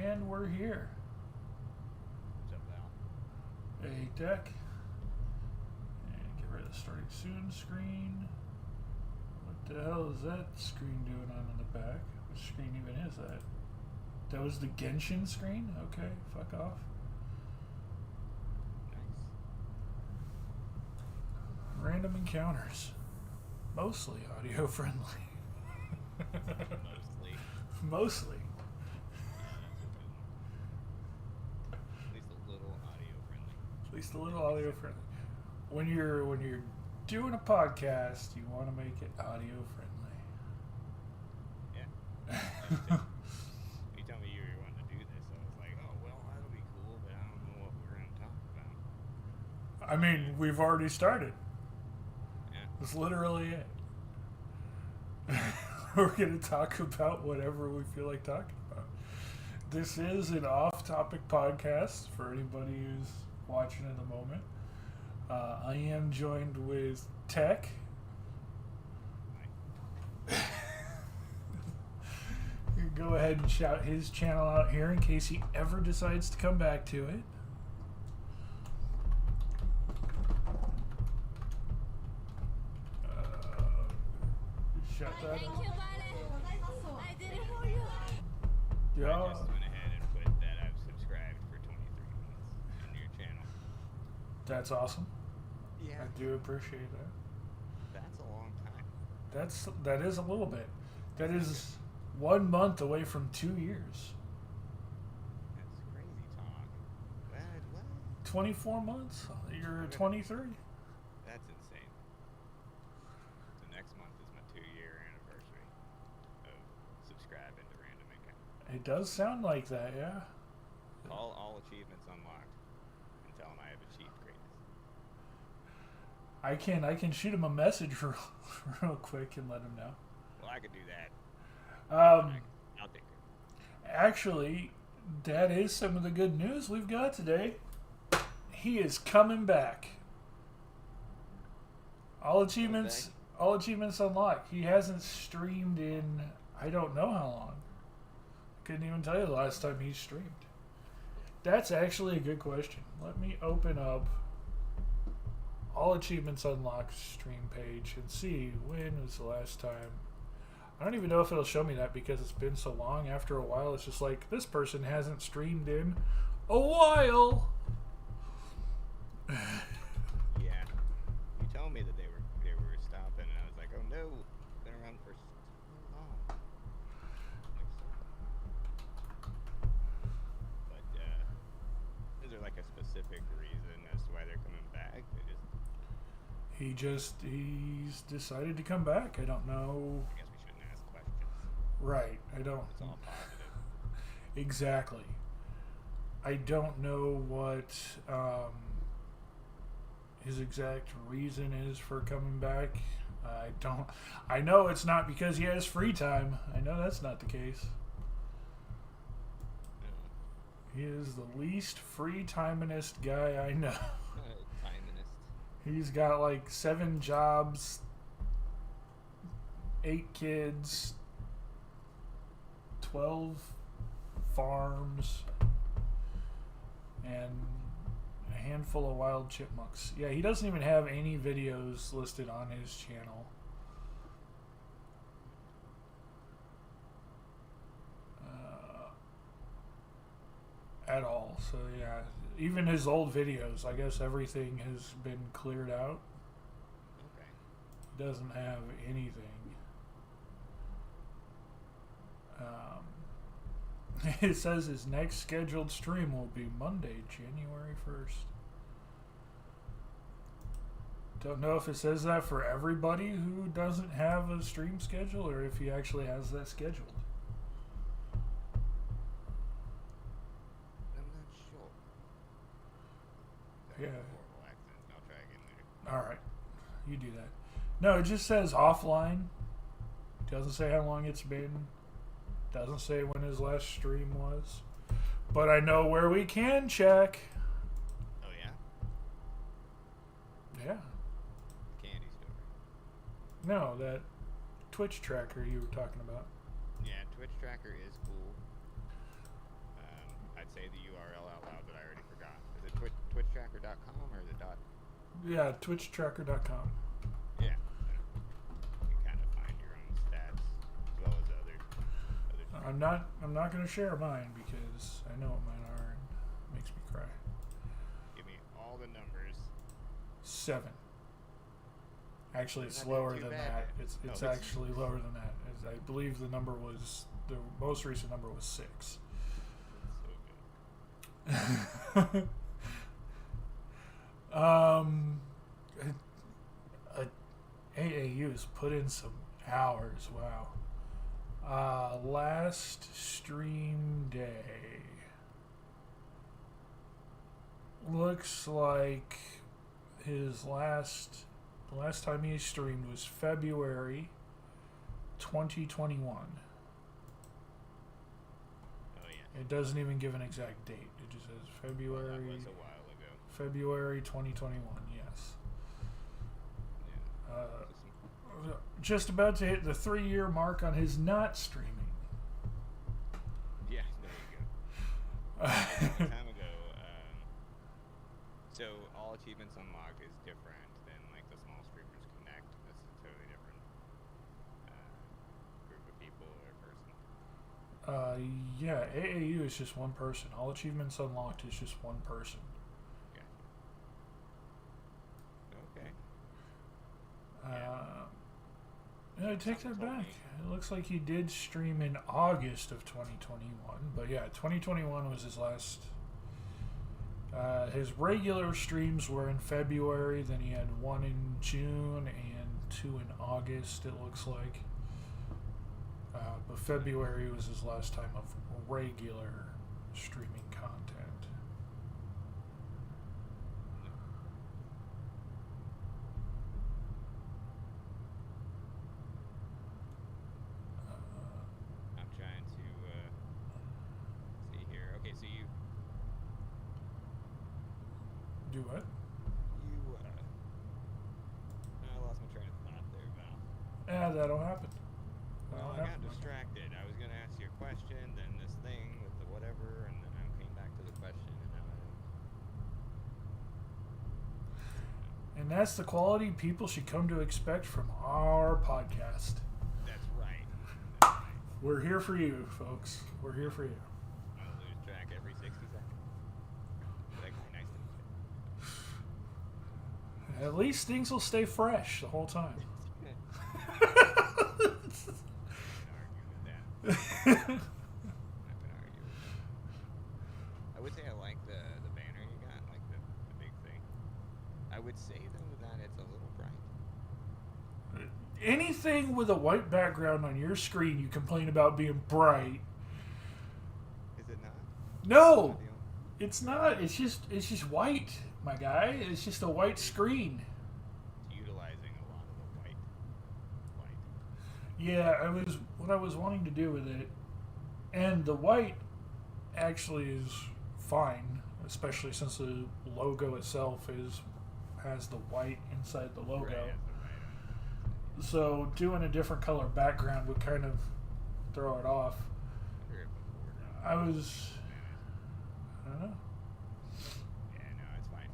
And we're here. What's up, Val? Hey, Tech. And get rid of the starting soon screen. What the hell is that screen doing on in the back? Which screen even is that? That was the Genshin screen? Okay, fuck off. Nice. Random encounters. Mostly audio friendly. Mostly. Mostly. Yeah, that's a good one. At least a little audio friendly. At least a little audio friendly. When you're doing a podcast, you want to make it audio friendly. Yeah. You told me you were wanting to do this, so I was like, oh, well, that'll be cool, but I don't know what we're going to talk about. I mean, we've already started. Yeah. That's literally it. We're going to talk about whatever we feel like talking about. This is an off-topic podcast for anybody who's watching in the moment. I am joined with Tech. Go ahead and shout his channel out here in case he ever decides to come back to it. Shout that Thank out. you, buddy. I did it for you. Yeah. I just went ahead and put that I've subscribed for 23 months in your channel. That's awesome. Yeah. I do appreciate that. That's a long time. That is a little bit. That is 1 month away from 2 years. That's crazy talk. What? 24 months? You're 23? That's insane. So next month is my 2-year anniversary of subscribing to Random Encounter. It does sound like that, yeah. All achievements unlocked and tell them I have achieved greatness. I can shoot him a message real quick and let him know. Well, I could do that. Um, I'll take it. actually, that is some of the good news we've got today. He is coming back. All achievements unlocked. He hasn't streamed in I don't know how long. Couldn't even tell you the last time he streamed. That's actually a good question. Let me open up all achievements unlocked stream page and see when was the last time. I don't even know if it'll show me that because it's been so long. After a while, it's just like, this person hasn't streamed in a while. Yeah. You told me that they were stopping, and I was like, oh no, it's been around for so long. But is there like a specific reason as to why they're coming back? They just He's decided to come back. I don't know. I guess we shouldn't ask questions. Right. I don't. It's all positive. Exactly. I don't know what his exact reason is for coming back. I know it's not because he has free time. I know that's not the case. He is the least free timingest guy I know. Timeist. He's got like 7 jobs, 8 kids, 12 farms, and a handful of wild chipmunks. Yeah, he doesn't even have any videos listed on his channel. At all. So yeah, even his old videos, I guess everything has been cleared out. Okay. He doesn't have anything. It says his next scheduled stream will be Monday, January 1st. Don't know if it says that for everybody who doesn't have a stream schedule or if he actually has that scheduled. I'm not sure. That was Yeah. a horrible accent. I'll try again later. Alright, you do that. No, it just says offline. Doesn't say how long it's been. Doesn't say when his last stream was. But I know where we can check. Oh yeah? Yeah. Candy store. No, that Twitch tracker you were talking about. Yeah, Twitch tracker is cool. say the URL out loud, but I already forgot. Is it twitchtracker.com or is it dot? Yeah, twitchtracker.com. Yeah. You can kind of find your own stats as well as other I'm not going to share mine because I know what mine are and it makes me cry. Give me all the numbers. 7. Actually, it's Not doing lower too than bad. that. It's Oh, actually lower than that. I believe the most recent number was 6. That's so good. AAU has put in some hours. Wow. Last stream day looks like his last time he streamed was February 2021. Oh yeah. It doesn't even give an exact date. It just says February. That was a while ago. February 2021. Yes. Yeah. Just about to hit the 3-year mark on his not streaming. Yeah, there you go. A long time ago. So all achievements unlocked is different than like the Small Streamers Connect. That's a totally different group of people or person. Yeah, AAU is just one person. All achievements unlocked is just one person. Okay. Yeah, I take that back. It looks like he did stream in August of 2021, but yeah, 2021 was his last. His regular streams were in February, then he had 1 in June and 2 in August, it looks like. But February was his last time of regular streaming content. I'm trying to see here. Okay, so you Do what? I lost my train of thought there, Val. Yeah, that'll happen. Well, I got distracted. I was going to ask you a question, then this thing with the whatever, and then I came back to the question, and now And that's the quality people should come to expect from our podcast. that's right. That's right. We're here for you, folks. We're here for you. I'll lose track every 60 seconds. Like, nice to meet At least things will stay fresh the whole time. you. I'm not gonna argue with that. I would say I like the banner you got, like the big thing. I would say though that it's a little bright. Anything with a white background on your screen you complain about being bright. Is it not? No, it's not. It's just white, my guy. It's just a white screen. Utilizing a lot of the white. Yeah, what I was wanting to do with it, and the white actually is fine, especially since the logo itself has the white inside the logo. Right, yes, the right. So doing a different color background would kind of throw it off. I wonder if the border. I don't know. Yeah, no, it's fine.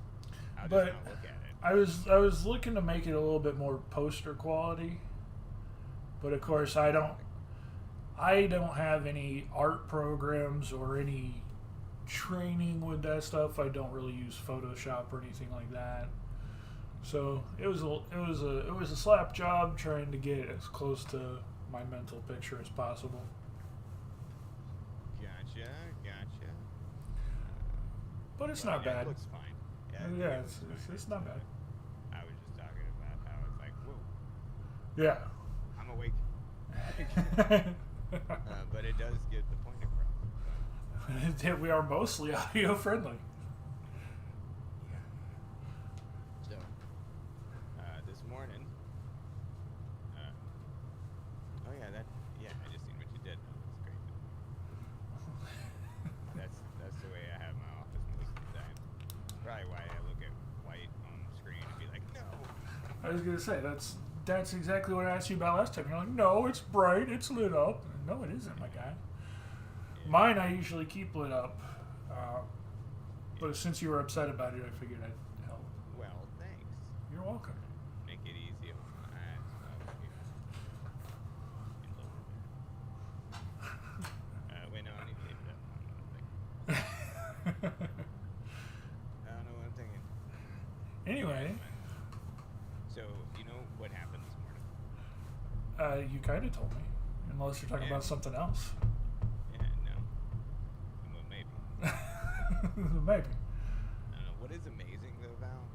I'll But just not look at it. I was looking to make it a little bit more poster quality, but of course I don't have any art programs or any training with that stuff. I don't really use Photoshop or anything like that. So it was a slap job trying to get as close to my mental picture as possible. Gotcha. But it's Well, not yeah, bad. It looks fine. Yeah, it it's looks fine. it's not bad. I was just talking about how it's like, whoa, Yeah. I'm awake. But it does get the point across. So. We are mostly audio friendly. So, this morning, oh yeah, I just seen what you did. That's great. That's the way I have my office most of the time. Probably why I look at white on the screen and be like, no. I was gonna say that's exactly what I asked you about last time. You're like, no, it's bright, it's lit up. No, it isn't, my guy. Yeah. Mine I usually keep lit up. But since you were upset about it, I figured I'd help. Well, thanks. You're welcome. Make it easy on my eyes. Wait, no, I need to tape that one. I don't know what I'm thinking. Anyway, So, you know what happened this morning? you kind of told me. Unless you're talking Yeah. about something else. Yeah, no. Well, maybe. Maybe. I don't know. What is amazing, though, Val,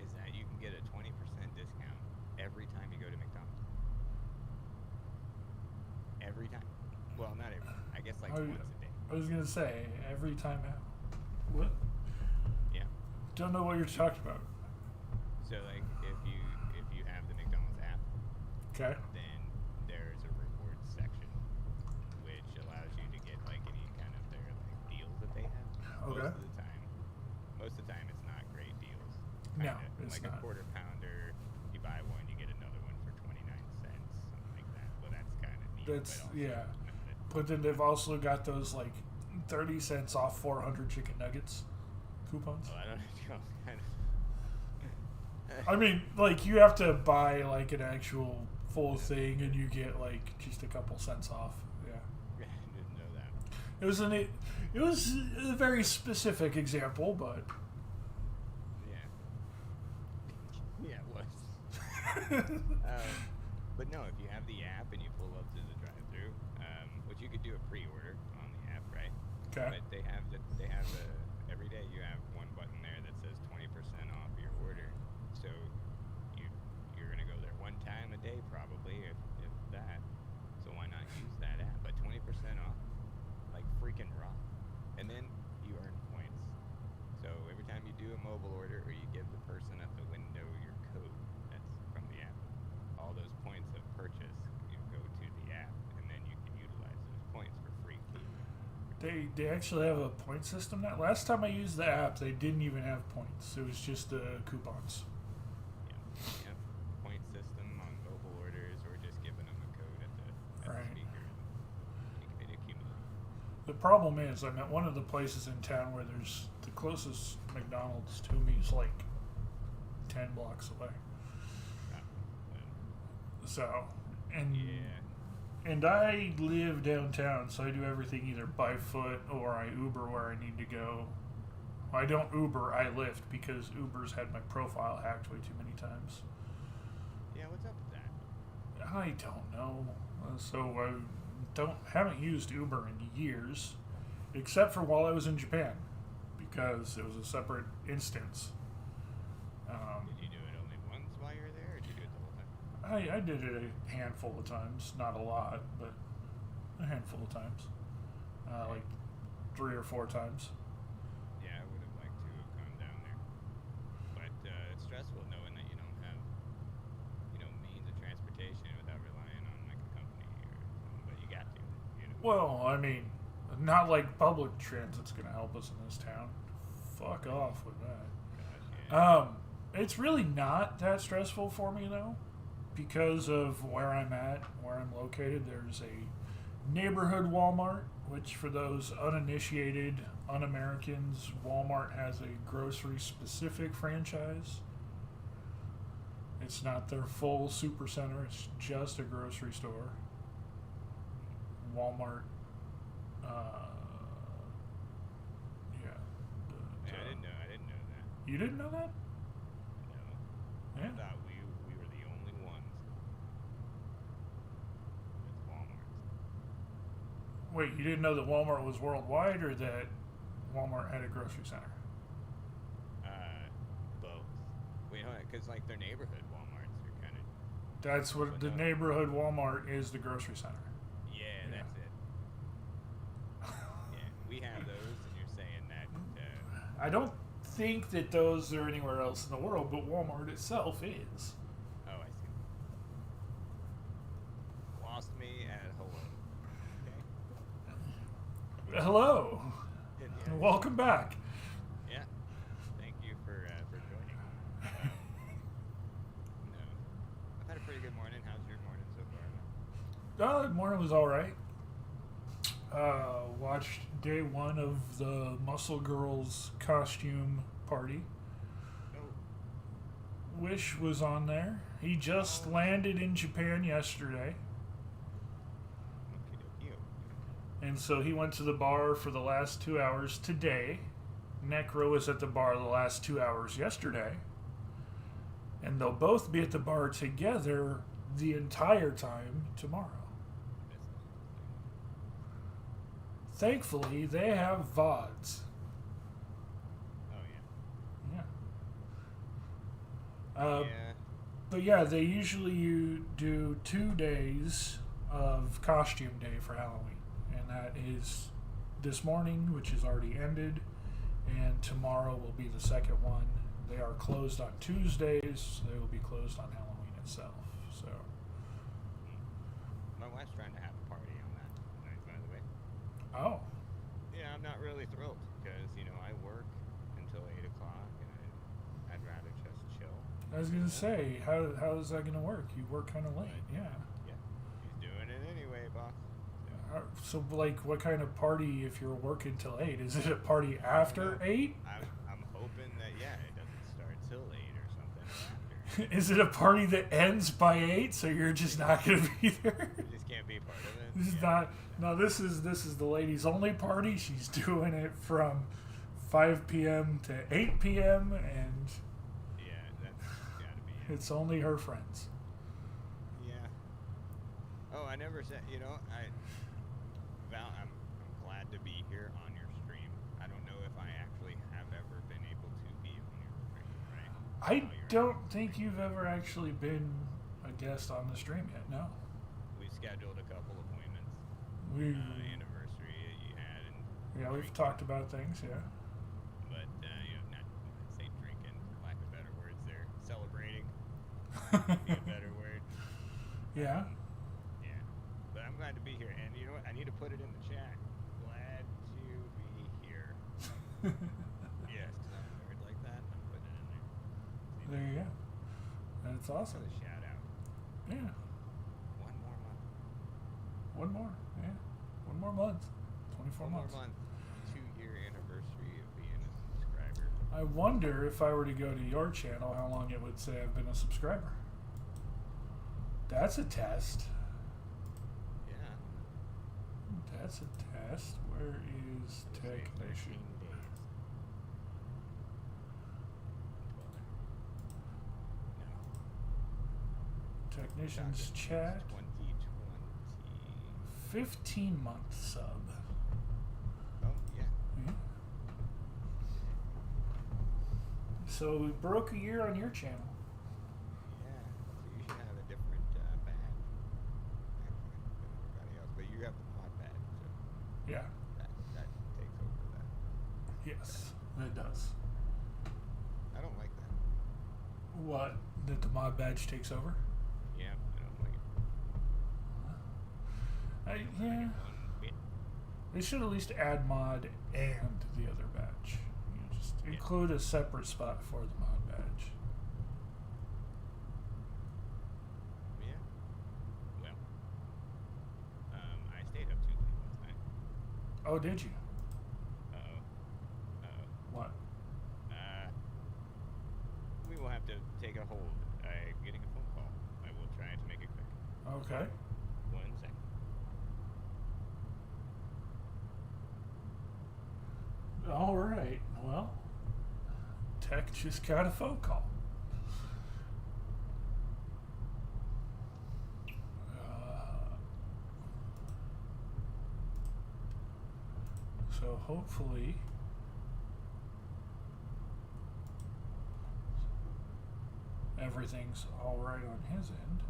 is that you can get a 20% discount every time you go to McDonald's. Every time. Well, not every time. I guess like Oh, once a day. I was going to say, every time out. What? Yeah. Don't know what you're talking about. So, like, if you have the McDonald's app, Okay. then there's a rewards section, which allows you to get like any kind of their like deals that they have. Okay. Most of the time, it's not great deals. No, Kinda. it's Like not. a quarter pounder, you buy one, you get another one for 29 cents, something like that. Well, that's kind of neat. That's, but also yeah. not. But then they've also got those like 30 cents off 400 chicken nuggets coupons. Well, I don't know if you kind of. I mean, like you have to buy like an actual full thing, and you get like just a couple cents off. Yeah, I didn't know that. it was a very specific example, but Yeah. Yeah, it was. But no, if you have the app and you pull up to the drive-thru, which you could do a pre-order on the app, right? okay. But they have every day you have one button there that says 20% off your order. So you're gonna go there one time a day probably, if that. So why not use that app? But 20% off, like freaking rock. And then you earn points. So every time you do a mobile order or you give the person at the window your code that's from the app, all those points of purchase you go to the app, and then you can utilize those points for free food. They actually have a point system now. Last time I used the app, they didn't even have points. It was just coupons. Yeah. Point system on mobile orders, or just giving them a code at the Right. speaker. It accumulates. The problem is, I'm at one of the places in town where there's the closest McDonald's to me is like 10 blocks away. So, and and I live downtown, so I do everything either by foot or I Uber where I need to go. Well, I don't Uber, I Lyft, because Uber's had my profile hacked way too many times. Yeah, what's up with that? I don't know. So I haven't used Uber in years, except for while I was in Japan, because it was a separate instance. Did you do it only once while you were there, or did you do it the whole time? I did it a handful of times, not a lot, but a handful of times, like 3 or 4 times. Yeah, I would have liked to have gone down there, but it's stressful knowing that you don't have, means of transportation without relying on like a company or something. But you got to, Well, I mean, not like public transit's going to help us in this town. Fuck off with that. Gosh, yeah. It's really not that stressful for me though, because of where I'm at, where I'm located. There's a neighborhood Walmart, which for those uninitiated, un-Americans, Walmart has a grocery-specific franchise. It's not their full super center. It's just a grocery store. Walmart. Yeah, I didn't know that. You didn't know that? No. Yeah. I thought we were the only ones with Walmarts. Wait, you didn't know that Walmart was worldwide, or that Walmart had a grocery center? Both. Wait, because like their neighborhood Walmarts are kind of. That's what the neighborhood Walmart is, the grocery center. Yeah, that's it. Yeah, we have those, and you're saying that. I don't think that those are anywhere else in the world, but Walmart itself is. Oh, I see. Lost me at hello. Okay. Hello. Yeah. Welcome back. Yeah. Thank you for joining. No, I've had a pretty good morning. How's your morning so far? The morning was all right. Watched day one of the Muscle Girls costume party. Oh, Wish was on there. He just landed in Japan yesterday. okie dokie. And so he went to the bar for the last 2 hours today. Necro was at the bar the last 2 hours yesterday. And they'll both be at the bar together the entire time tomorrow. Thankfully, they have VODs. Oh yeah. Yeah. Yeah. But yeah, they usually do 2 days of costume day for Halloween. And that is this morning, which has already ended, and tomorrow will be the second one. They are closed on Tuesdays. They will be closed on Halloween itself. So, My wife's trying to have a party on that night, by the way. oh, Yeah, I'm not really thrilled because I work until 8 o'clock, and I'd rather just chill. I was gonna say, how is that gonna work? You work kind of late, yeah. Yeah, he's doing it anyway, boss. So, like, what kind of party if you're working till 8? Is it a party after 8? I'm hoping that it doesn't start till 8 or something. After. Is it a party that ends by 8? So you're just not gonna be there? You just can't be part of it. This is not. No, this is the ladies' only party. She's doing it from 5 p.m. to 8 p.m. and Yeah, that's gotta be it. it's only her friends. Yeah. Oh, I never said. Val, I'm glad to be here on your stream. I don't know if I actually have ever been able to be on your stream, right? I don't think you've ever actually been a guest on the stream yet. No. We scheduled a couple appointments. We Anniversary that you had, and we've talked about things. Yeah. but not say drinking, for lack of better words. There, celebrating. Be a better word. Yeah. Yeah, but I'm glad to be here, and you know what? I need to put it in the chat. Glad to be here. Yes, because I'm a nerd like that. I'm putting it in there. See, There you go. That's awesome. a shout out. Yeah. 1 more month. One more. Yeah. 1 more month. 24 1 more months. month. 2-year anniversary of being a subscriber. I wonder if I were to go to your channel, how long it would say I've been a subscriber. That's a test. Yeah. That's a test. Where is It'll say 13 technician? days. No. Technician's Doctor, chat. 2020. 15-month sub. Oh, yeah. Yeah. So we broke a year on your channel. Yeah. So you should have a different badge, actually, than everybody else. But you have the mod badge, so Yeah. that takes over that. Yes, it does. I don't like that. What? That the mod badge takes over? Yeah, I don't like it. Yeah. One bit. They should at least add mod and the other badge. Just Yeah. include a separate spot for the mod badge. Yeah. Well, I stayed up too late last night. Oh, did you? What? We will have to take a hold. I'm getting a phone call. I will try to make it quick. Okay. 1 second. All right. Well, Tech just got a phone call. So hopefully everything's all right on his end.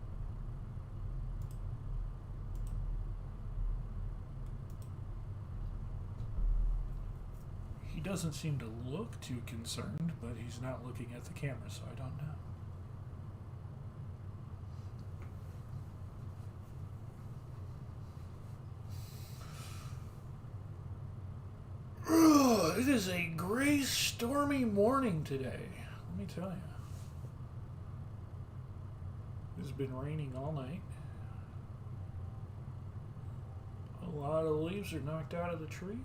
He doesn't seem to look too concerned, but he's not looking at the camera, so I don't know. It is a gray, stormy morning today. Let me tell you. It's been raining all night. A A lot of leaves are knocked out of the tree.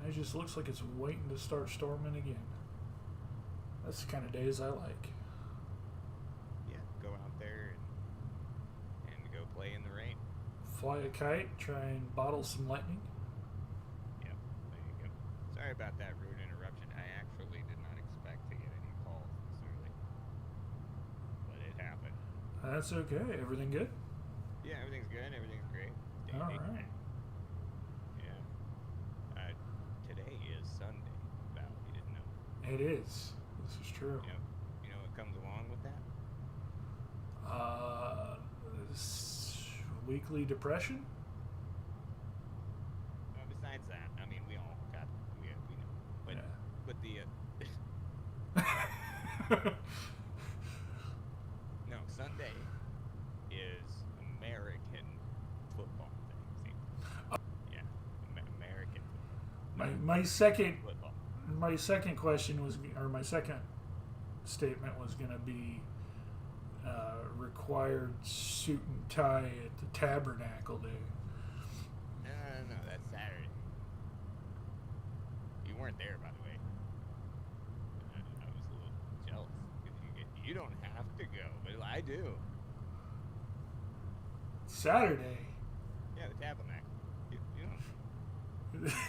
It just looks like it's waiting to start storming again. That's the kind of days I like. Yeah, go out there and go play in the rain. Fly a kite, try and bottle some lightning. Yep, there you go. Sorry about that rude interruption. I actually did not expect to get any calls this early, but it happened. That's okay. Everything good? Yeah, everything's good. Everything's great. All right. Yeah. Today is Sunday, Val. You didn't know. It is. This is true. Yep. You know what comes along with that? Weekly depression? Besides that, I mean, we all got, we know. But, Yeah. but no, Sunday is American football thing. See? Yeah, American football. My second question was, or my second statement was going to be required suit and tie at the Tabernacle Day. No, that's Saturday. You weren't there, by the way. I was a little jealous because you don't have to go, but I do. Saturday. Yeah, the Tabernacle. You don't.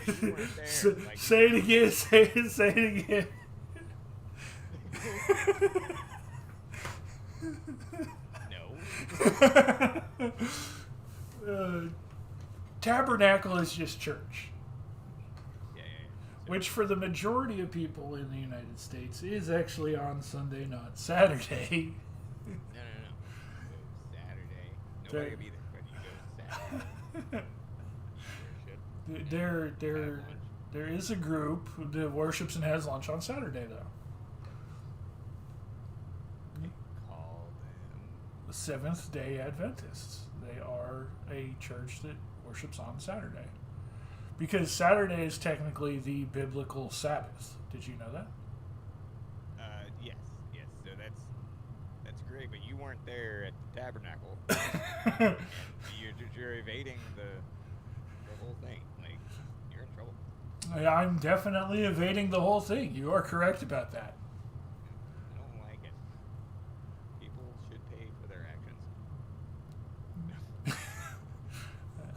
But you weren't there. Like, Say it again. Say it again. No. Tabernacle is just church. Yeah. Which, for the majority of people in the United States, is actually on Sunday, not Saturday. No. Go Saturday. Nobody will be there, but you go Saturday. There is a group that worships and has lunch on Saturday, though. Call them The Seventh-day Adventists. They are a church that worships on Saturday. Because Saturday is technically the biblical Sabbath. Did you know that? Yes. So that's great, but you weren't there at the Tabernacle. You're evading the whole thing. Like, you're in trouble. I'm definitely evading the whole thing. You are correct about that. I don't like it. People should pay for their actions.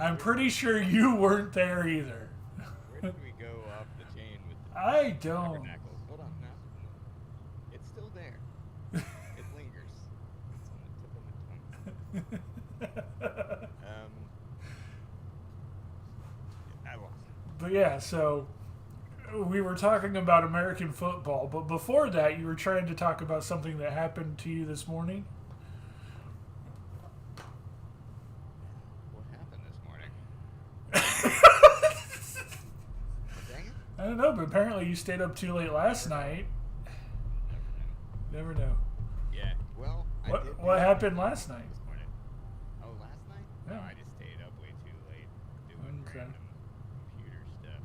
I'm pretty sure you weren't there either. Where did we go up the chain with the I don't. Tabernacle? Hold on, no. It's still there. It lingers. It's on the tip of my tongue. I lost. But yeah, so we were talking about American football, but before that, you were trying to talk about something that happened to you this morning. What happened this morning? Dang it. I don't know, but apparently you stayed up too late last night. Never know. Yeah, well, What happened last night? this morning? Oh, last night? No, Yeah. I just stayed up way too late doing Okay. random computer stuff.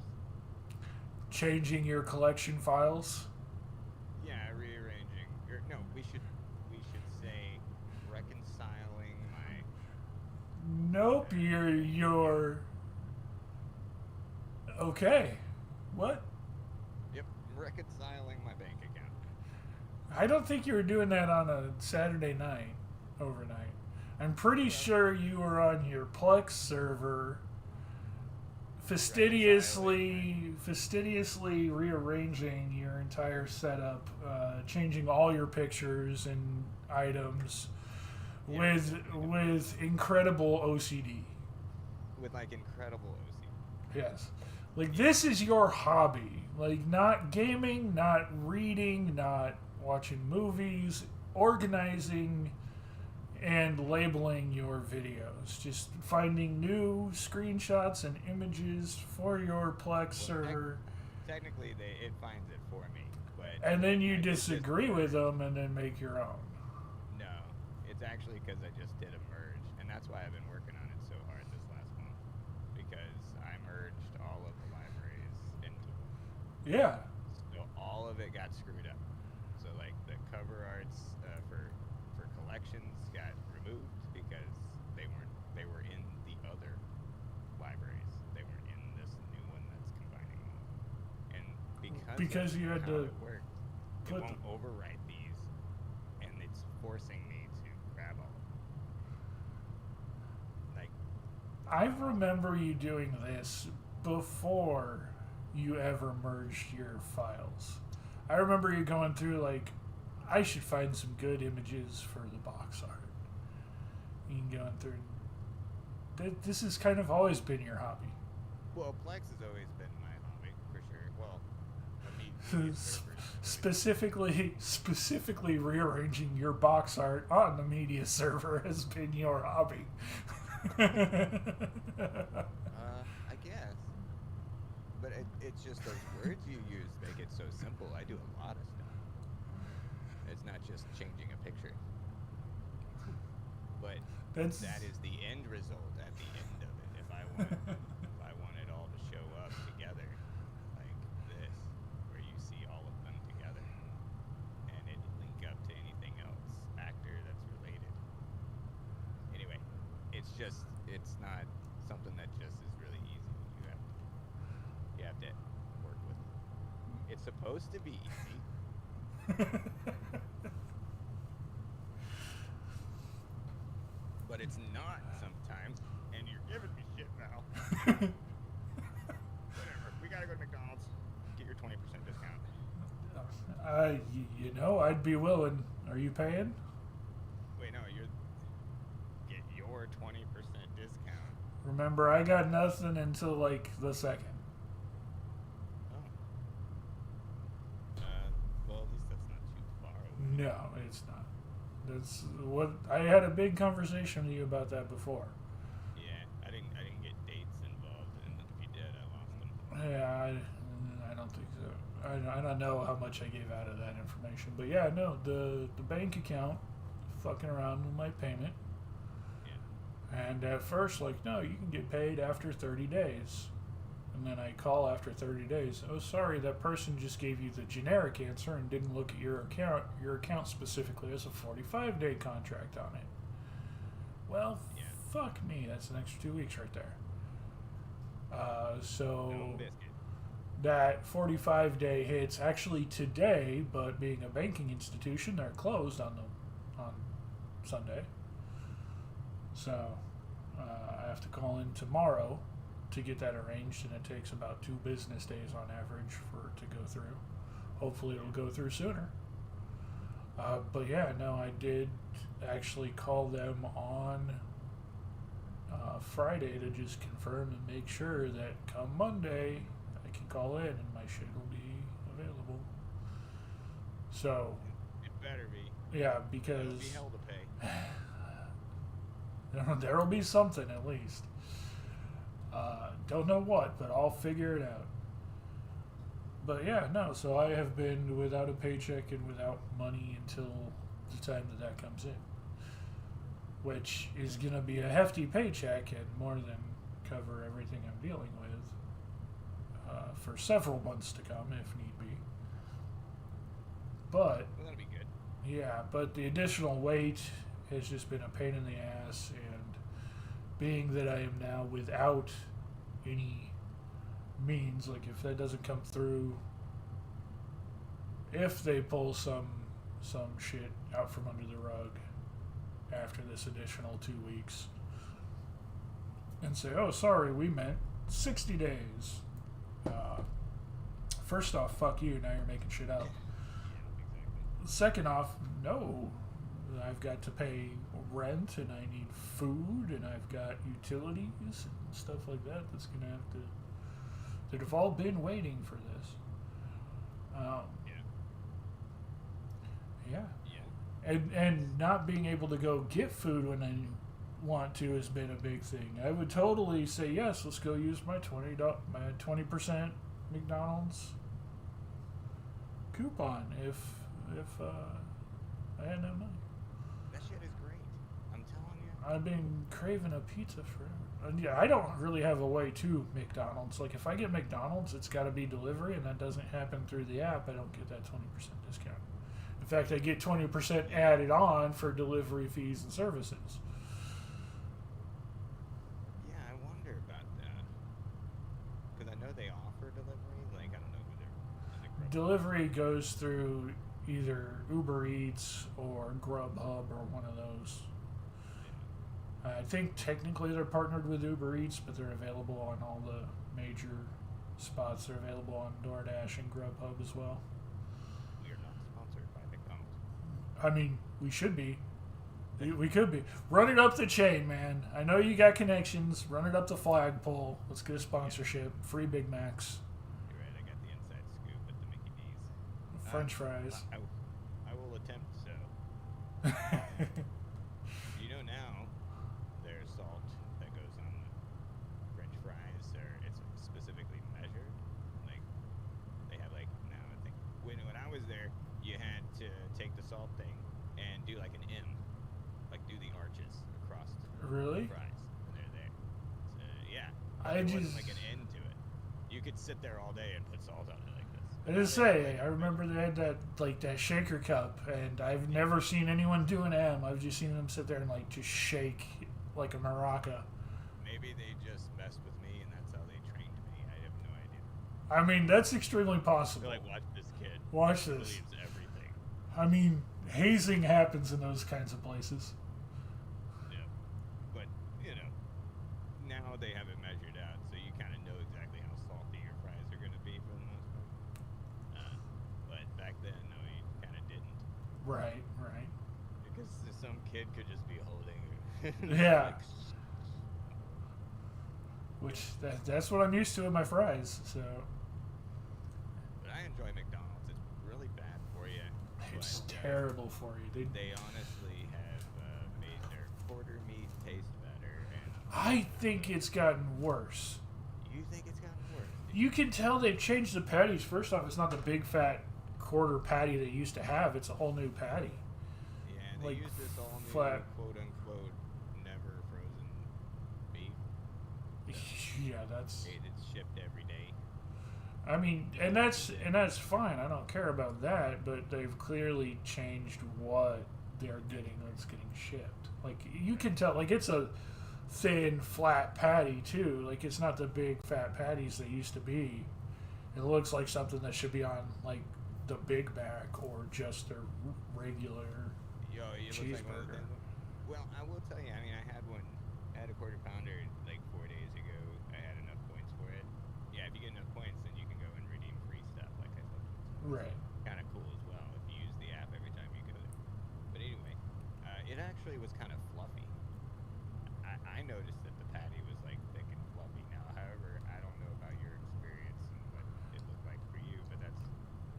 Changing your collection files. Yeah, rearranging. We should say reconciling my. Nope, you're okay. What? Yep, reconciling my bank account. I don't think you were doing that on a Saturday night, overnight. I'm pretty sure you were on your Plex server, fastidiously rearranging your entire setup, changing all your pictures and items with incredible OCD. With like incredible OCD. Yes. Like, this is your hobby. Like, not gaming, not reading, not watching movies, organizing and labeling your videos. Just finding new screenshots and images for your Plex server. Technically, it finds it for me, but. And then you I just- disagree with them and then make your own. No, it's actually because I just did a merge, and that's why I've been working on it so hard this last month, because I merged all of the libraries into one. Yeah. So all of it got screwed up. So like the cover arts for collections got removed because they were in the other because you had how to it works. It put. won't overwrite these, and it's forcing me to grab all of them. Like, I remember you doing this before you ever merged your files. I remember you going through like, I should find some good images for the box art. You can go through. This has kind of always been your hobby. well, Plex has always been my hobby for sure. Well, media servers. Specifically rearranging your box art on the media server has been your hobby. I guess. But it's just those words you use make it so simple. I do a lot of stuff. It's not just changing a picture. But that is the end result at the end of it. If I want it all to show up together like this, where you see all of them together, and it link up to anything else actor that's related. Anyway, it's not something that just is really easy. You have to work with it. It's supposed to be easy. But it's not sometimes, and you're giving me shit now. Whatever. We gotta go to McDonald's. Get your 20% discount. I'd be willing. Are you paying? Wait, no, get your 20% discount. Remember, I got nothing until like the 2nd. Oh. Well, at least that's not too far away. No, it's not. That's what I had a big conversation with you about that before. Yeah, I didn't get dates involved, and if you did, I lost them. Yeah, I don't think so. I don't know how much I gave out of that information, but yeah, no, the bank account fucking around with my payment. Yeah. And at first, like, no, you can get paid after 30 days. And then I call after 30 days. Oh, sorry, that person just gave you the generic answer and didn't look at your account. Your account specifically has a 45-day contract on it. Well, Yeah. fuck me. That's an extra 2 weeks right there. So No biscuit. that 45-day hits actually today, but being a banking institution, they're closed on Sunday. So I have to call in tomorrow to get that arranged, and it takes about 2 business days on average for it to go through. Hopefully it'll go through sooner. But yeah, no, I did actually call them on Friday to just confirm and make sure that come Monday I can call in and my shit will be available. So It better be. yeah, It'll because be hell to pay. there'll be something at least. Don't know what, but I'll figure it out. But yeah, no, so I have been without a paycheck and without money until the time that comes in. Which is going to be a hefty paycheck and more than cover everything I'm dealing with for several months to come, if need be. But, Well, that'll be good. yeah, but the additional weight has just been a pain in the ass, and being that I am now without any means, like if that doesn't come through, if they pull some shit out from under the rug after this additional 2 weeks and say, oh, sorry, we meant 60 days. First off, fuck you, now you're making shit up. Yeah, exactly. Second off, no, I've got to pay rent and I need food and I've got utilities and stuff like that that's going to have to, that have all been waiting for this. Yeah. And not being able to go get food when I want to has been a big thing. I would totally say yes. Let's go use my 20% McDonald's coupon if I had no money. That shit is great. I'm telling you. I've been craving a pizza forever. And yeah, I don't really have a way to McDonald's. Like if I get McDonald's, it's got to be delivery, and that doesn't happen through the app. I don't get that 20% discount. In fact, I get 20% added on for delivery fees and services. Yeah, I wonder about that. Because I know they offer delivery. Like, I don't know who they're in the delivery goes through either Uber Eats or Grubhub or one of those. I think technically they're partnered with Uber Eats, but they're available on all the major spots. They're available on DoorDash and Grubhub as well. We are not sponsored by McDonald's. I mean, we should be. We could be. Run it up the chain, man. I know you got connections. Run it up the flagpole. Let's get a sponsorship. Free Big Macs. You're right, I got the inside scoop at the Mickey D's. French fries. I will attempt so. You know now, there's salt that goes on the French fries, or it's specifically measured. Like, they have like, now I think, when I was there, you had to take the salt thing and do like an M. Like do the arches across Really? the fries, and they're there. So, yeah, I there just- wasn't like an end to it. You could sit there all day and put salt on it like this. I just say, I remember they had that shaker cup, and I've never seen anyone do an M. I've just seen them sit there and like just shake like a maraca. Maybe they just messed with me, and that's how they trained me. I have no idea. I mean, that's extremely possible. They're like, watch this kid. Watch He this. believes everything. I mean, hazing happens in those kinds of places. Yeah. But, you know, now they have it measured out, so you kind of know exactly how salty your fries are going to be for the most part. But back then, no, you kind of didn't. Right. Because some kid could just be holding Yeah. like, Which that's what I'm used to in my fries. So but I enjoy McDonald's. It's really bad for you. it's but, terrible for you. They honestly have made their quarter meat taste better. And I think it's gotten worse. you think it's gotten worse? You can tell they've changed the patties. First off, it's not the big fat quarter patty they used to have. It's a whole new patty. Yeah, and they like, use this all new flat- quote unquote never frozen beef. Yeah, that's. It's shipped every day. I mean, and that's fine. I don't care about that. But they've clearly changed what they're getting that's getting shipped. Like you can tell, like it's a thin, flat patty too. Like it's not the big fat patties they used to be. It looks like something that should be on like the Big Mac or just their regular. Yo, you look like one of the Cheeseburger. things. Well, I will tell you. I mean, I had a quarter pounder like 4 days ago. I had enough points for it. Yeah, if you get enough points, then you can go and redeem free stuff. Like I said, Right. kind of cool as well if you use the app every time you go there. But anyway, it actually was kind of fluffy. I noticed that the patty was like thick and fluffy. Now, however, I don't know about your experience and what it looked like for you, but that's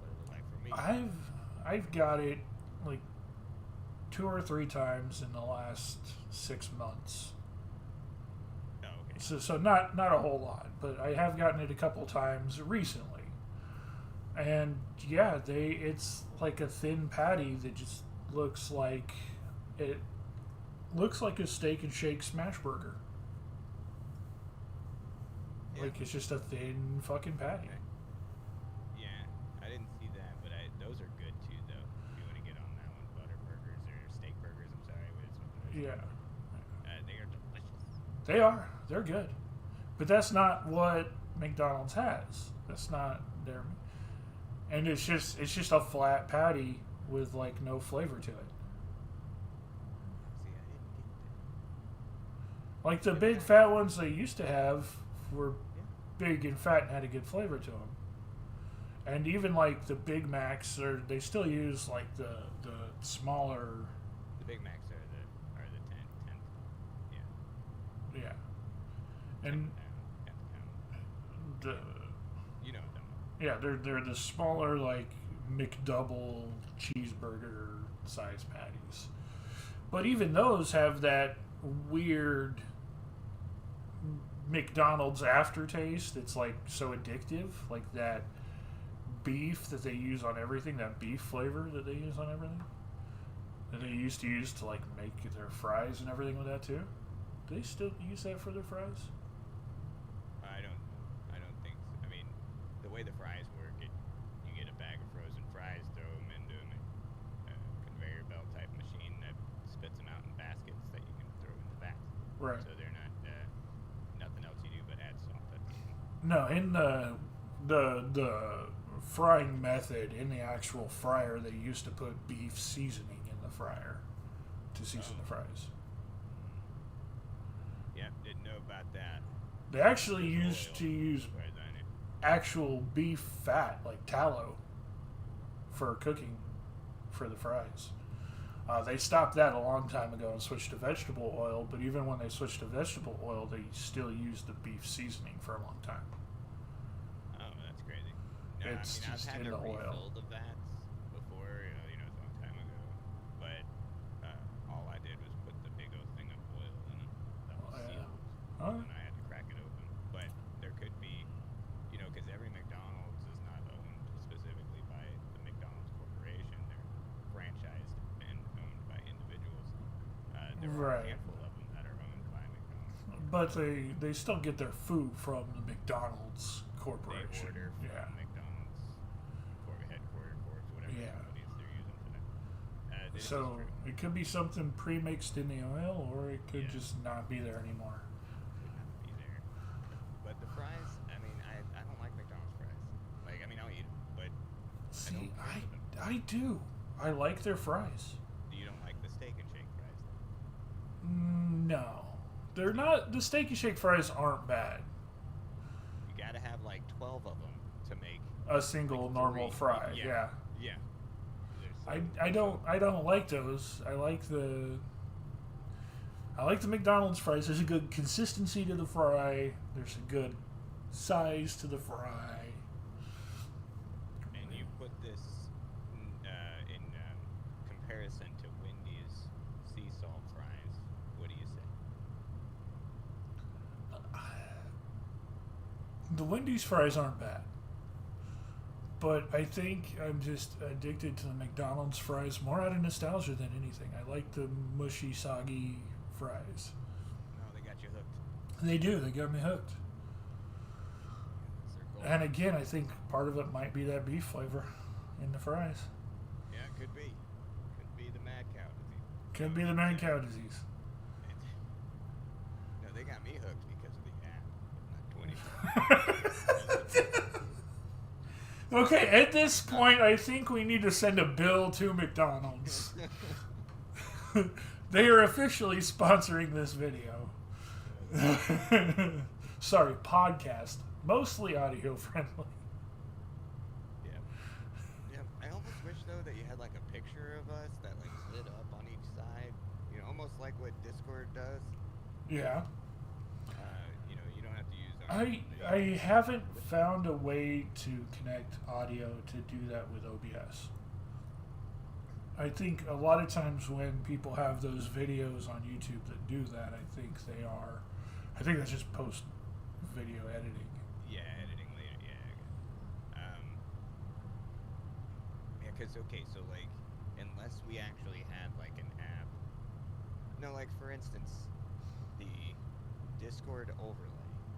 what it looked like for me. I've got it like 2 or 3 times in the last 6 months. Oh, okay. So not a whole lot, but I have gotten it a couple times recently. And yeah, it's like a thin patty that just looks like a steak and shake smash burger. Yeah. Like it's just a thin fucking patty. Yeah, I didn't see that, but those are good too, though. If you want to get on that one, butter burgers or steak burgers. I'm sorry, but it's what they're Yeah. They are delicious. They are. They're good. But that's not what McDonald's has. That's not their. And it's just a flat patty with like no flavor to it. See, I didn't get that. Like the big fat ones they used to have were Yeah. big and fat and had a good flavor to them. And even like the Big Macs, they still use like the smaller. The Big Macs are the 10. Yeah. Yeah. And 10th pound. the You know what I'm yeah, they're the smaller like McDouble cheeseburger size patties. But even those have that weird McDonald's aftertaste. It's like so addictive, like that beef that they use on everything, that beef flavor that they use on everything. That they used to use to like make their fries and everything with that too. Do they still use that for their fries? I don't think so. I mean, the way the fries work, you get a bag of frozen fries, throw them into a conveyor belt type machine that spits them out in baskets that you can throw in the vats. Right. So they're not nothing else you do but add salt at the end. No, in the frying method in the actual fryer, they used to put beef seasoning in the fryer to season the fries. Yep, didn't know about that. They actually There's used oil, to use as far as I knew. actual beef fat, like tallow, for cooking for the fries. They stopped that a long time ago and switched to vegetable oil, but even when they switched to vegetable oil, they still used the beef seasoning for a long time. Oh, that's crazy. No, It's I've just had in to the oil. refill the vats before, it's a long time ago. But all I did was put the big old thing of oil in it that was sealed, All right. and I had to crack it open. But there could be, because every McDonald's is not owned specifically by the McDonald's Corporation. They're franchised and owned by individuals. There are Right. a handful of them that are owned by McDonald's. But they still get their food from the McDonald's They Corporation. order from Yeah. McDonald's headquarters, whatever Yeah. facilities they're using for that. This is So true. it could be something pre-mixed in the oil, or it could Yeah. just not be there anymore. Would not be there. But the fries, I don't like McDonald's fries. I'll eat them, but See, I don't care for them. I do. I like their fries. You don't like the Steak and Shake fries, though? No, they're not. The Steak and Shake fries aren't bad. You gotta have like 12 of them to make A single like normal 3. fry. Yeah. Yeah. I don't like those. I like the McDonald's fries. There's a good consistency to the fry. There's a good size to the fry. And you put this in comparison to Wendy's sea salt fries. What do you say? The Wendy's fries aren't bad. But I think I'm just addicted to the McDonald's fries more out of nostalgia than anything. I like the mushy, soggy fries. No, they got you hooked. They do. They got me hooked. It's their goal. And again, I think part of it might be that beef flavor in the fries. Yeah, it could be. Could be the mad cow disease. Could be the mad cow disease. No, they got me hooked because of the app, not 20. Okay, at this point, I think we need to send a bill to McDonald's. They are officially sponsoring this video. Sorry, podcast. Mostly audio friendly. Yeah. I almost wish though that you had like a picture of us that like lit up on each side. Almost like what Discord does. Yeah. You don't have to use. I haven't found a way to connect audio to do that with OBS. I think a lot of times when people have those videos on YouTube that do that, I think that's just post video editing. Yeah, editing later. Yeah. Because so like, unless we actually had like an app. No, like for instance, the Discord overlay.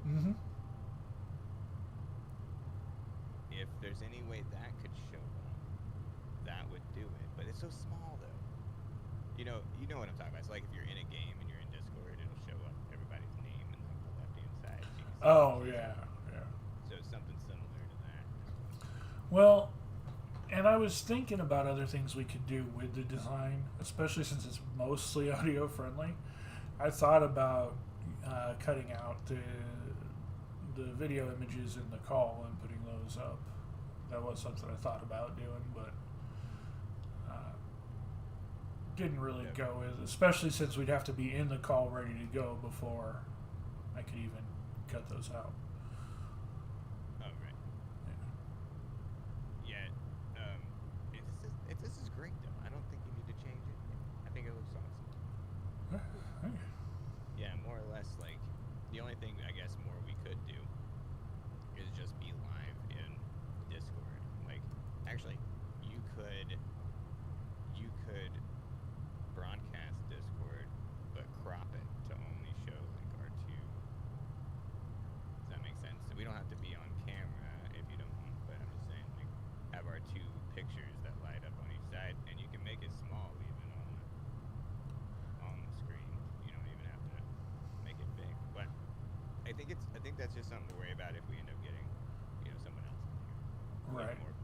Mm-hmm. If there's any way that could show up, that would do it. But it's so small, though. You know what I'm talking about. It's like if you're in a game and you're in Discord, it'll show up everybody's name in like the left-hand side. So you can see Oh, who's yeah, on. yeah. So something similar to that. Well, and I was thinking about other things we could do with the design, especially since it's mostly audio friendly. I thought about cutting out the video images in the call and putting those up. That was something I thought about doing, but didn't really go with, especially since we'd have to be in the call ready to go before I could even cut those out. Oh, right. Yeah. This is great, though. I don't think you need to change it. I think it looks awesome. Okay. Yeah, more or less, like, the only thing, I guess, more we could do is just be live in Discord. Like, actually, you could broadcast Discord, but crop it to only show, like, our two. Does that make sense? So we don't have to be on camera if you don't want, but I'm just saying, like, have our two pictures that light up on each side, and you can make it small even on the screen. You don't even have to make it big. But I think that's just something to worry about if we end up getting, someone else in here. Right. More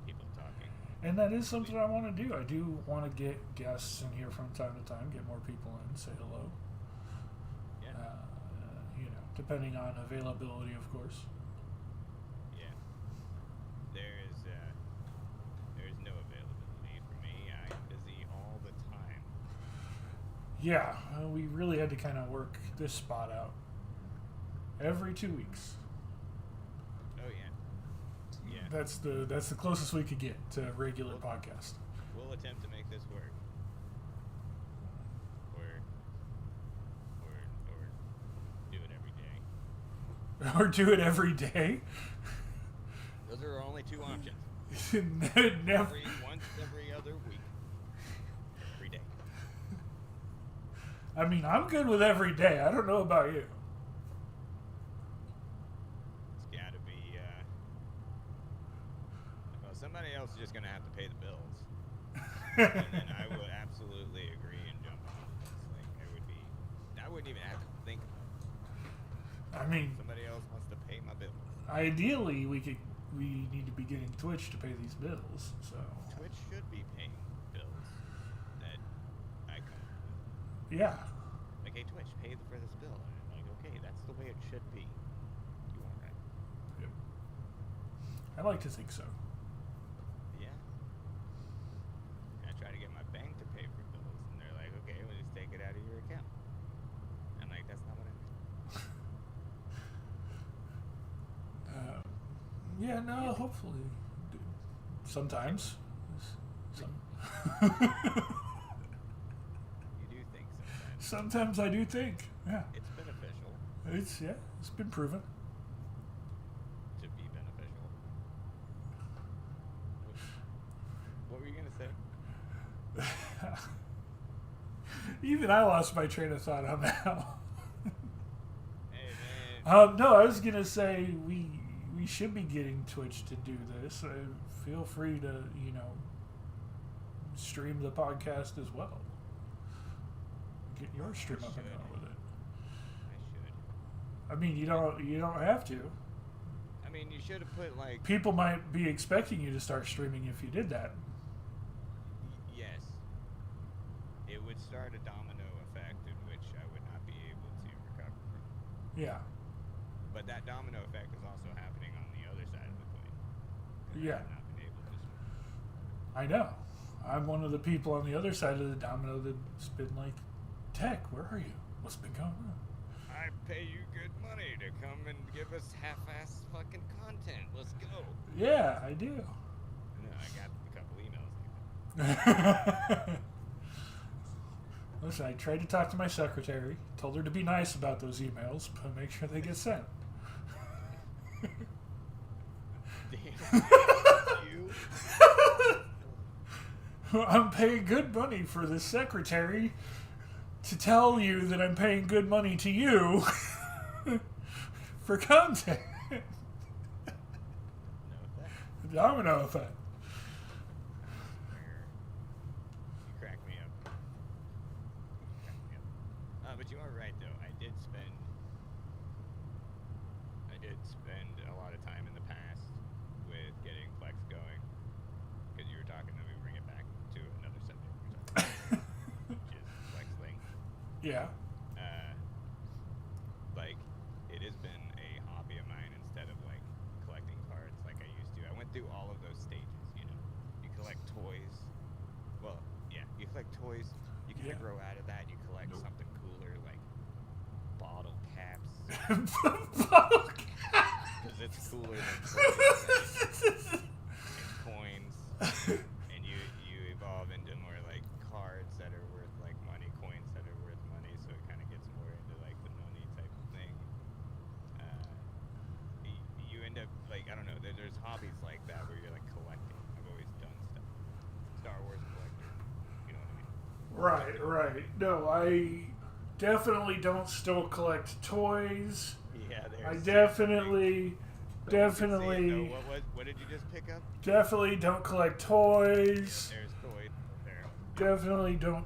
And that is something I want to do. I do want to get guests in here from time to time, get more people in, say hello. Yeah. Depending on availability, of course. Yeah. There's no availability for me. I'm busy all the time. Yeah, we really had to kind of work this spot out. Every 2 weeks. Oh yeah. Yeah. That's the closest we could get to a regular podcast. We'll attempt to make this work. Or do it every day. Or do it every day. Those are our only two options. Never. Once every other week. Every day. I mean, I'm good with every day. I don't know about you. It's gotta be, well, somebody else is just gonna have to pay the bills. And then I would absolutely agree and jump on this. Like, I wouldn't even have to think about it. I mean, Somebody else wants to pay my bills. ideally, we need to be getting Twitch to pay these bills. So Twitch should be paying bills that I come up with. yeah, Like, hey, Twitch, pay for this bill. And I'm like, okay, that's the way it should be. You want that? yep. I like to think so. Yeah. I try to get my bank to pay for bills, and they're like, okay, we'll just take it out of your account. I'm like, that's not what I meant. Yeah, no, hopefully. Sometimes. Some. You do think sometimes. Sometimes I do think. Yeah. It's beneficial It's been proven. to be beneficial. What were you going to say? Even I lost my train of thought on that. Hey, man. No, I was gonna say we should be getting Twitch to do this. Feel free to stream the podcast as well. Get your stream up and should. going with it. I should. I mean, you don't have to. I mean, you should have put, like, People might be expecting you to start streaming if you did that. yes. It would start a domino effect in which I would not be able to recover from. Yeah. But that domino effect is also happening on the other side of the coin. Yeah. I have not been able to stream. I know. I'm one of the people on the other side of the domino that's been like, Tech, where are you? What's been going on? I pay you good money to come and give us half-ass fucking content. Let's go. Yeah, I do. No, I got a couple emails like that. Listen, I tried to talk to my secretary, told her to be nice about those emails, but make sure they get sent. Damn. You. I'm paying good money for the secretary to tell you that I'm paying good money to you for content. No effect. Domino effect. You crack me up. But you are right, though. I did spend a lot of time in the past with getting Flex going. Because you were talking, let me bring it back to another subject we were talking about, which is Flex Link. Yeah. Like, it has been a hobby of mine instead of, like, collecting cards like I used to. I went through all of those stages, you know. You collect toys. Well, yeah, you collect toys. You kind of Yeah. grow out of that. You collect something cooler, like bottle caps. Bottle Because it's cooler than toys, right? And coins. And you evolve into more, like, cards that are worth, like, money, coins that are worth money, so it kind of gets more into, like, the money type of thing. You end up, like, I don't know, there's hobbies like that where you're, like, collecting. I've always done stuff. Star Wars collector. You know what I mean? Right. No, I definitely don't still collect toys. Yeah, there's... I definitely What did you just pick up? definitely don't collect toys. There's toys. There. Definitely don't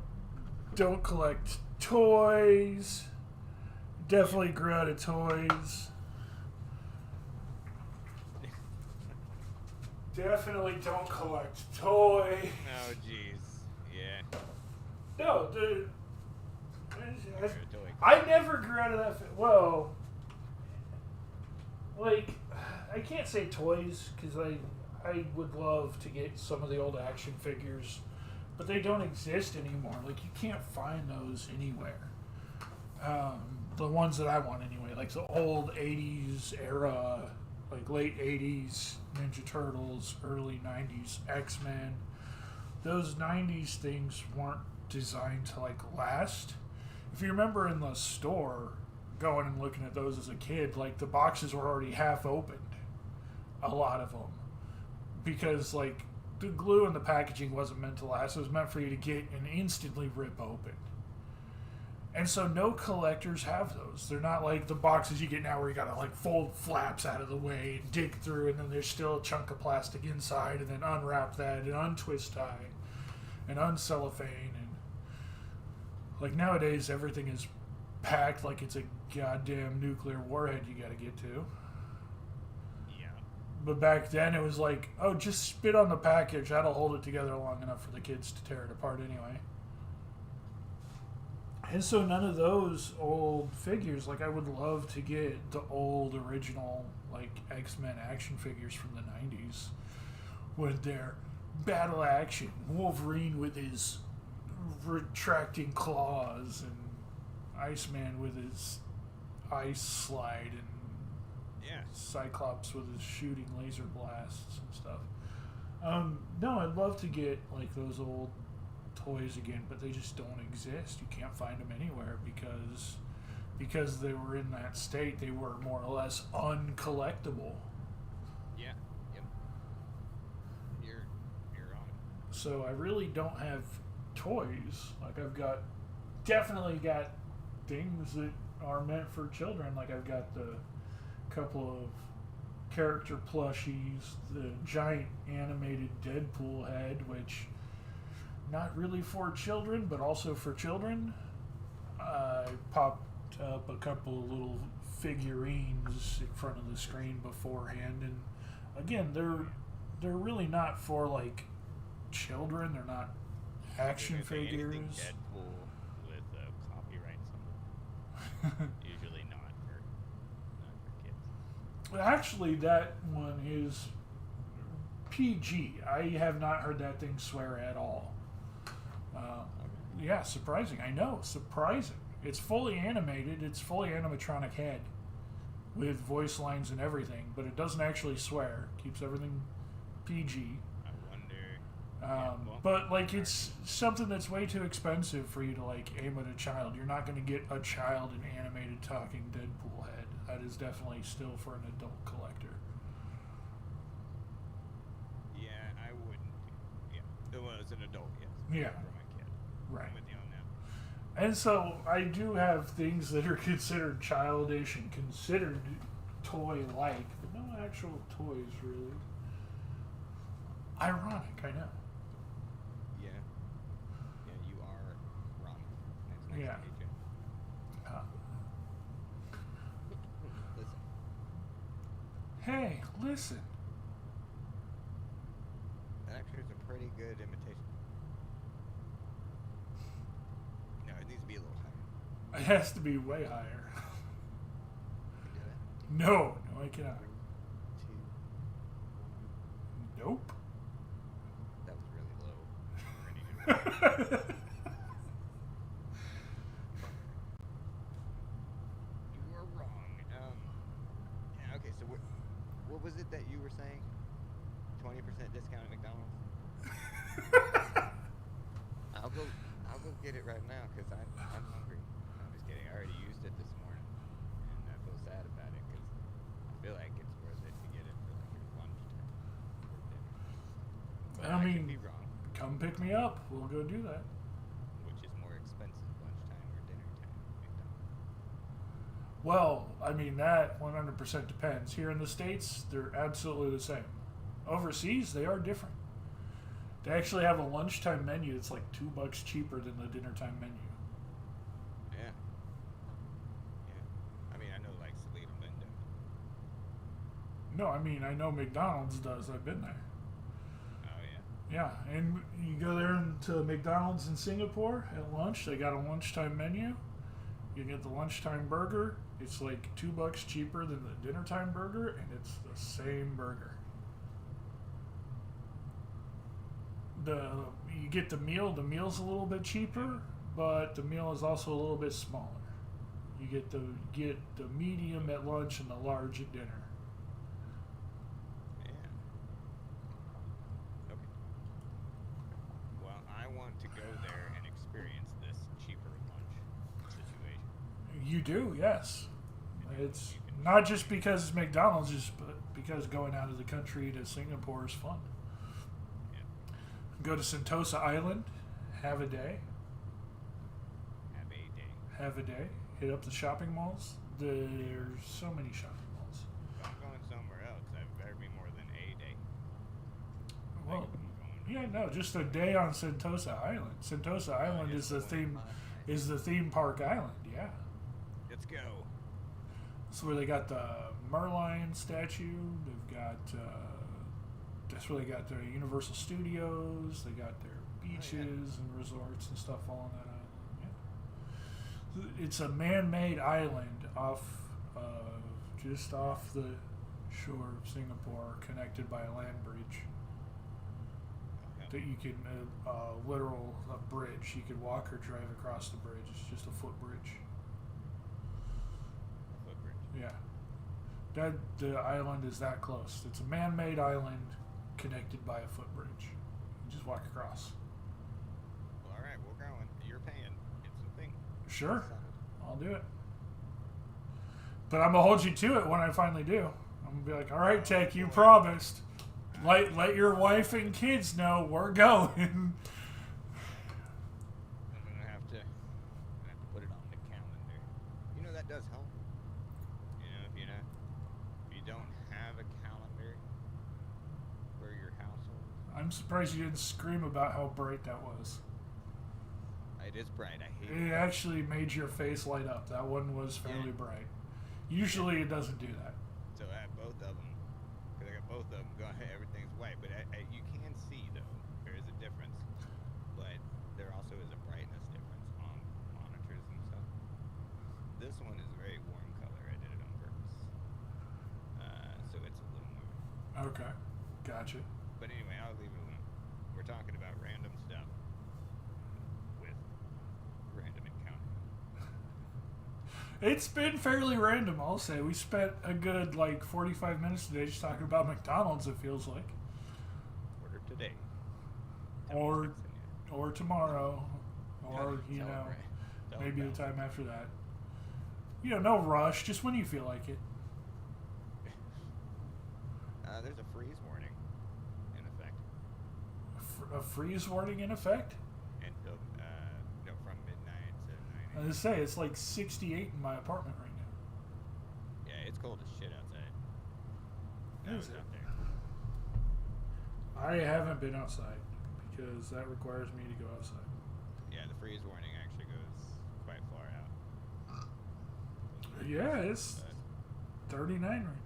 collect toys. Definitely grew out of toys. definitely don't collect toy. Oh, jeez. Yeah. No, dude. You're a toy. I never grew out of that. Well, like, I can't say toys because I would love to get some of the old action figures, but they don't exist anymore. Like, you can't find those anywhere. The ones that I want anyway, like the old 80s era, like late 80s Ninja Turtles, early 90s X-Men. Those 90s things weren't designed to like last. If you remember in the store going and looking at those as a kid, like the boxes were already half opened, a lot of them, because like the glue and the packaging wasn't meant to last. It was meant for you to get and instantly rip open. And so no collectors have those. They're not like the boxes you get now where you gotta like fold flaps out of the way and dig through, and then there's still a chunk of plastic inside, and then unwrap that and untwist tie and uncellophane. And like nowadays everything is packed like it's a goddamn nuclear warhead you gotta get to. Yeah. But back then it was like, oh, just spit on the package, that'll hold it together long enough for the kids to tear it apart anyway. And so none of those old figures, like I would love to get the old original like X-Men action figures from the 90s with their battle action, Wolverine with his retracting claws and Iceman with his ice slide and Yeah. Cyclops with his shooting laser blasts and stuff. No, I'd love to get like those old toys again, but they just don't exist. You can't find them anywhere because they were in that state. They were more or less uncollectible. Yeah. Yep. You're on it. So I really don't have toys. Like I've definitely got things that are meant for children. Like I've got the couple of character plushies, the giant animated Deadpool head, which not really for children, but also for children. I popped up a couple of little figurines in front of the screen beforehand, and again, they're really not for like children. They're not action figures. Anything Deadpool with a copyright symbol. Usually not for kids. Actually, that one is PG. I have not heard that thing swear at all. Yeah, surprising. I know, surprising. It's fully animated. It's fully animatronic head with voice lines and everything, but it doesn't actually swear. Keeps everything PG. I wonder. But like, it's something that's way too expensive for you to like aim at a child. You're not going to get a child an animated talking Deadpool head. That is definitely still for an adult collector. Yeah, I wouldn't. Yeah, well, as an adult, yes. Yeah. For my kid. Right. I'm with you on that. And so I do have things that are considered childish and considered toy-like, but no actual toys really. Ironic, I know. Yeah. Yeah, you are wrong. That's nice Yeah. to meet you. Listen. Hey, listen. That actually is a pretty good imitation. No, it needs to be a little higher. It has to be way higher. You do it. No, I cannot. 3, 2, 1. Nope. That was really low. For any- You were wrong. Yeah, okay, so what was it that you were saying? 20% discount at McDonald's? I'll go get it right now because I'm hungry. No, I'm just kidding. I already used it this morning, and I feel sad about it because I feel like it's worth it to get it for like your lunchtime or dinner. But I could mean, be wrong, come pick me up. We'll go do that. which is more expensive, lunchtime or dinner time at McDonald's. Well, I mean, that 100% depends. Here in the States, they're absolutely the same. Overseas, they are different. They actually have a lunchtime menu that's like $2 cheaper than the dinner time menu. Yeah. Yeah. I mean, I know like Salida Linda. No, I mean, I know McDonald's does. I've been there. Yeah, and you go there to McDonald's in Singapore at lunch. They got a lunchtime menu. You get the lunchtime burger. It's like $2 cheaper than the dinner time burger, and it's the same burger. You get the meal. The meal's a little bit cheaper, but the meal is also a little bit smaller. You get the medium at lunch and the large at dinner. Yeah. Okay. Well, I want to go there and experience this cheaper lunch situation. You do, yes. It's not just because it's McDonald's, just because going out of the country to Singapore is fun. Yeah. Go to Sentosa Island, have a day. Have a day. Hit up the shopping malls. There's so many shopping malls. If I'm going somewhere else, that better be more than a day. Well, yeah, no, just a day on Sentosa Island. Sentosa Island is the theme park island. Yeah. Let's go. That's where they got the Merlion statue. They've got. That's where they got their Universal Studios. They got their beaches and resorts and stuff all on that island. Yeah. It's a man-made island just off the shore of Singapore, connected by a land bridge. That you can literal bridge. You could walk or drive across the bridge. It's just a footbridge. Yeah. The island is that close. It's a man-made island connected by a footbridge. You just walk across. Well, all right, we're going. You're paying. It's a thing. Sure, I'll do it. But I'm gonna hold you to it when I finally do. I'm gonna be like, all right, Tech, you promised. Let your wife and kids know we're going. I'm gonna have to put it on the calendar. You know that does help. You know, if you don't have a calendar for your household. I'm surprised you didn't scream about how bright that was. It is bright. I hate it. It actually made your face light up. That one was fairly bright. Usually it doesn't do that. So I have both of them. Because I got both of them going, everything's white. But you can see, though, there is a difference. But there also is a brightness difference on monitors and stuff. This one is a very warm color. I did it on purpose. So it's a little more. Okay, gotcha. But anyway, I'll leave it alone. We're talking about random stuff with random encounters. It's been fairly random, I'll say. We spent a good 45 minutes today just talking about McDonald's, it feels like. Order today. Or tomorrow. Or, Tell maybe Brent. the time after that. No rush, just when you feel like it. There's a freeze warning in effect. A freeze warning in effect? Until, from midnight to 9 I a.m. was say, it's 68 in my apartment right now. Yeah, it's cold as shit outside. No, Is it's it? out there. I haven't been outside because that requires me to go outside. Yeah, the freeze warning actually goes quite far out. Yeah, it's 39 right now.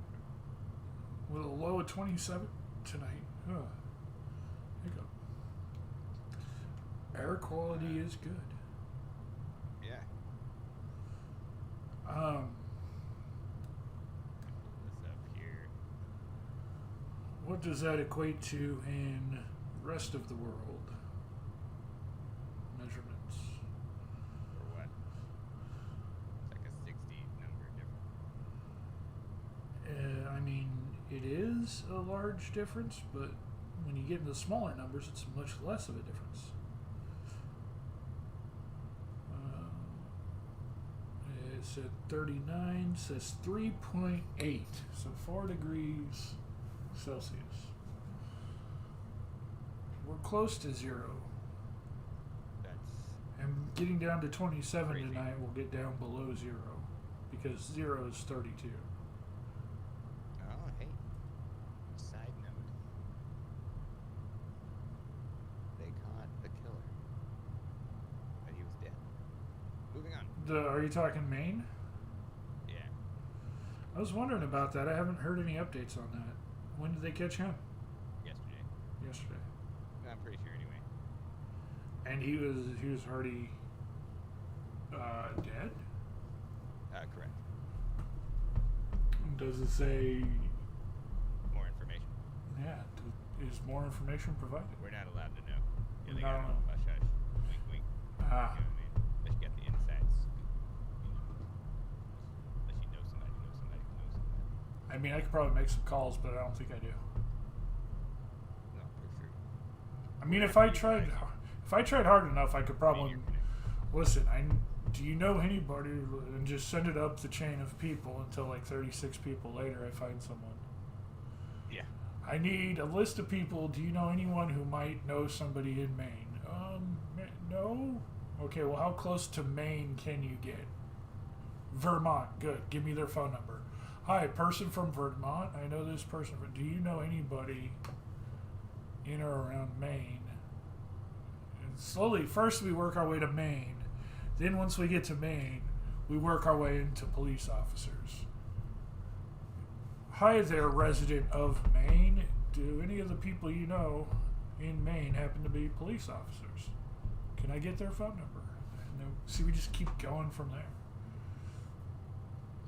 With a low of 27 tonight. Hiccup. Air quality is good. Yeah. This up here. What does that equate to in rest of the world? Measurements. Or what? It's like a 60 number difference. I mean, it is a large difference, but when you get into smaller numbers, it's much less of a difference. It's at 39, says 3.8, so 4 degrees Celsius. We're close to zero. That's And getting down to 27 crazy. tonight, we'll get down below zero, because zero is 32. Oh, hey. Side note. They caught the killer. But he was dead. Moving on. Are you talking Maine? Yeah. I was wondering about that. I haven't heard any updates on that. When did they catch him? Yesterday. Yesterday. I'm And he was already dead? Correct. Does it say... More information. Yeah. Is more information provided? We're not allowed to know. Yeah, they No. got all hush hush. Wink wink. You know what I mean? Unless you get the inside scoop. You know. Unless you know somebody who knows somebody who knows somebody. I mean, I could probably make some calls, but I don't think I do. No, for sure. I mean, if I tried hard enough, I could probably... Listen, do you know anybody? And just send it up the chain of people until like 36 people later I find someone. Yeah. I need a list of people. Do you know anyone who might know somebody in Maine? No? Okay, well, how close to Maine can you get? Vermont. Good. Give me their phone number. Hi, person from Vermont. I know this person. Do you know anybody in or around Maine? And slowly, first we work our way to Maine. Then once we get to Maine, we work our way into police officers. Hi there, resident of Maine. Do any of the people you know in Maine happen to be police officers? Can I get their phone number? And then, see, we just keep going from there.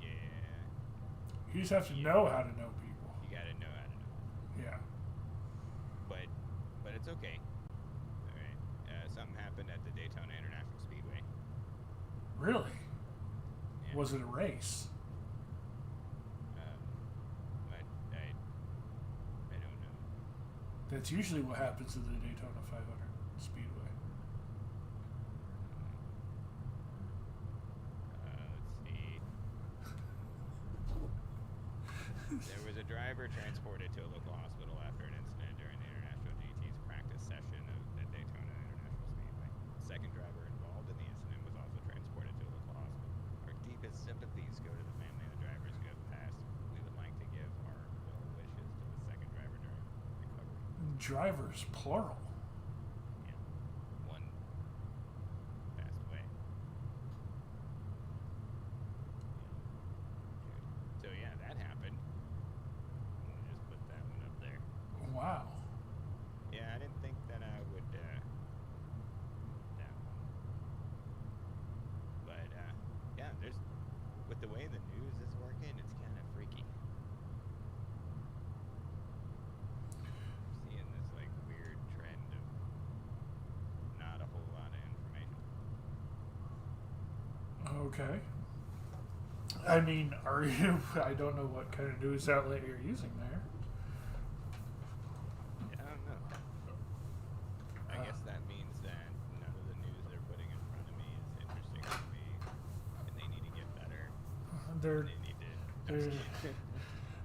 Yeah. You just have to know how to know people. You gotta know how to know. Yeah. But it's okay. All right. Something happened at the Daytona International Speedway. Really? Yeah. Was it a race? I don't know. That's usually what happens at the Daytona 500 Speedway. Let's see. There was a driver transported to a local hospital after an incident during the International GT's practice session of the Daytona International Speedway. The second driver involved in the incident was also transported to a local hospital. Our deepest sympathies go to the family of the drivers who have passed. We would like to give our well wishes to the second driver during recovery. Drivers, plural. Yeah. One passed away. Yeah. So yeah, that happened. We'll just put that one up there. Wow. Yeah, I didn't think that I would, that one. But, yeah, with the way the news is working, it's kind of freaky. Seeing this, like, weird trend of not a whole lot of information. Okay. I mean, are you... I don't know what kind of news outlet you're using there. I don't know. I guess that means that none of the news they're putting in front of me is interesting to me, and they need to get better.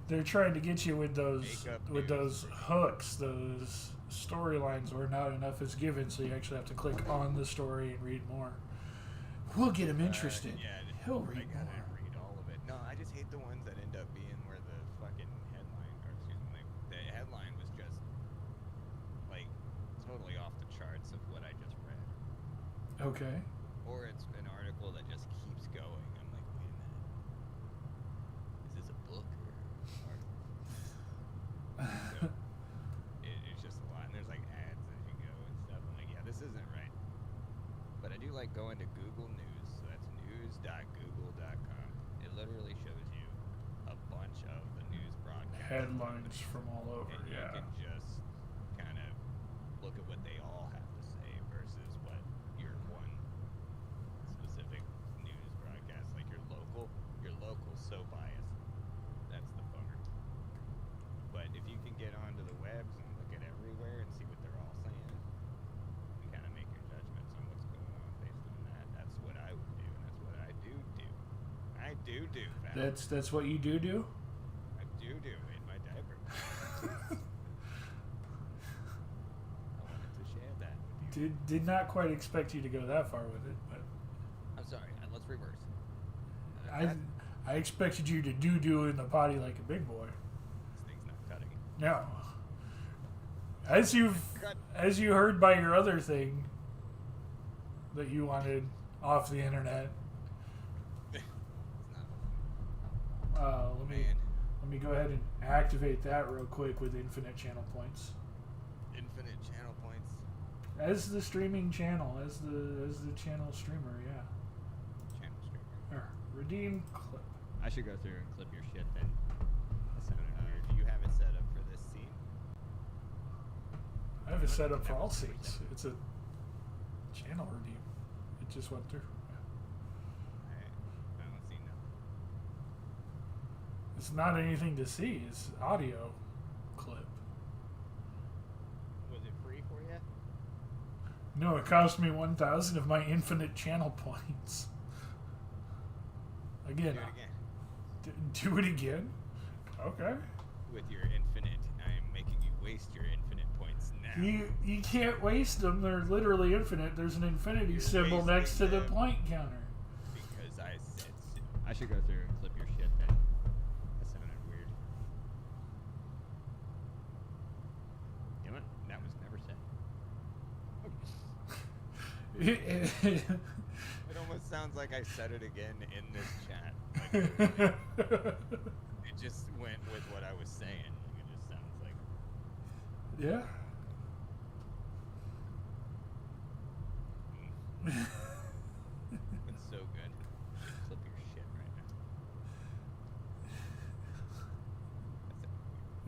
They're trying to get you with those news. those hooks, those storylines where not enough is given, so you actually have to click on the story and read more. We'll get him interested. Yeah, He'll I read gotta more. read all of it. No, I just hate the ones that end up being where the fucking headline, or excuse me, like, the headline was just, like, totally off the charts of what I just read. Okay. Or it's an article that just keeps going. I'm like, wait a minute. Is this a book or an article? So, it's just a lot. And there's, like, ads as you go and stuff. I'm like, yeah, this isn't right. But I do like going to Google News. So that's news.google.com. It literally shows you a bunch of the news broadcasts. Headlines from all over, And yeah. you can just kind of look at what they all have to say versus what your one specific news broadcast, like your local's so biased. That's the bummer. But if you can get onto the webs and look at everywhere and see what they're all saying, you kind of make your judgments on what's going on based on that. That's what I would do, and that's what I do. I do, pal. That's what you do? I do in my diaper. I wanted to share that with you. Did not quite expect you to go that far with it, but I'm sorry. Let's reverse. I expected you to do in the potty like a big boy. This thing's not cutting. No. As you heard by your other thing that you wanted off the internet. It's not. Let me go ahead and activate that real quick with infinite channel points. Infinite channel points. As the streaming channel, as the channel streamer, yeah. Channel streamer. Redeem clip. I should go through and clip your shit then. That sounded weird. Do you have it set up for this scene? I have it set up for all scenes. It's a channel redeem. It just went through. I don't see nothing. It's not anything to see. It's audio clip. Was it free for you? No, it cost me 1,000 of my infinite channel points. Again. Do it again. Do it again? Okay. With your infinite, I am making you waste your infinite points now. You can't waste them. They're literally infinite. There's an infinity You're symbol next to the them. point counter. Because I said so. I should go through and clip your shit then. That sounded weird. Damn it. That was never said. It almost sounds like I said it again in this chat. Like, it just went with what I was saying. It just sounds like. Yeah. It's so good. Clip your shit right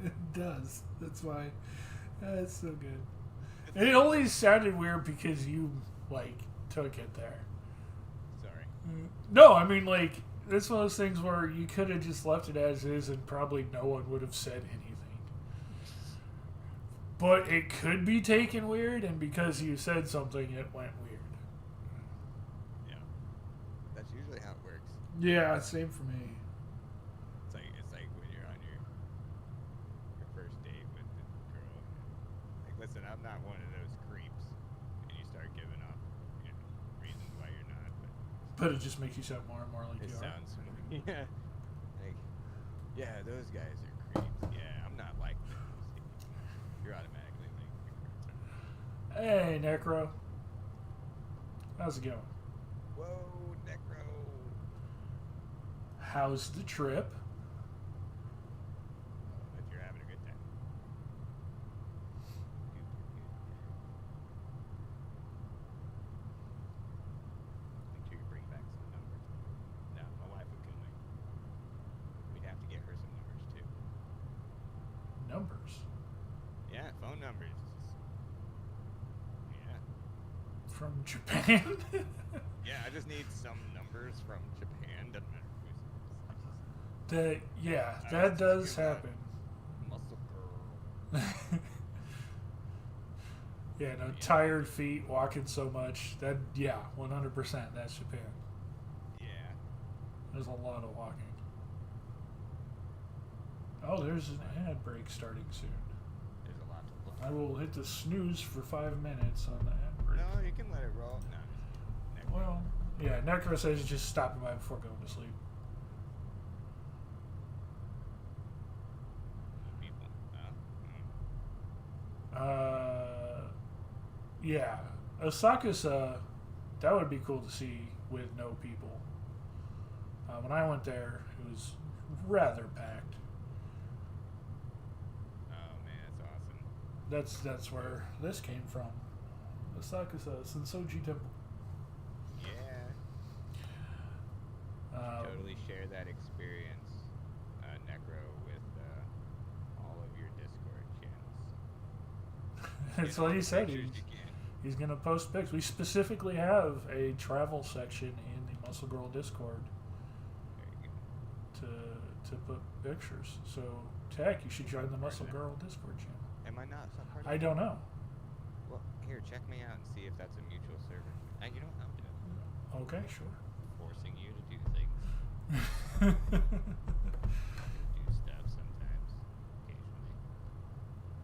now. It does. That's why. It's so good. And it only sounded weird because you, took it there. Sorry. No, I mean, it's one of those things where you could have just left it as is and probably no one would have said anything. But it could be taken weird, and because you said something, it went weird. Yeah. That's usually how it works. Yeah, same for me. It's like when you're on your first date with the girl. Like, listen, I'm not one of those creeps, and you start giving off, reasons why you're not. But it just makes you sound more and more like It you are. sounds yeah. Like, yeah, those guys are creeps. Yeah, I'm not like those. You're automatically like. Hey, Necro. How's it going? Whoa, Necro. How's the trip? If you're having a good time. Make sure you bring back some numbers. No, my wife would kill me. We'd have to get her some numbers too. Numbers. Yeah, phone numbers. Yeah. From Japan? Yeah, I just need some numbers from Japan. Doesn't matter That does happen. Muscle girl. Yeah, no, tired feet, walking so much. 100%, that's Japan. Yeah. There's a lot of walking. Oh, there's an ad break starting soon. There's a lot to look. I will hit the snooze for 5 minutes on the ad break. No, you can let it roll. No. Well, yeah, Necro says just stopping by before going to sleep. People. Yeah. Osaka's, that would be cool to see with no people. When I went there, it was rather packed. Oh man, that's awesome. That's where this came from. Osaka's Sensoji Temple. Yeah. Totally share that experience, Necro, with all of your Discord channels. That's Get all what he the said. pictures you can. He's going to post pics. We specifically have a travel section in the Muscle Girl Discord There you go. to put pictures. So, Tech, you should join the Muscle Girl Discord channel. Am I not some part of I don't know. Well, here, check me out and see if that's a mutual server. You know what? I'll do it. Okay, sure. Forcing you to do things. Do stuff sometimes, occasionally.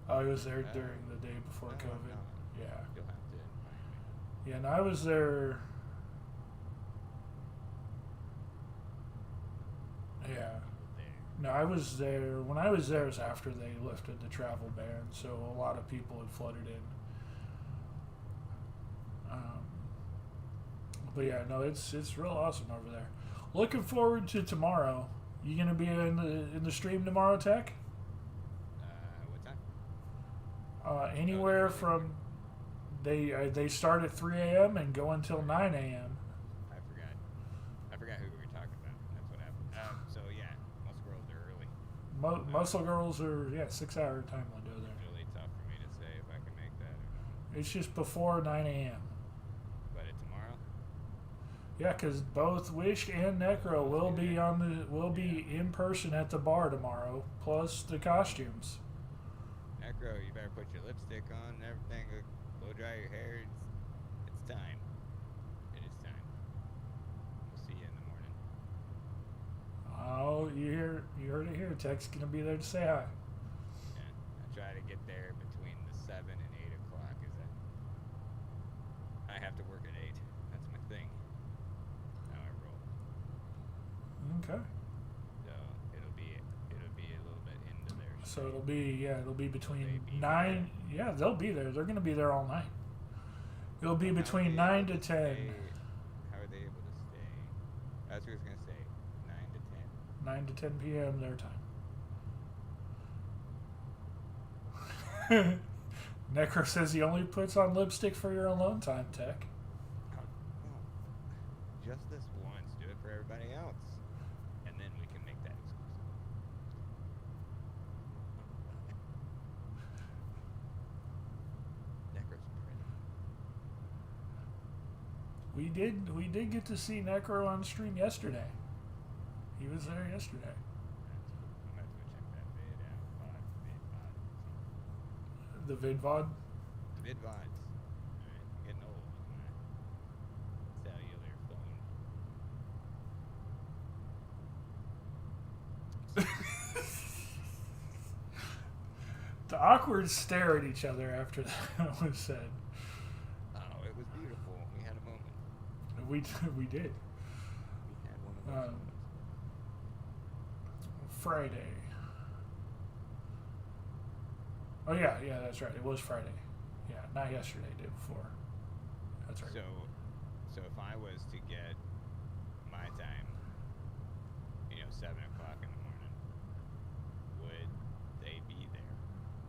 I was there during the day before No, COVID. no. Yeah. You'll have to invite me. Yeah, and I was there. Yeah. There. No, I was there. When I was there, it was after they lifted the travel ban, so a lot of people had flooded in. But yeah, no, it's real awesome over there. Looking forward to tomorrow. You gonna be in the stream tomorrow, Tech? What time? Anywhere from They start at 3 a.m. and go until 9 a.m. I forgot who we were talking about. That's what happened. So yeah, most girls are early. Muscle girls are 6-hour time window It's there. really tough for me to say if I can make that or not. It's just before 9 a.m. But tomorrow? Yeah, because both Wish and Necro will be in person at the bar tomorrow, plus the costumes. Necro, you better put your lipstick on and everything. Blow dry your hair. It's time. It is time. We'll see you in the morning. Oh, you heard it here. Tech's gonna be there to say hi. Yeah. I try to get there between the 7 and 8 o'clock. I have to work at 8. That's my thing. How I roll. Okay. So it'll be a little bit into there. So it'll be between Will they be 9. Yeah, they'll be there. They're gonna be there all night. It'll be between 9 to 10. How are they able to stay? That's what I was gonna say. 9 to 10. 9 to 10 p.m. their time. Necro says he only puts on lipstick for your alone time, Tech. Well, just this once. Do it for everybody else, and then we can make that exclusive. Necro's pretty. We did get to see Necro on stream yesterday. He was there yesterday. That's cool. I'm about to go check that vid out. The VidVod. The vid VODs. Alright, I'm getting old with my cellular phone. The awkward stare at each other after that was said. Oh, it was beautiful. We had a moment. We did. We had one of those moments. Friday. Oh yeah, that's right. It was Friday. Yeah, not yesterday, day before. That's right. So if I was to get my time, 7 o'clock in the morning, would they be there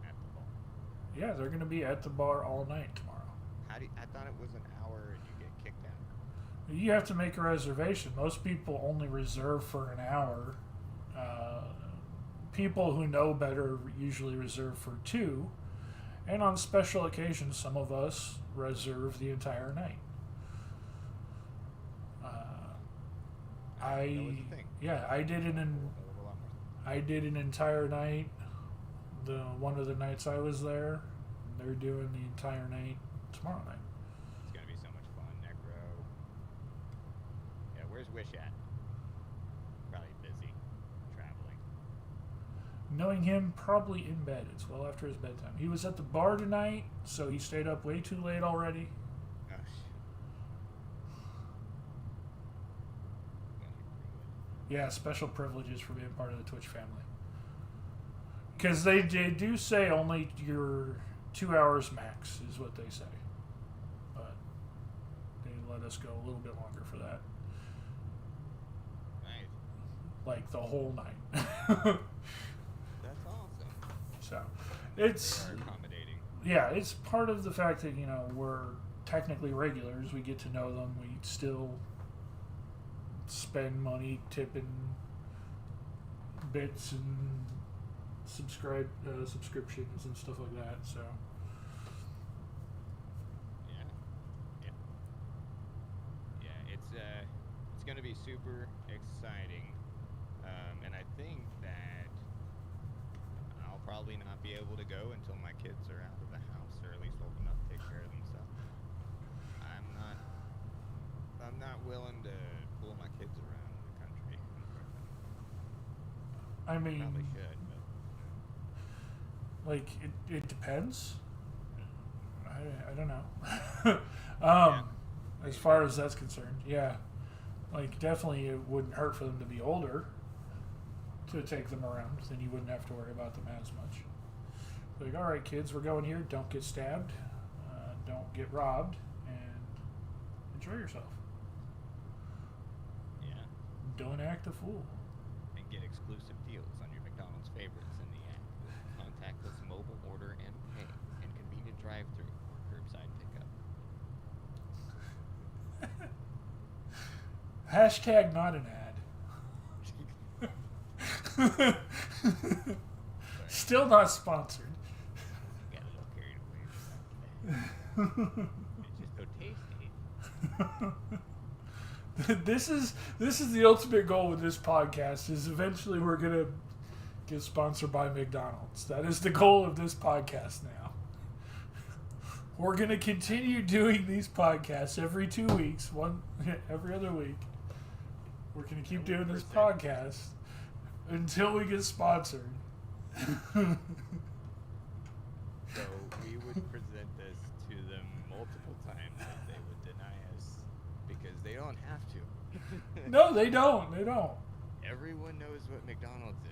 at the bar? Yeah, they're gonna be at the bar all night tomorrow. I thought it was an hour and you get kicked out. You have to make a reservation. Most people only reserve for an hour. People who know better usually reserve for 2. And on special occasions, some of us reserve the entire night. That was the thing. Yeah, I did A lot more. I did an entire night. One of the nights I was there, they're doing the entire night tomorrow night. It's gonna be so much fun, Necro. Yeah, where's Wish at? Probably busy, traveling. Knowing him, probably in bed. It's well after his bedtime. He was at the bar tonight, so he stayed up way too late already. Oh shit. Yeah, special privileges for being part of the Twitch family. Because they do say only your 2 hours max is what they say. But they let us go a little bit longer for that. Nice. Like the whole night. That's awesome. So it's... They are accommodating. Yeah, it's part of the fact that, we're technically regulars. We get to know them. We still spend money tipping bits and subscriptions and stuff like that. So Yeah, it's going to be super exciting. And I think that I'll probably not be able to go until my kids are out of the house, or at least old enough to take care of themselves. I'm not willing to pull my kids around the country. I mean, Probably should, but like it depends. I don't know. As far as that's concerned, yeah, like definitely it wouldn't hurt for them to be older to take them around. Then you wouldn't have to worry about them as much. Like, all right, kids, we're going here. Don't get stabbed. Don't get robbed, and enjoy yourself. yeah. Don't act a fool. And get exclusive deals on your McDonald's favorites in the app. Contactless mobile order and pay, and convenient drive-through or curbside pickup. Hashtag not an ad. Still not sponsored. Got a little carried away with that. It's just so tasty. This is the ultimate goal with this podcast. Is eventually we're gonna get sponsored by McDonald's. That is the goal of this podcast now. We're gonna continue doing these podcasts every 2 weeks, every other week. We're gonna keep doing this podcast until we get sponsored. So we would present this to them multiple times if they would deny us because they don't have to. No, they don't. They don't. Everyone knows what McDonald's is.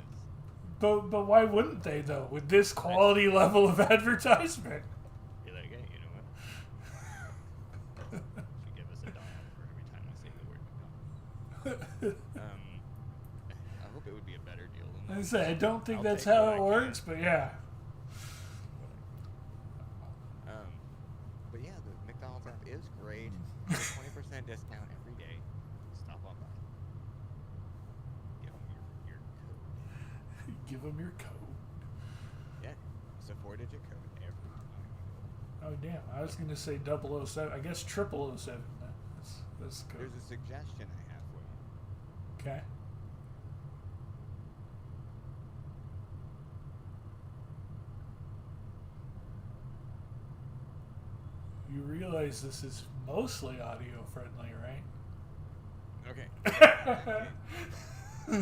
But why wouldn't they though? With this quality level of advertisement. You're like, hey, you know what? You should give us $1 for every time I say the word McDonald's. I hope it would be a better deal than I that. say I don't think I'll that's take how what it I works, can. but yeah. But yeah, the McDonald's app is great. It's a 20% discount every day. Stop on by. Give them your code. Give them your code. Yeah, it's a 4-digit code every time you go. Oh damn! I was gonna say 007. I guess 007. That's good. There's a suggestion I have for you. Okay. You realize this is mostly audio friendly, right? Okay. No,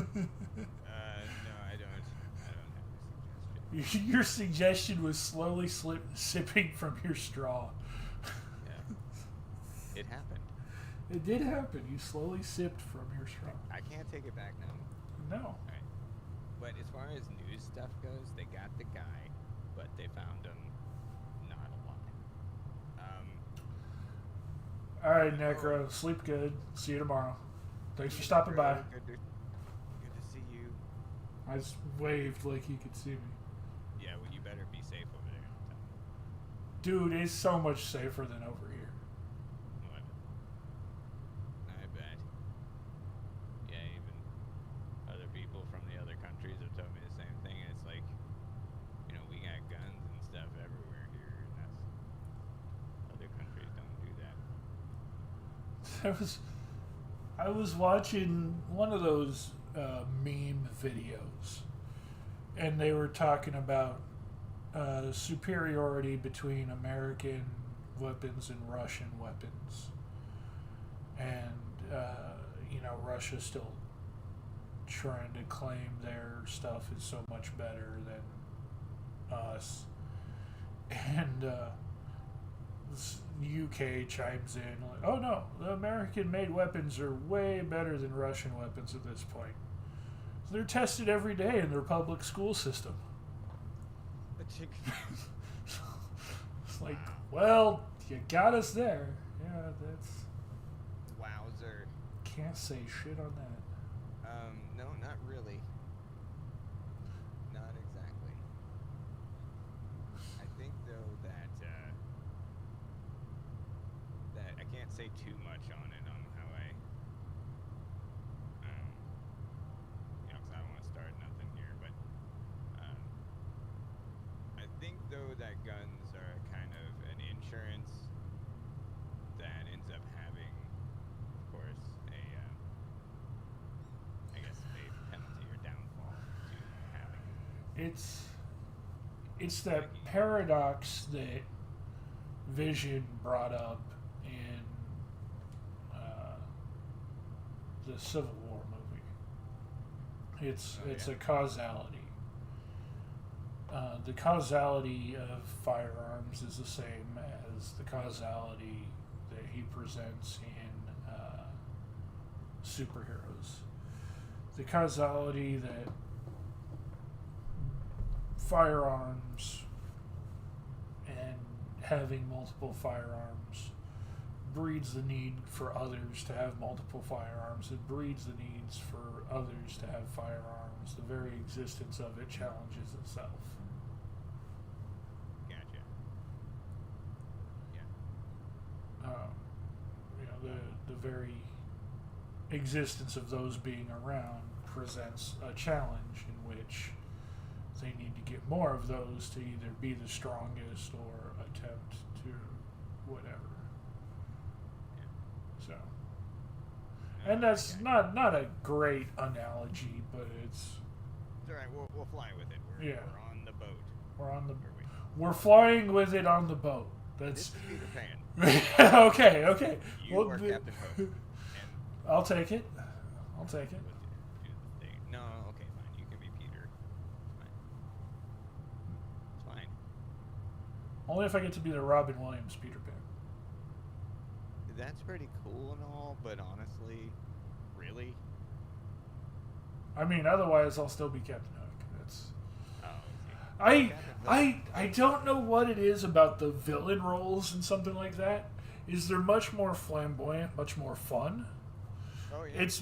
I don't have a suggestion. Your suggestion was slowly sipping from your straw. Yeah. It happened. It did happen. You slowly sipped from your straw. I can't take it back now. No. Alright. But as far as news stuff goes, they got the guy, but they found him not alive. All right, Necro. Sleep good. See you tomorrow. Thanks for stopping by. Good to see you. I just waved like he could see me. Yeah, well, you better be safe over there. I'm telling Dude, it's so much safer than over here. you. What? I bet. Yeah, even other people from the other countries have told me the same thing. It's like, you know, we got guns and stuff everywhere here, and that's other countries don't do that. I was watching one of those meme videos, and they were talking about superiority between American weapons and Russian weapons, and Russia's still trying to claim their stuff is so much better than us, and UK chimes in like, oh no, the American-made weapons are way better than Russian weapons at this point. So they're tested every day in their public school system. It's like, well, you got us there. Yeah, that's... Wowzer. Can't say shit on that. No, not really. Not exactly. I think though that I can't say too much on it on how because I don't want to start nothing here, but I think though that guns are kind of an insurance that ends up having, of course, I guess a penalty or downfall to having it. It's that paradox that Vision brought up in the Civil War movie. It's a causality. The causality of firearms is the same as the causality that he presents in superheroes. The causality that firearms and having multiple firearms breeds the need for others to have multiple firearms. It breeds the needs for others to have firearms. The very existence of it challenges itself. Gotcha. Yeah. The very existence of those being around presents a challenge in which they need to get more of those to either be the strongest or attempt to whatever. So, and that's not a great analogy, but it's all right. We'll fly with it. We're on the boat. We're flying with it on the boat. That's this is Peter Pan. okay. You are Captain Hook. I'll take it. No, okay, fine. You can be Peter. It's fine. Only if I get to be the Robin Williams Peter Pan. That's pretty cool and all, but honestly, really? I mean, otherwise I'll still be Captain Hook. That's. Oh, okay. I don't know what it is about the villain roles and something like that. Is they're much more flamboyant, much more fun. Oh, yeah. It's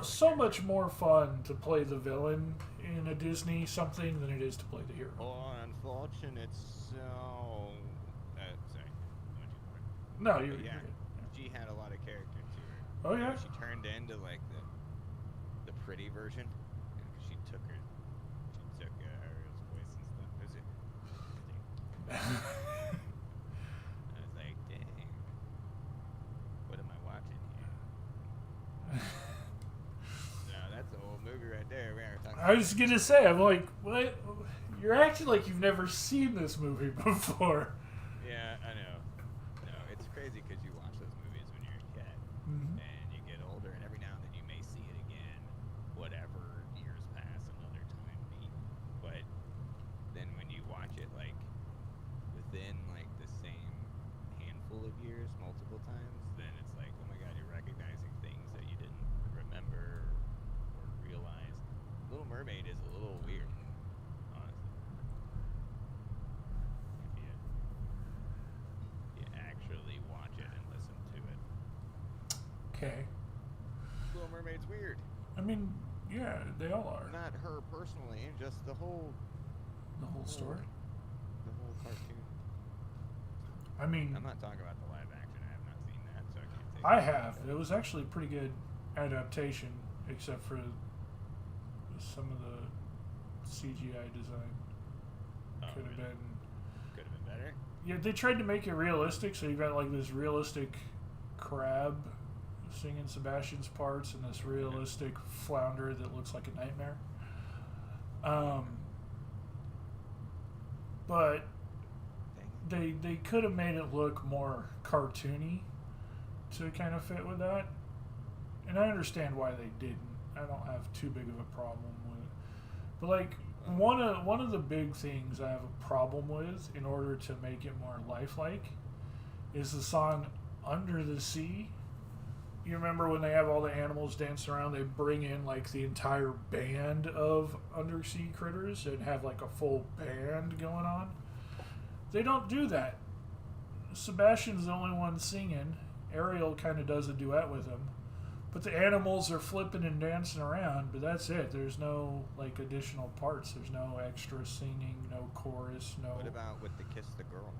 so much more fun to play the villain in a Disney something than it is to play the hero. Oh, unfortunate. So, sorry. No, you're yeah. good. She had a lot of character to her. Oh yeah. She turned into like the pretty version. She took Ariel's voice and stuff. I was like, dang. What am I watching here? No, that's the whole movie right there. We are talking I was gonna say, I'm like, what? You're acting like you've never seen this movie before. Yeah, I know. No, it's crazy because you watch those movies when you're a kid, and you get older, and every now and then you may see it again, whatever years pass, another time be. But then when you watch it, like, within, like, the same handful of years, multiple times, then it's like, oh my god, you're recognizing things that you didn't remember or realize. Little Mermaid is a little weird, honestly. If you actually watch it and listen to it. Okay. Little Mermaid's weird. I mean, yeah, they all are. Not her personally, just the whole story. The whole cartoon. I mean, I'm not talking about the live action. I have not seen that, so I can't say. I have. It was actually a pretty good adaptation, except for some of the CGI design. Could have been better. Yeah, they tried to make it realistic, so you got like this realistic crab singing Sebastian's parts and this realistic flounder that looks like a nightmare. But they could have made it look more cartoony to kind of fit with that. And I understand why they didn't. I don't have too big of a problem with it. But like one of the big things I have a problem with in order to make it more lifelike is the song Under the Sea. You remember when they have all the animals dancing around, they bring in like the entire band of undersea critters and have like a full band going on? They don't do that. Sebastian's the only one singing. Ariel kind of does a duet with him. But the animals are flipping and dancing around, but that's it. There's no like additional parts. There's no extra singing, no chorus, no... What about with the Kiss the Girl?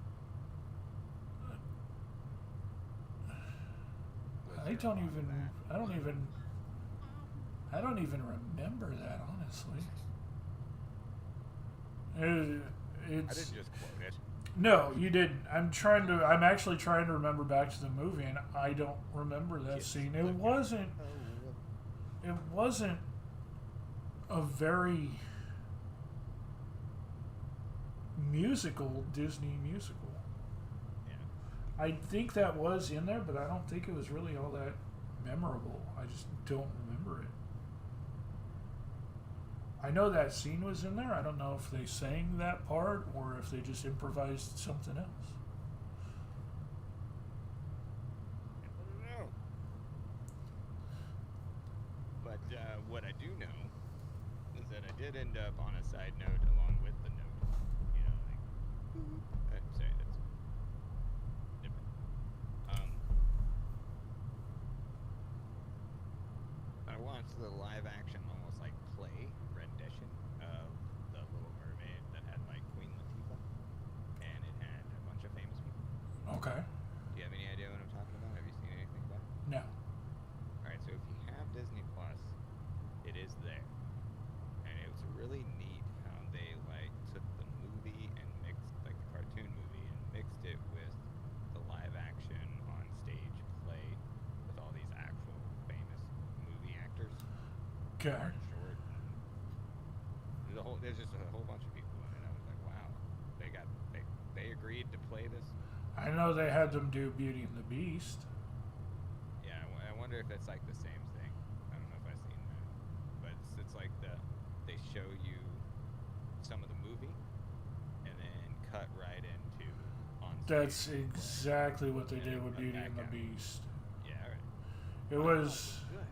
I don't even remember that, honestly. I didn't just quote it. No, you didn't. I'm actually trying to remember back to the movie, and I don't remember that scene. It wasn't a very musical Disney musical. Yeah. I think that was in there, but I don't think it was really all that memorable. I just don't remember it. I know that scene was in there. I don't know if they sang that part or if they just improvised something else. I don't know. But what I do know is that I did end up on a side note along with the note. You know, like, sorry, that's different. I watched the live action, almost like play rendition of The Little Mermaid that had like Queen Latifah, and it had a bunch of famous people. Okay. Do you have any idea what I'm talking about? Have you seen anything about it? No. Alright, so if you have Okay. Short. There's just a whole bunch of people in it. I was like, wow, they agreed to play this. I know they had them do Beauty and the Beast. Yeah, I wonder if it's like the same thing. I don't know if I've seen that, but it's like they show you some of the movie and then cut right into on. That's exactly what they did with Beauty and the out. Beast. Yeah, right. It was. Good.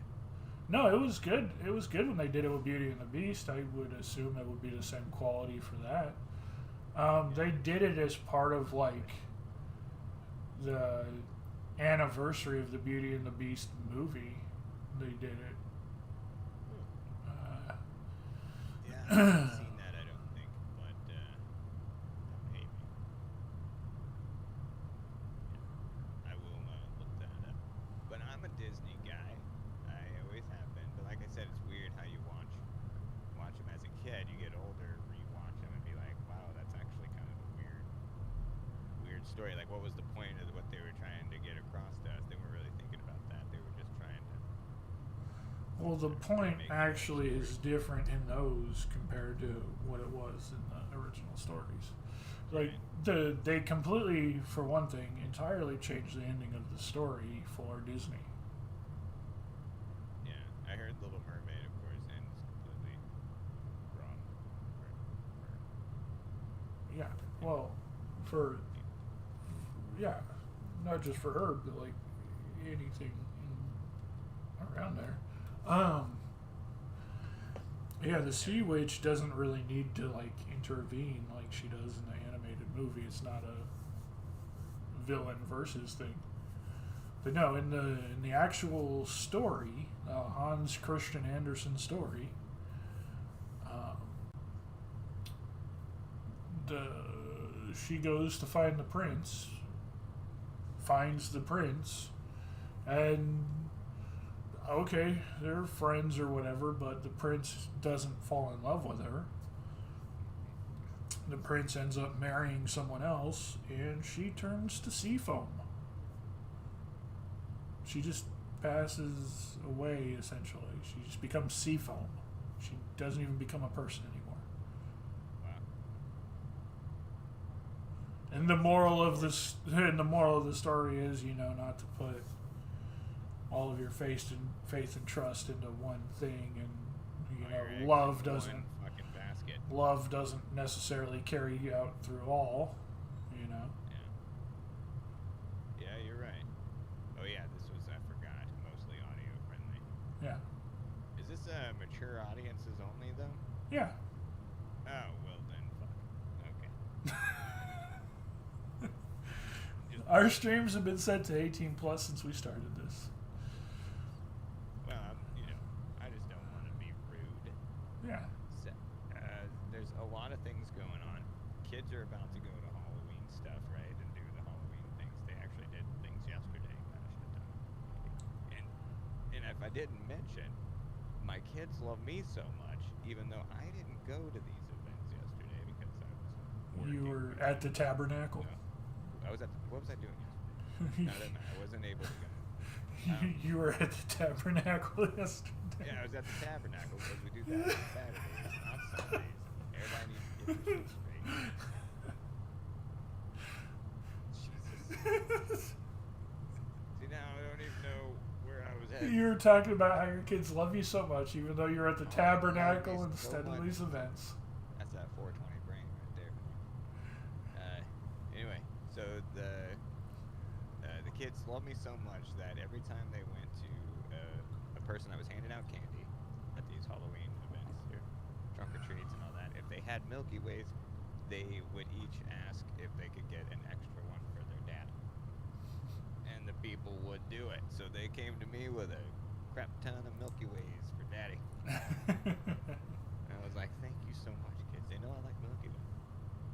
No, it was good. It was good when they did it with Beauty and the Beast. I would assume it would be the same quality for that. They did it as part of like the anniversary of the Beauty and the Beast movie. They did it. Yeah, I haven't seen that, I don't think, but maybe. Yeah, I will look that up. But I'm a Disney guy. I always have been. But like I said, it's weird how you watch them as a kid. You get older, rewatch them, and be like, wow, that's actually kind of a weird story. Like, what was the point of what they were trying to get across to us? They weren't really thinking about that. They were just trying to. Well, the point actually is different in those compared to what it was in the original stories. Like they completely, for one thing, entirely changed the ending of the story for Disney. Yeah, I heard Little Mermaid, of course, ends completely wrong. Yeah, well, not just for her, but like anything around there. Yeah, the Sea Witch doesn't really need to like intervene like she does in the animated movie. It's not a villain versus thing. But no, in the actual story, Hans Christian Andersen story, she goes to find the prince, finds the prince, and okay, they're friends or whatever, but the prince doesn't fall in love with her. The prince ends up marrying someone else, and she turns to sea foam. She just passes away, essentially. She just becomes sea foam. She doesn't even become a person anymore. Wow. And the moral of the story is, not to put all of your faith and trust into one thing, and love doesn't One fucking basket. love doesn't necessarily carry you out through all. Yeah, you're right. Oh yeah, this was, I forgot, mostly audio friendly. Yeah. Is this mature audiences only though? Yeah. Oh well then, fuck. Okay. Our streams have been set to 18 plus since we started this. Well, I just don't want to be rude. Yeah. So, there's a lot of things going on. Kids are about to go to Halloween stuff, right, and do the Halloween things. They actually did things yesterday. I should have done it. And if I didn't mention, my kids love me so much, even though I didn't go to these events yesterday because I was working. You were at the tabernacle. No, I was at what was I doing yesterday? I wasn't able to go. You were at the tabernacle yesterday. Yeah, I was at the tabernacle because we do that on Saturdays, not Sundays. Everybody needs to get their shit straight. Jesus. See, now I don't even know where I was at. You were talking about how your kids love you so much, even though you're at the tabernacle love me instead so of much. these events. That's that 420 brain right there. Anyway, so the kids love me so much that every time they went to a person that was handing out candy at these Halloween events, or trunk or treats and all that, if they had Milky Ways, they would each ask if they could get an extra one for their dad. And the people would do it. So they came to me with a crap ton of Milky Ways for daddy. And I was like, thank you so much, kids. They know I like Milky Way.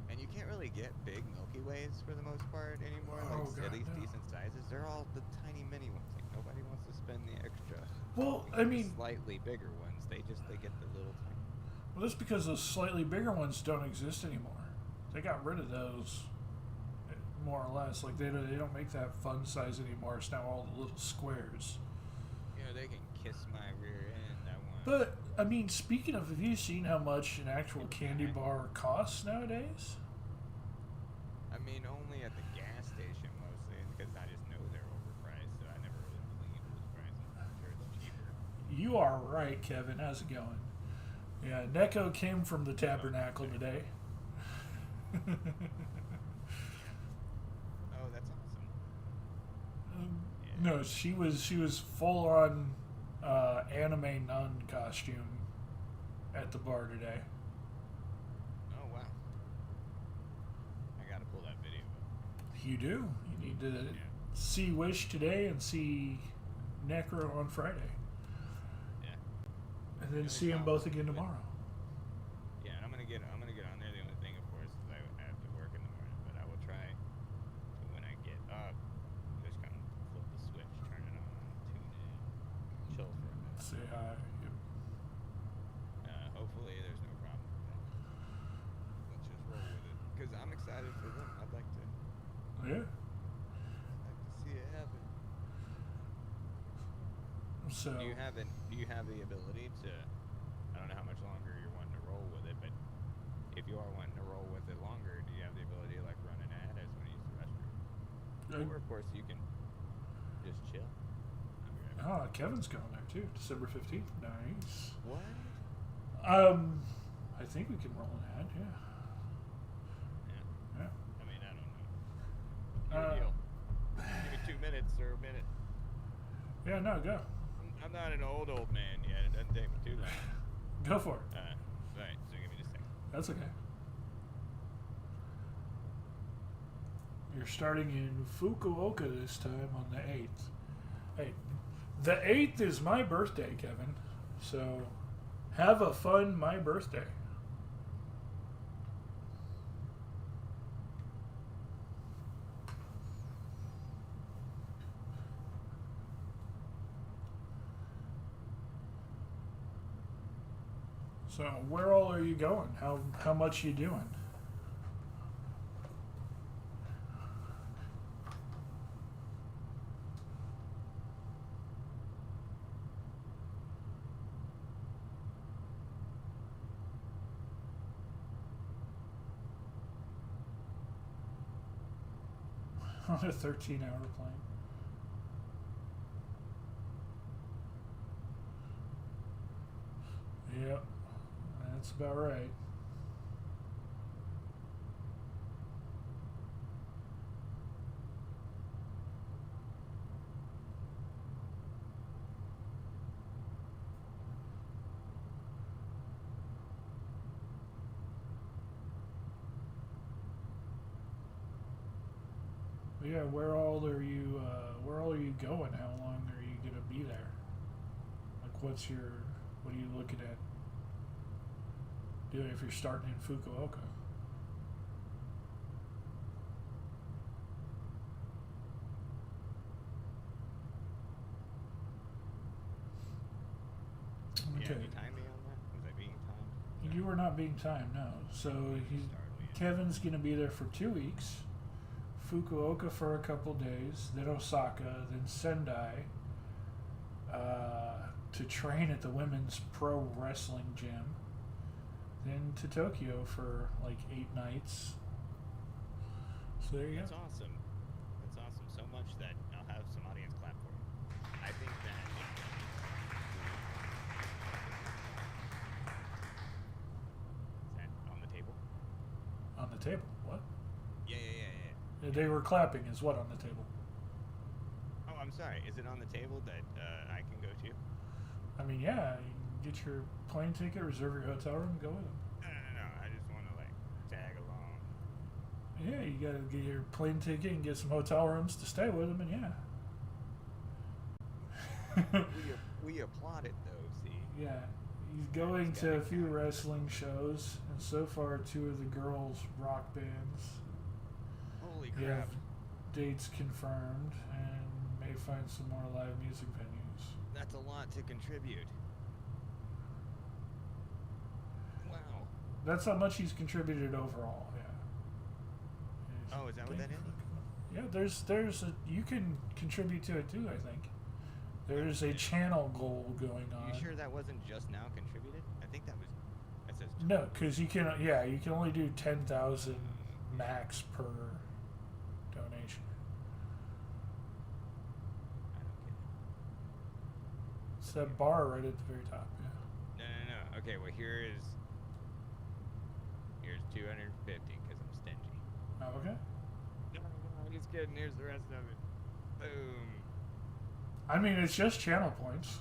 And you can't really get big Milky Ways for the most part anymore. Oh, Like, God, at least no. decent sizes. They're all the tiny mini ones. Like, nobody wants to spend the extra. Well, to I get the mean, slightly bigger ones. They get the little tiny. well, that's because those slightly bigger ones don't exist anymore. They got rid of those, more or less. Like they don't make that fun size anymore. It's now all the little squares. They can kiss my rear end. I want But I mean, speaking of, have you seen how much an actual candy bar costs nowadays? I mean, only at the gas station mostly, because I just know they're overpriced, so I never really believe those prices. I'm sure it's cheaper. You are right, Kevin. How's it going? Yeah, Neko came from the tabernacle today. Oh, that's awesome. Yeah. No, she was full on anime nun costume at the bar today. Oh, wow. I gotta pull that video up. You do. You need to see Wish today and see Necro on Friday, Yeah. and then see them both again tomorrow. Yeah, and I'm gonna get on there. The only thing, of course, is I have to work in the morning, but I will try to, when I get up, just kind of flip the switch, turn it on, tune in, chill for a minute. Say hi. Yep. Hopefully, there's no problem with that. Let's just roll with it, because I'm excited for them. I'd like to Yeah. see it happen. So Do you have the ability to? I don't know how much longer you're wanting to roll with it, but if you are wanting to roll with it longer, do you have the ability to like run an ad as when you use the restroom? Or of course you can just chill. Kevin's going there too. December 15th. Nice. What? I think we can roll an ad. Yeah. Yeah. Yeah. I mean, I don't know. Your deal. Give me 2 minutes or a minute. Yeah. No, go. I'm not an old man yet. It doesn't take me too long. Go for it. Right. So give me just a second. That's okay. You're starting in Fukuoka this time on the 8th. Hey, the 8th is my birthday, Kevin. So have a fun my birthday. So where all are you going? How much you doing? On a 13-hour plane. Yep, that's about right. Yeah, where all are you going? How long are you gonna be there? Like, what are you looking at doing if you're starting in Fukuoka? Yeah, you timed me on that? Was I being timed? You were not being timed, no. So Kevin's gonna be there for 2 weeks. Fukuoka for a couple days, then Osaka, then Sendai, to train at the women's pro wrestling gym, then to Tokyo for like 8 nights. So there you That's go. awesome. That's awesome. So much that I'll have some audience clap for you. I think that is that on the table? On the table, what? Yeah. They were clapping is what on the table? Oh, I'm sorry. Is it on the table that I can go to? I mean, yeah, you can get your plane ticket, reserve your hotel room, and go with them. No. I just want to like tag along. Yeah, you gotta get your plane ticket and get some hotel rooms to stay with them, and yeah. We applaud it though. See. Yeah, he's going to a few wrestling shows, and so far 2 of the girls' rock bands. Holy You crap! have dates confirmed, and may find some more live music venues. That's a lot to contribute. Wow. That's how much he's contributed overall. Yeah. Oh, is that what that is? Yeah, there's you can contribute to it too. I think There's a channel goal going on. You sure that wasn't just now contributed? I think that was. That says. No, because you can only do 10,000 max per donation. I don't get it. It's that bar right at the very top. Yeah. No. Okay, well here's 250 because I'm stingy. Oh, okay. No, I'm just kidding. Here's the rest of it. Boom. I mean, it's just channel points.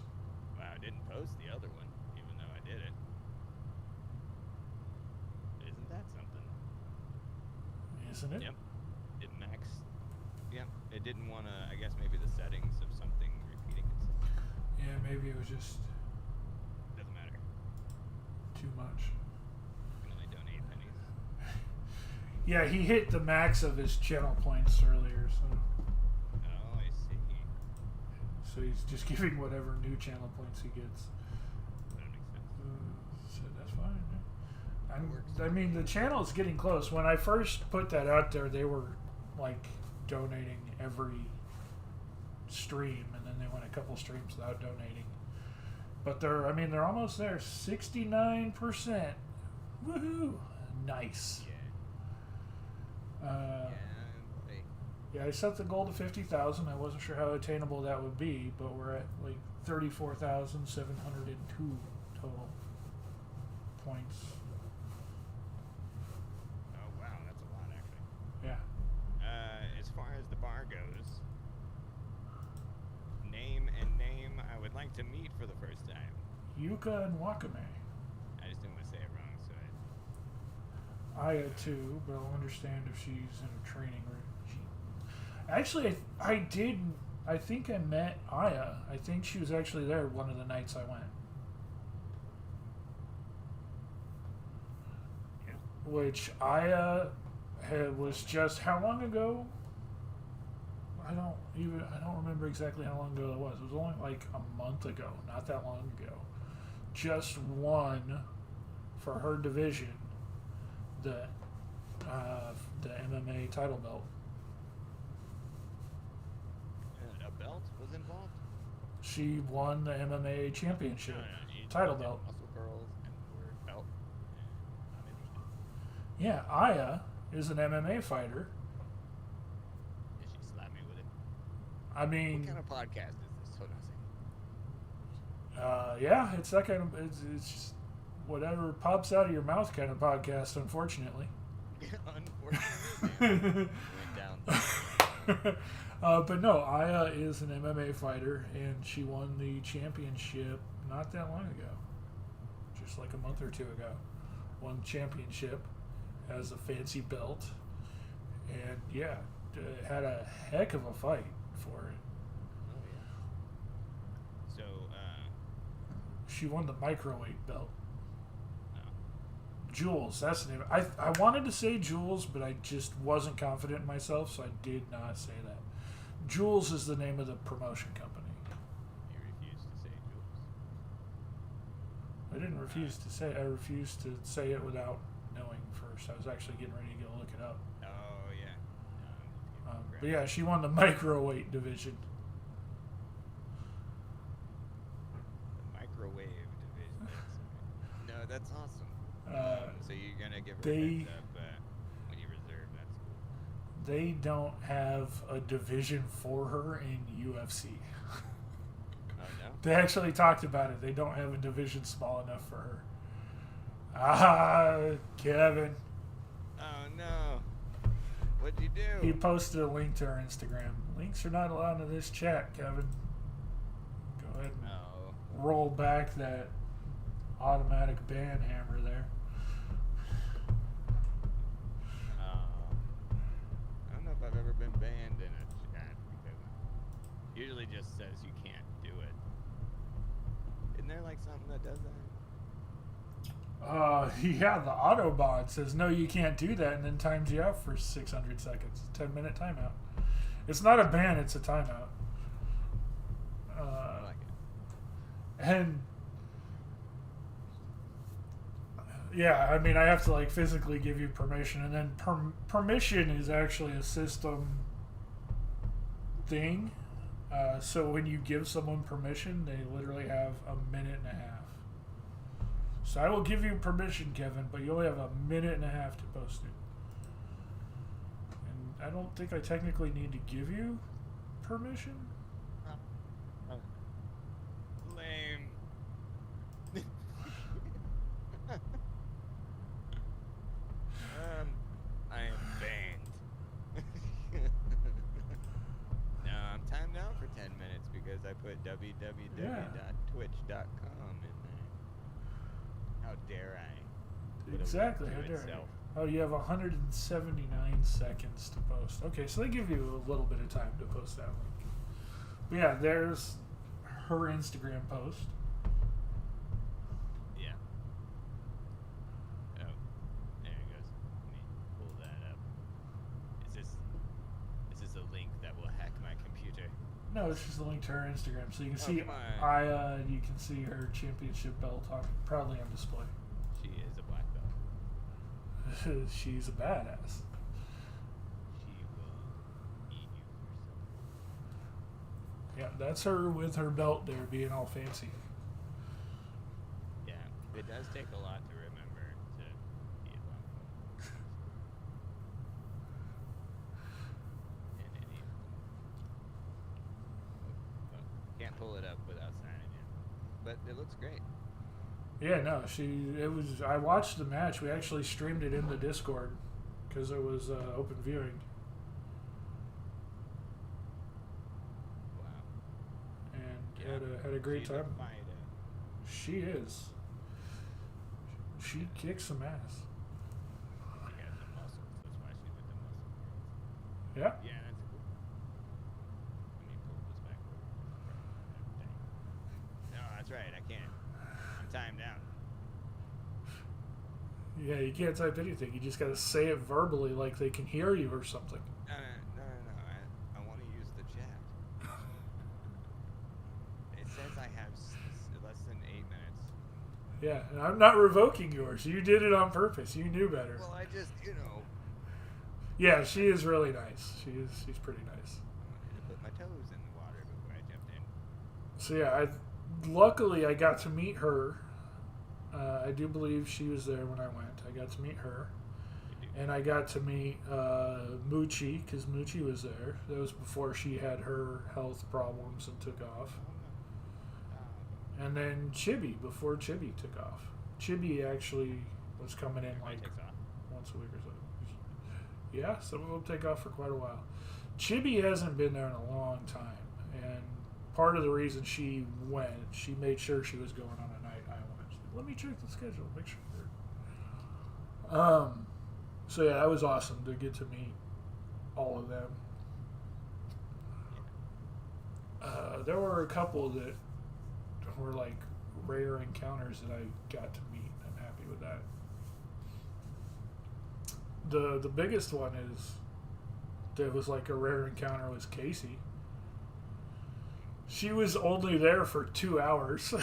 Wow, I didn't post the other one, even though I did it. Isn't that something? Isn't it? Yep. It max. Yep. It didn't want to. I guess maybe the settings of something repeating itself. Yeah, maybe it was just Doesn't matter. too much. You can only donate pennies. Yeah, he hit the max of his channel points earlier, so Oh, I see. he's just giving whatever new channel points he gets. That makes sense. So that's fine. Yeah. Works. I mean, the channel's getting close. When I first put that out there, they were like donating every stream, and then they went a couple streams without donating. But they're almost there. 69%. Woohoo! Nice. Yeah. Uh, Boy. Yeah, I set the goal to 50,000. I wasn't sure how attainable that would be, but we're at like 34,702 total points. Oh wow, that's a lot actually. Yeah. As far as the bar goes, name I would like to meet for the first time. Yuka and Wakame. I just didn't want to say it wrong, so Aya too, but I'll understand if she's in a training regime. Actually, I think I met Aya. I think she was actually there one of the nights I went. yeah. Which Aya was just how long ago? I don't remember exactly how long ago it was. It was only like a month ago, not that long ago. Just won for her division the MMA title belt. A belt was involved. She won the MMA championship You title did belt. Muscle girls and the word belt. I'm interested. Yeah, Aya is an MMA fighter. Did she slap me with it? I mean, What kind of podcast is this? Hold on a second. yeah, it's that kind of it's just whatever pops out of your mouth kind of podcast. Unfortunately. Unfortunately, went down. But no, Aya is an MMA fighter, and she won the championship not that long ago, just like a month or two ago. Won the championship, has a fancy belt, and yeah, had a heck of a fight for it. Oh yeah. So, She won the microweight belt. no. Jules, that's the name. I wanted to say Jules, but I just wasn't confident in myself, so I did not say that. Jules is the name of the promotion company. You refused to say Jules. I didn't refuse to say. I refused to say it without knowing first. I was actually getting ready to go look it up. Oh yeah. But yeah, she won the microweight division. The microwave division. No, that's awesome. So you're gonna give her a they- heads up when you reserve. That's cool. They don't have a division for her in UFC. Oh no. They actually talked about it. They don't have a division small enough for her. Ah, Kevin. Oh no. What'd you do? He posted a link to her Instagram. Links are not allowed in this chat, Kevin. Go ahead and Oh. roll back that automatic ban hammer there. I don't know if I've ever been banned in a chat because it usually just says you can't do it. Isn't there like something that does that? Yeah, the Autobot says, no, you can't do that, and then times you out for 600 seconds. 10-minute timeout. It's not a ban, it's a timeout. I like it. And yeah, I mean, I have to like physically give you permission, and then permission is actually a system thing. So when you give someone permission, they literally have a minute and a half. So I will give you permission, Kevin, but you only have a minute and a half to post it. And I don't think I technically need to give you permission. Lame. I am banned. No, I'm timed out for 10 minutes because I put www.twitch.com in there. How dare I? Put a Exactly. link How to dare itself. you? Oh, you have 179 seconds to post. Okay, so they give you a little bit of time to post that link. But yeah, there's her Instagram post. Yeah. Oh, there it goes. Let me pull that up. Is this a link that will hack my computer? No, it's just a link to her Instagram, so you can Oh, see come on. Aya, and you can see her championship belt proudly on display. She is a black belt. She's a badass. She will eat you for some. Yeah, that's her with her belt there, being all fancy. Yeah, it does take a lot to remember to be a black belt. In any well, can't pull it up without signing in. But it looks great. Yeah, no, I watched the match. We actually streamed it in the Discord because it was open viewing. Wow. And Yeah, had a great she's a time. fighter. She is. She kicks some ass. She has the muscles. That's why she's with the muscle girls. Yeah. Yeah, that's cool. Let me pull this back over. No, that's right. I can't. I'm timed out. Yeah, you can't type anything. You just got to say it verbally like they can hear you or something. No. I want to use the chat. It says I have less than 8 minutes. Yeah, and I'm not revoking yours. You did it on purpose. You knew better. Well, I just, Yeah, she is really nice. She's pretty nice. I wanted to put my toes in the water before I jumped in. So yeah, luckily I got to meet her. I do believe she was there when I went. I got to meet her. And I got to meet Moochie, because Moochie was there. That was before she had her health problems and took off. And then Chibi, before Chibi took off. Chibi actually was coming in Everybody like takes off. once a week or so. Yeah, some of them take off for quite a while. Chibi hasn't been there in a long time. And part of the reason she went, she made sure she was going on a night I went. She's like, let me check the schedule, make sure. So yeah, that was awesome to get to meet all of them. There were a couple that were like rare encounters that I got to meet. I'm happy with that. The biggest one is that was like a rare encounter was Casey. She was only there for 2 hours.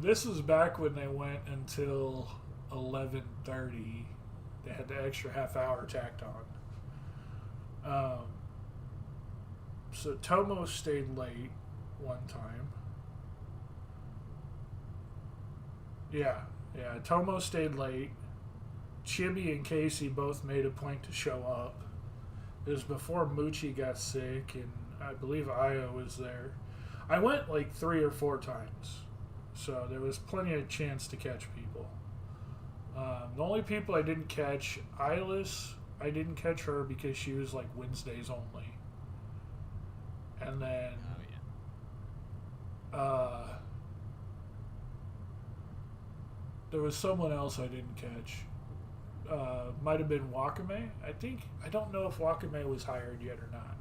This was back when they went until 11:30. They had the extra half hour tacked on. So Tomo stayed late one time. Yeah. Tomo stayed late. Chibi and Casey both made a point to show up. It was before Moochie got sick, and I believe Io was there. I went like 3 or 4 times, so there was plenty of chance to catch people. The only people I didn't catch, Eyeless, I didn't catch her because she was like Wednesdays only. And then there was someone else I didn't catch. Might have been Wakame. I don't know if Wakame was hired yet or not.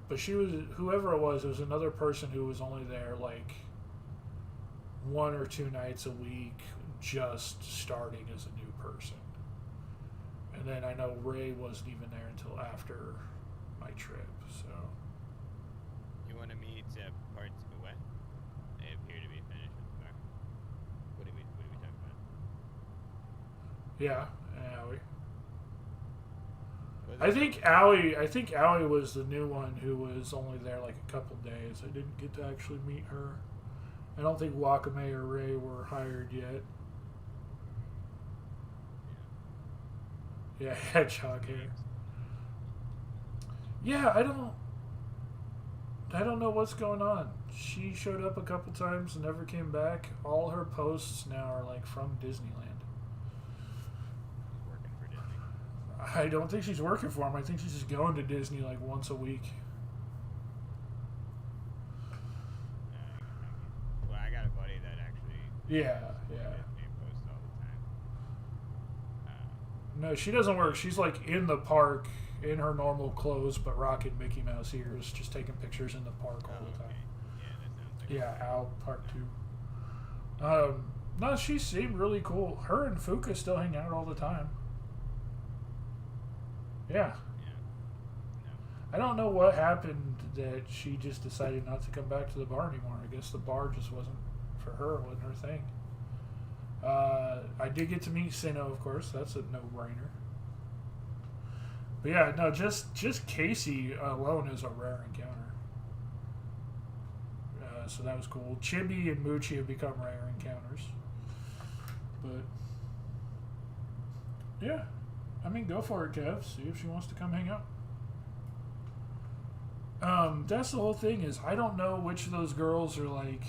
But she was, whoever it was another person who was only there like 1 or 2 nights a week, just starting as a new person. And then I know Ray wasn't even there until after my trip, so. You want to meet parts of what? They appear to be finished with the bar. What are we talking about? Yeah, I think Allie was the new one who was only there like a couple days. I didn't get to actually meet her. I don't think Wakame or Ray were hired yet. Yeah, hedgehog hair. Yeah, I don't know what's going on. She showed up a couple times and never came back. All her posts now are like from Disneyland. Working for Disney. I don't think she's working for him. I think she's just going to Disney like once a week. Well, I got a buddy that actually. Yeah. Disney posts all the time. No, she doesn't work. She's like in the park in her normal clothes, but rocking Mickey Mouse ears, just taking pictures in the park all the time. Yeah, that sounds like. Yeah, Owl Part 2. No, she seemed really cool. Her and Fuka still hang out all the time. Yeah. Yeah. No. I don't know what happened that she just decided not to come back to the bar anymore. I guess the bar just wasn't for her, wasn't her thing. I did get to meet Sino, of course. That's a no-brainer. But yeah, no, just Casey alone is a rare encounter. So that was cool. Chibi and Moochie have become rare encounters. But yeah, I mean, go for it, Kev. See if she wants to come hang out. That's the whole thing is I don't know which of those girls are like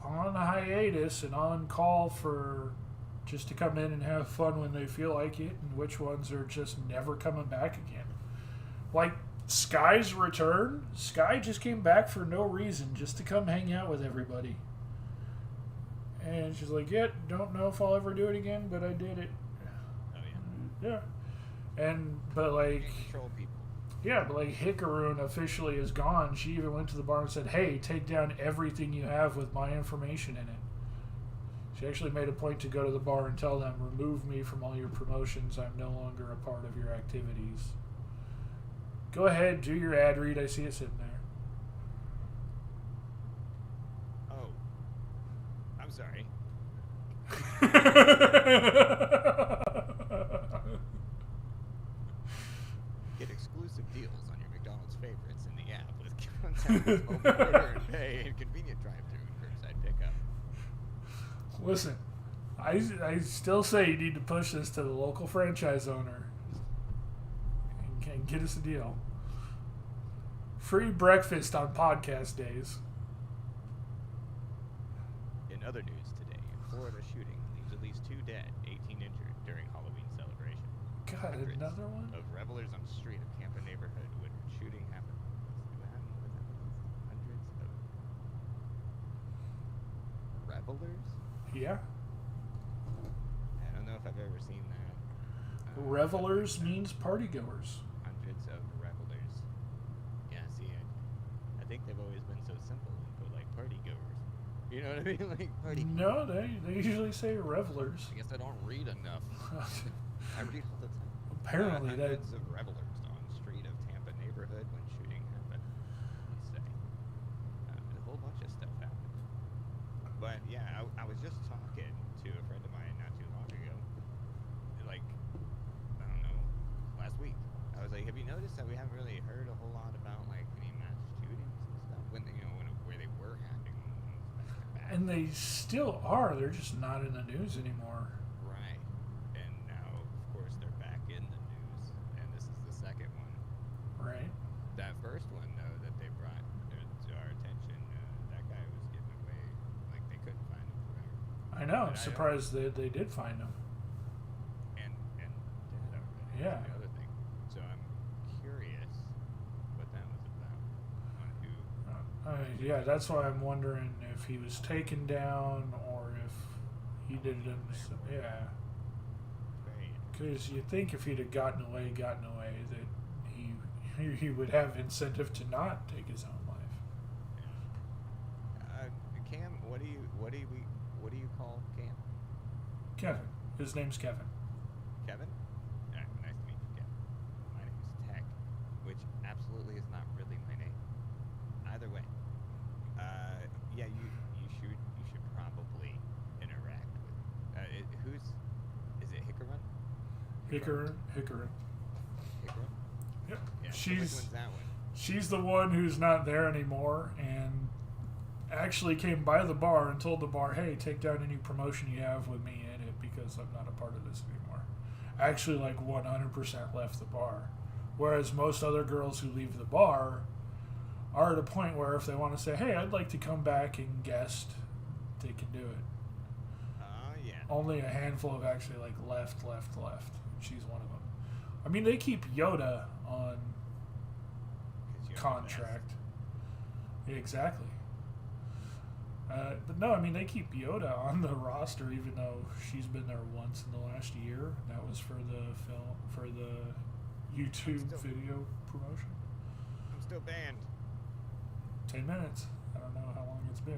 on a hiatus and on call for just to come in and have fun when they feel like it, and which ones are just never coming back again. Like Sky's return, Sky just came back for no reason, just to come hang out with everybody. And she's like, yeah, don't know if I'll ever do it again, but I did it. Oh yeah. Yeah. But like, Control people. yeah, but like Hikaroon officially is gone. She even went to the bar and said, hey, take down everything you have with my information in it. She actually made a point to go to the bar and tell them, remove me from all your promotions. I'm no longer a part of your activities. Go ahead, do your ad read. I see it sitting there. Oh. I'm sorry. Get exclusive deals on your McDonald's favorites in the app with contactless mobile order and pay and convenient drive-thru and curbside pickup. Listen, I still say you need to push this to the local franchise owner and get us a deal. Free breakfast on podcast days. In other news today, Florida shooting leaves at least 2 dead, 18 injured during Halloween celebration. God, Hundreds another one? of revelers on the street of Tampa neighborhood when shooting happened. Hundreds of revelers? Yeah. I don't know if I've ever seen that. Revelers means partygoers. Hundreds of revelers. Yeah, see, I think they've always been so simple and put like partygoers. You know what I mean? Like party. No, they usually say revelers. I guess I don't read enough. I read all the time. Apparently that... Hundreds of revelers on street of Tampa neighborhood when shooting happened. You say. A whole bunch of stuff happened. But yeah, I was just talking to a friend of mine not too long ago. Like, I don't know, last week. I was like, have you noticed that we haven't really heard a whole lot about like any mass shootings and stuff when where they were happening? And they still are. They're just not in the news anymore. Right. And now, of course, they're back in the news, and this is the second one. Right. That first one, though, that they brought to our attention, that guy was getting away, like they couldn't find him forever. I know. I'm And surprised that they did find him. And dead already. Yeah. That's the other thing. So I'm curious what that was about. On who. Yeah, that's why I'm wondering if he was taken down or if he did it himself. Yeah. Very Because you think if he'd have gotten away, that he would have incentive to not take his own life. Cam, what do you call Cam? Kevin. His name's Kevin. Kevin? Alright, nice to meet you, Kevin. My name is Tech, which absolutely is not really my name. Either way. Yeah, you should probably interact with is it Hikaron? Hikarin. Hikaron? Gotcha. So She's- which one's that one? She's the one who's not there anymore and actually came by the bar and told the bar, hey, take down any promotion you have with me in it because I'm not a part of this anymore. Actually, like 100% left the bar. Whereas most other girls who leave the bar are at a point where if they want to say, hey, I'd like to come back and guest, they can do it. Oh, yeah. Only a handful have actually like left. She's one of them. I mean, they keep Yoda on 'Cause you're the contract. Yeah, exactly. But no, I mean, they keep Yoda on the roster even though she's been there once in the last year. That was for the film, for the YouTube Still- video promotion. best. I'm still banned. 10 minutes. I don't know how long it's been.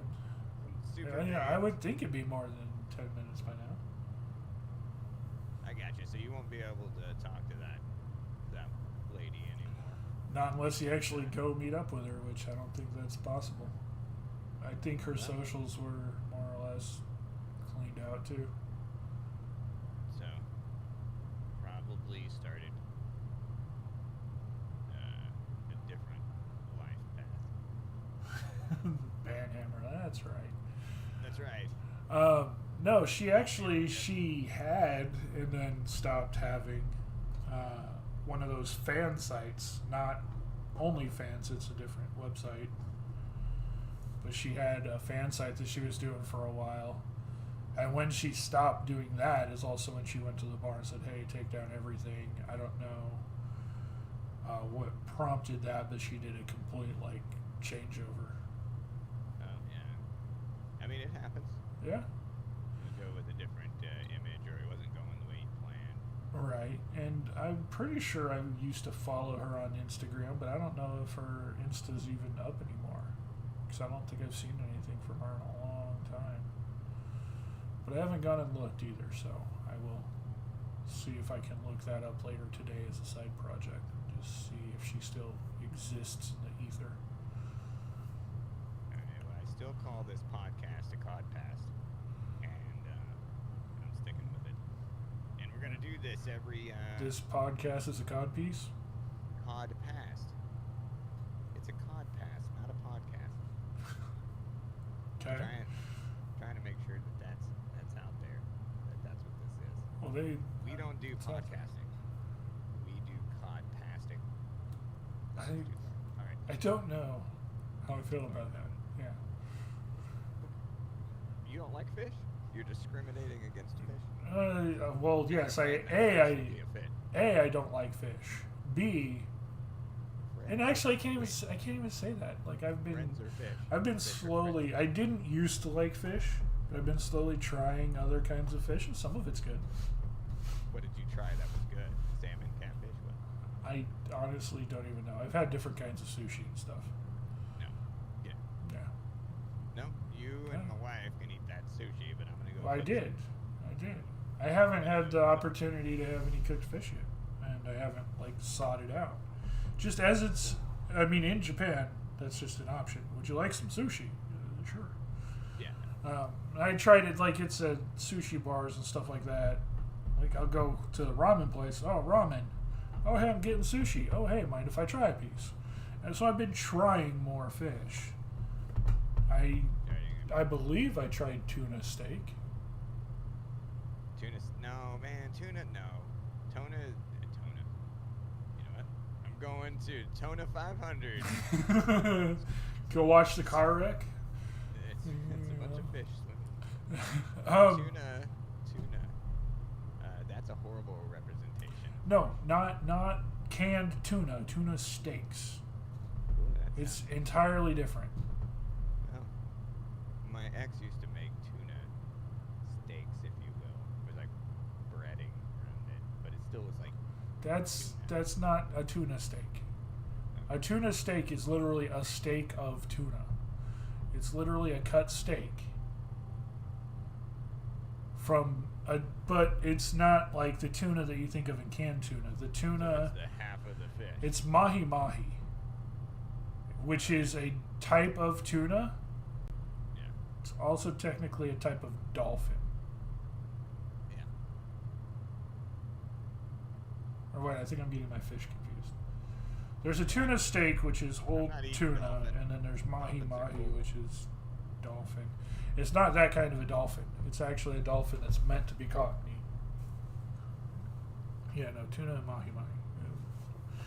I'm super Yeah, I banned. would think it'd be more than 10 minutes by now. I got you. So you won't be able to talk to that lady anymore. Not unless you actually go meet up with her, which I don't think that's possible. I think her socials were more or less cleaned out too. So probably started a different life path. Banhammer, that's right. That's right. No, she had and then stopped having one of those fan sites, not OnlyFans, it's a different website. But she had a fan site that she was doing for a while. And when she stopped doing that is also when she went to the bar and said, hey, take down everything. I don't know what prompted that, but she did a complete, like, changeover. Oh yeah. I mean, it happens. Yeah. You go with a different image, or it wasn't going the way you planned. Right. And I'm pretty sure I used to follow her on Instagram, but I don't know if her Insta's even up anymore. Because I don't think I've seen anything from her in a long time. But I haven't gone and looked either, so I will see if I can look that up later today as a side project and just see if she still exists in the ether. Alright, well, I still call this podcast a Codcast, and I'm sticking with it. And we're gonna do this every This podcast is a codpiece? Codpast. It's a Codpast, not a podcast. Okay. Trying to make sure that that's out there. That's what this is. Well, they... We don't do it's out there. podcasting. We do Codpasting. All right. I don't know how I feel about that. Yeah. You don't like fish? You're discriminating against fish. Well, yes. Your friend should be a fish. I don't like fish. B, and actually, I can't even say that. Like I've been Friends are fish. Fish are slowly. I didn't used to like fish, but I've been slowly trying other kinds of fish, and some of it's good. What did you try that was good? Salmon, catfish, what? I honestly don't even know. I've had different kinds of sushi and stuff. No. Yeah. Yeah. No, you and my wife can eat that sushi, but I'm gonna go. Well, I cook did. it. I haven't had the opportunity to have any cooked fish yet, and I haven't like sought it out. Just as it's, I mean, in Japan, that's just an option. Would you like some sushi? Sure. Yeah. I tried it like it's at sushi bars and stuff like that. Like I'll go to the ramen place. Oh, ramen. Oh, hey, I'm getting sushi. Oh, hey, mind if I try a piece? And so I've been trying more fish. I believe I tried tuna steak. Tuna? No, man. Tuna? No. Tuna. You know what? I'm going to Tona 500. Go watch the car wreck. It's a bunch of fish swimming. Tuna. That's a horrible representation. No, not canned tuna. Tuna steaks. Ooh, that It's sounds- entirely different. Oh. My ex used to make tuna steaks, if you will. It was like breading around it, but it still was like. That's not a tuna steak. A tuna steak is literally a steak of tuna. It's literally a cut steak from a, but it's not like the tuna that you think of in canned tuna. The So tuna, it's the half of the fish. it's mahi mahi, which is a type of tuna. Yeah. It's also technically a type of dolphin. Yeah. Or wait, I think I'm getting my fish confused. There's a tuna steak, which is whole not eating tuna, dolphin. and then there's mahi Dolphins are mahi, cool. which is dolphin. It's not that kind of a dolphin. It's actually a dolphin that's meant to be caught and eaten. Yeah, no, tuna and mahi mahi. Yeah.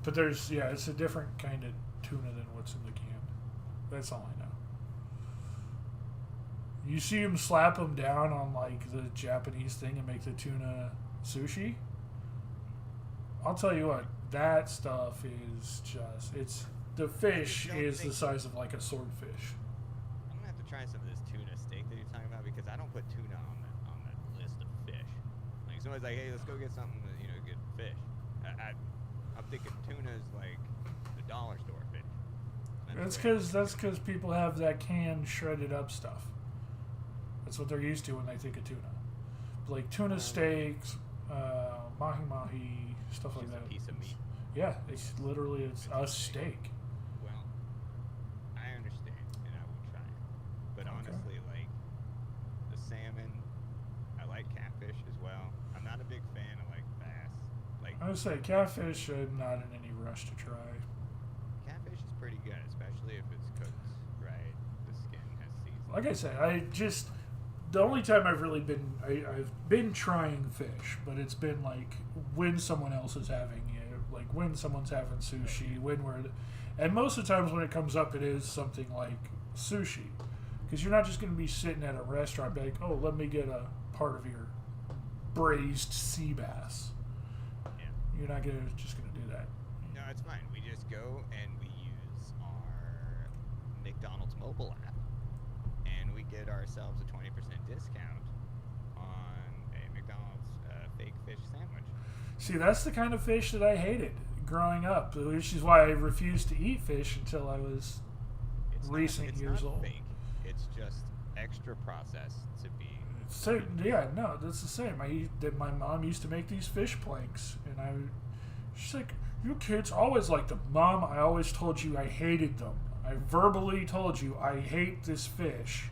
But there's, it's a different kind of tuna than what's in the can. That's all I know. You see them slap them down on like the Japanese thing and make the tuna sushi. I'll tell you what, that stuff is just, the fish is the size of like a swordfish. I'm gonna have to try some of this tuna steak that you're talking about because I don't put tuna on the list of fish. Like somebody's like, hey, let's go get something, get fish. I'm thinking tuna is like the dollar store fish. That's because people have that canned shredded up stuff. That's what they're used to when they think of tuna. Like tuna steaks, mahi mahi, stuff like Just that. a piece of meat. Yeah, it's literally a steak. Well, I understand, and I will try it. But Okay. honestly, like the salmon, I like catfish as well. I'm not a big fan of like bass. Like I would say catfish, I'm not in any rush to try. catfish is pretty good, especially if it's cooked right. The skin has seasoning. Like I said, the only time I've really been, I've been trying fish, but it's been like when someone else is having it, like when someone's having sushi, and most of the times when it comes up, it is something like sushi, because you're not just going to be sitting at a restaurant, be like, oh, let me get a part of your braised sea bass. Yeah. You're not just going to do that. No, it's fine. We just go and we use our McDonald's mobile app, and we get ourselves a 20% discount on a McDonald's fake fish sandwich. See, that's the kind of fish that I hated growing up, which is why I refused to eat fish until I was recent it's years not old. Fake. It's just extra processed to be. So yeah, no, that's the same. My mom used to make these fish planks, and she's like, "You kids always like them, Mom. I always told you I hated them. I verbally told you I hate this fish.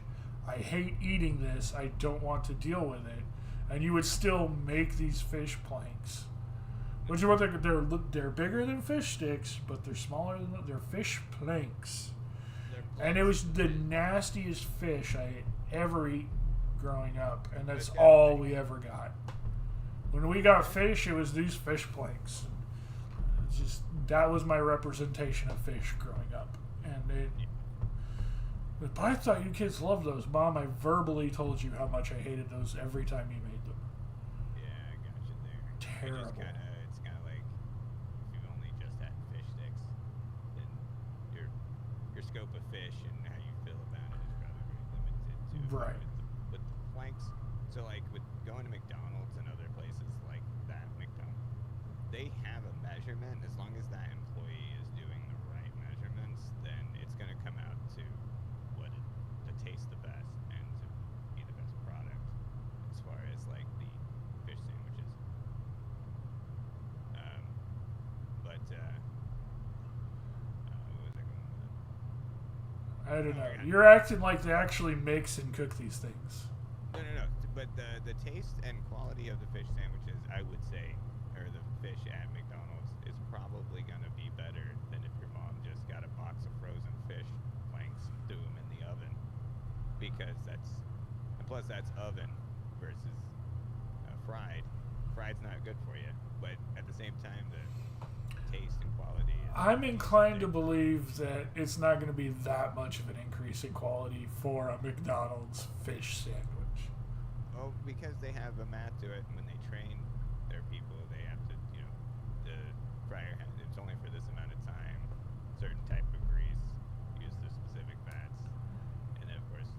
I hate eating this. I don't want to deal with it." And you would still make these fish planks. Which is what they're bigger than fish sticks, but they're smaller than they're fish planks. And it was the nastiest fish I ever eaten growing up, and that's all we ever got. When we got fish, it was these fish planks. It's just that was my representation of fish growing up, but I thought you kids loved those, Mom. I verbally told you how much I hated those every time you made them. Yeah, I got you there. Terrible. It's kind of like if you've only just had fish sticks, then your scope of fish and how you feel about it is probably very limited too. Right. With the planks, so like with going to McDonald's and other places like that, McDonald's, they have a measurement. As long as that employee is doing the right measurements, then it's going to come out to to taste the best and to be the best product as far as like the fish sandwiches. What was I going with? I don't know. You're acting like they actually mix and cook these things. No. But the taste and quality of the fish sandwiches, I would say, or the fish at McDonald's, is probably going to be better than if your mom just got a box of frozen fish planks and threw them in the oven. Because plus that's oven versus fried. Fried's not good for you, but at the same time, the taste and quality is... I'm inclined to believe that it's not going to be that much of an increase in quality for a McDonald's fish sandwich. Well, because they have a math to it, and when they train their people, they have to, the fryer, it's only for this amount of time, certain type of grease, use the specific fats, and then, of course,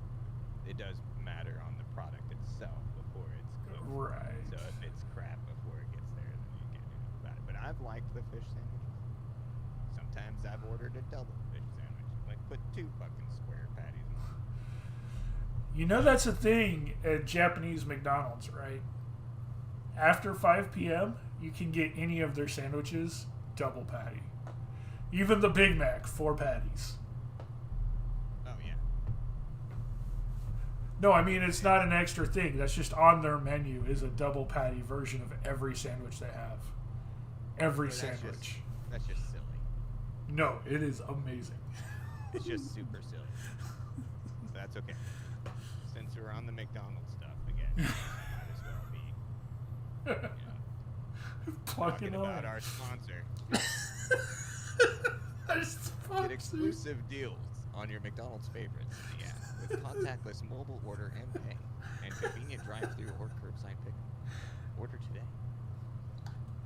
it does matter on the product itself before it's cooked. Right. So if it's crap before it gets there, then you can't do anything about it. But I've liked the fish sandwiches. Sometimes I've ordered a double fish sandwich. Like, put 2 fucking square patties in. You know that's a thing at Japanese McDonald's, right? After 5 p.m., you can get any of their sandwiches double patty. Even the Big Mac, 4 patties. Oh, yeah. No, I mean, it's not an extra thing. That's just on their menu is a double patty version of every sandwich they have. Every But sandwich. That's just silly. No, it is amazing. It's just super silly. So that's okay. Since we're on the McDonald's stuff again, might as well be, Plugging talking away. about our sponsor. Our Get sponsor. exclusive deals on your McDonald's favorites in the app with contactless mobile order and pay, and convenient drive-thru or curbside pickup. Order today.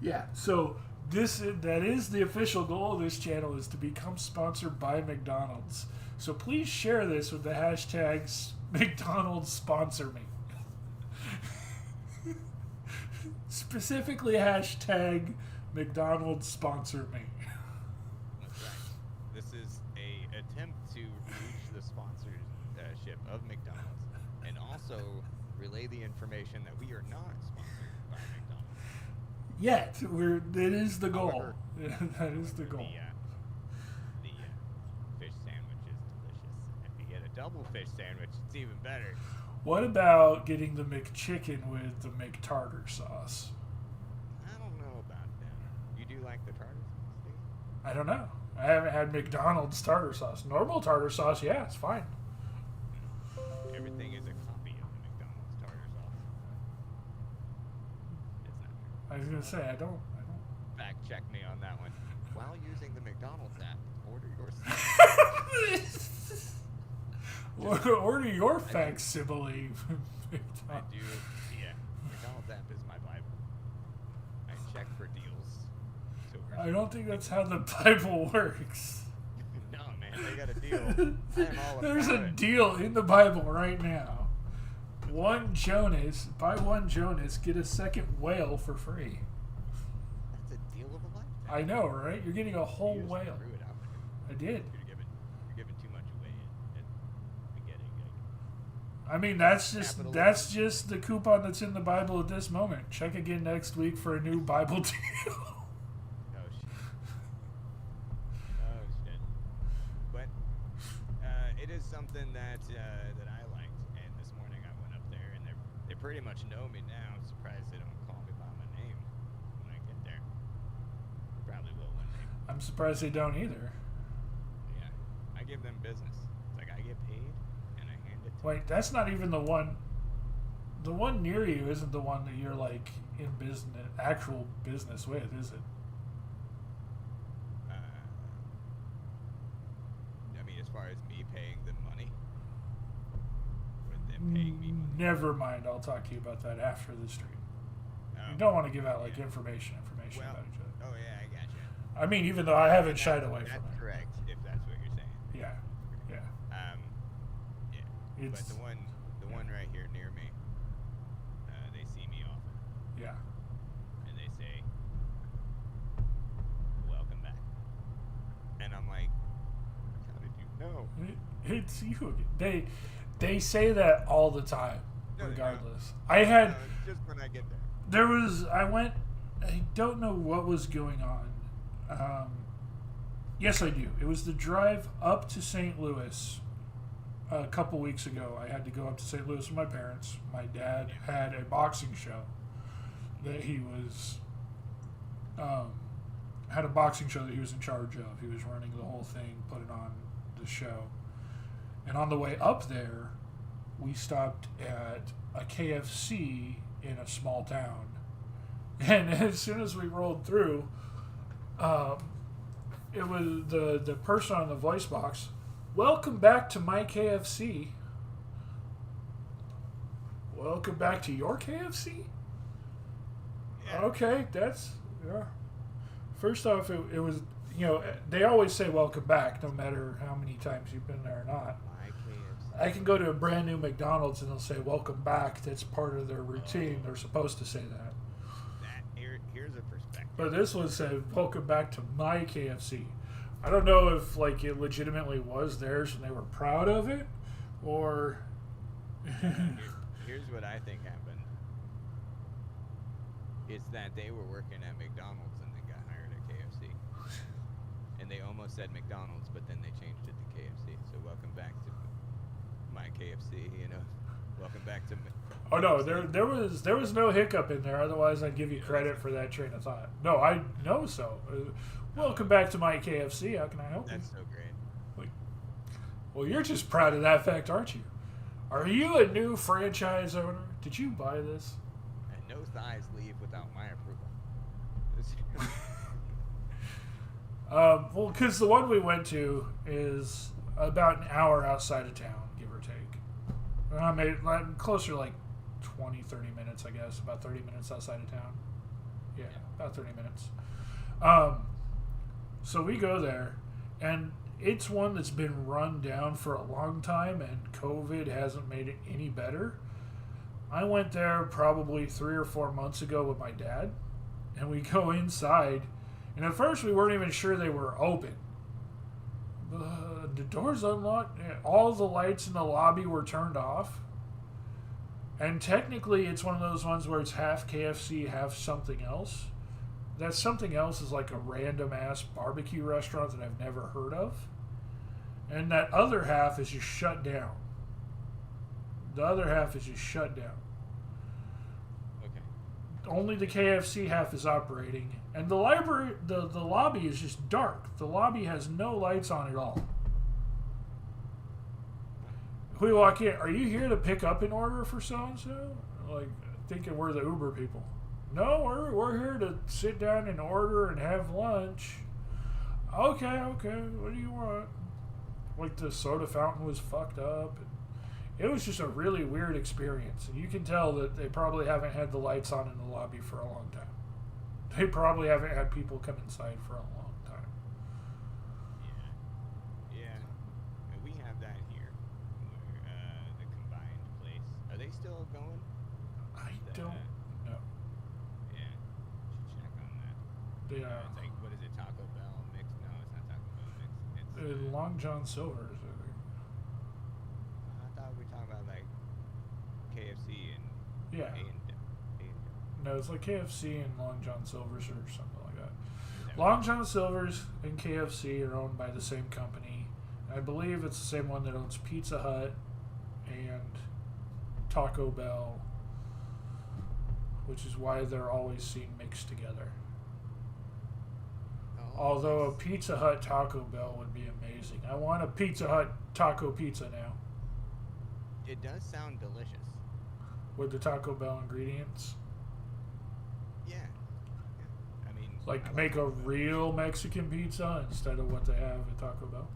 Yeah, so that is the official goal of this channel, is to become sponsored by McDonald's. So please share this with the hashtags McDonald's sponsor me. Specifically hashtag McDonald's sponsor me. That's right. This is a attempt to reach the sponsorship of McDonald's and also relay the information that we are not sponsored by McDonald's. Yet, that is the goal. However, that is the goal. The fish sandwich is delicious. If you get a double fish sandwich, it's even better. What about getting the McChicken with the McTartar sauce? I don't know about that. You do like the tartar sauce, do you? I don't know. I haven't had McDonald's tartar sauce. Normal tartar sauce, yeah, it's fine. Everything is a copy of the McDonald's tartar sauce. It's not true. I was gonna say I don't. Fact check me on that one. While using the McDonald's app, order your Order your facsimile. I do. Yeah, McDonald's app is my Bible. I check for deals. So I don't think that's how the Bible works. No, man, they got a deal. I am all There's about a it. deal in the Bible right now. Buy one Jonas, get a second whale for free. That's a deal of a lifetime. I know, right? You're getting a whole You just whale. threw it out there. I did. You're giving too much away at the beginning. I mean, that's just the coupon that's in the Bible at this moment. Check again next week for a new Bible deal. Oh shit. Oh shit. But it is something that that I liked, and this morning I went up there, and they pretty much know me now. I'm surprised they don't call me by my name when I get there. Probably will one day. I'm surprised they don't either. Yeah, I give them business. It's like I get paid, and I hand it to Wait, that's not even the one. The one near you isn't the one that you're like in actual business with, is it? I mean, as far as me paying them money, or them paying me money. Never mind. I'll talk to you about that after the stream. Oh, You don't want to give out like yeah. information Well, about each other. oh yeah, I gotcha. I mean, even though I haven't shied away That's from it. correct, if that's what you're saying. Yeah, yeah. Yeah. It's But the one right here near me, they see me often, yeah. and they say, "Welcome back," and I'm like, "How did you know?" It's you. They say that all the time, No, they regardless. don't. I had No, it's just when I get there. I don't know what was going on. Yes, I do. It was the drive up to St. Louis a couple weeks ago. I had to go up to St. Louis with my parents. My dad had a boxing show that he was had a boxing show that he was in charge of. He was running the whole thing, putting on the show. And on the way up there, we stopped at a KFC in a small town. And as soon as we rolled through, it was the person on the voice box, "Welcome back to my KFC." Welcome back to your KFC? Yeah. Okay, that's, yeah. First off, it was, they always say welcome back, no matter how many times you've been there or not. My KFC. I can go to a brand new McDonald's and they'll say welcome back. That's part of their routine. They're supposed to say that. Here's a perspective. But this one said welcome back to my KFC. I don't know if like it legitimately was theirs and they were proud of it, or Here's what I think happened. It's that they were working at McDonald's and then got hired at KFC. And they almost said McDonald's, but then they changed it to KFC. So welcome back to my KFC, Welcome back to. Oh no, there was no hiccup in there. Otherwise, I'd give you credit for that train of thought. No, I know so. Welcome back to my KFC. How can I help you? That's so great. Well, you're just proud of that fact, aren't you? Are you a new franchise owner? Did you buy this? And no thighs leave without my approval. Well, because the one we went to is about an hour outside of town, give or take. Maybe closer to like 20, 30 minutes, I guess. About 30 minutes outside of town. Yeah, about 30 minutes. So we go there, and it's one that's been run down for a long time, and COVID hasn't made it any better. I went there probably 3 or 4 months ago with my dad, and we go inside, and at first we weren't even sure they were open. The doors unlocked, all the lights in the lobby were turned off, and technically it's one of those ones where it's half KFC, half something else. That something else is like a random ass barbecue restaurant that I've never heard of. And that other half is just shut down. The other half is just shut down. Okay. Only the KFC half is operating. And the library, the lobby is just dark. The lobby has no lights on at all. We walk in, are you here to pick up an order for so-and-so? Like, thinking we're the Uber people. No, we're here to sit down and order and have lunch. Okay, what do you want? Like, the soda fountain was fucked up. It was just a really weird experience. And you can tell that they probably haven't had the lights on in the lobby for a long time. They probably haven't had people come inside for a long time. Yeah. And we have that here. Where, the combined place. Are they still going? I don't know. Yeah. Should check on that. Yeah. It's like, what is it, Taco Bell mix? No, it's not Taco Bell mix. It's Long John Silver's, I think. I thought we were talking about like KFC and Yeah. No, it's like KFC and Long John Silver's or something like that. Long John Silver's and KFC are owned by the same company. I believe it's the same one that owns Pizza Hut and Taco Bell, which is why they're always seen mixed together. Although a Pizza Hut Taco Bell would be amazing. I want a Pizza Hut taco pizza now. It does sound delicious. With the Taco Bell ingredients. Yeah. I mean, Like I make a Taco Bell. real Mexican pizza instead of what they have at Taco Bell.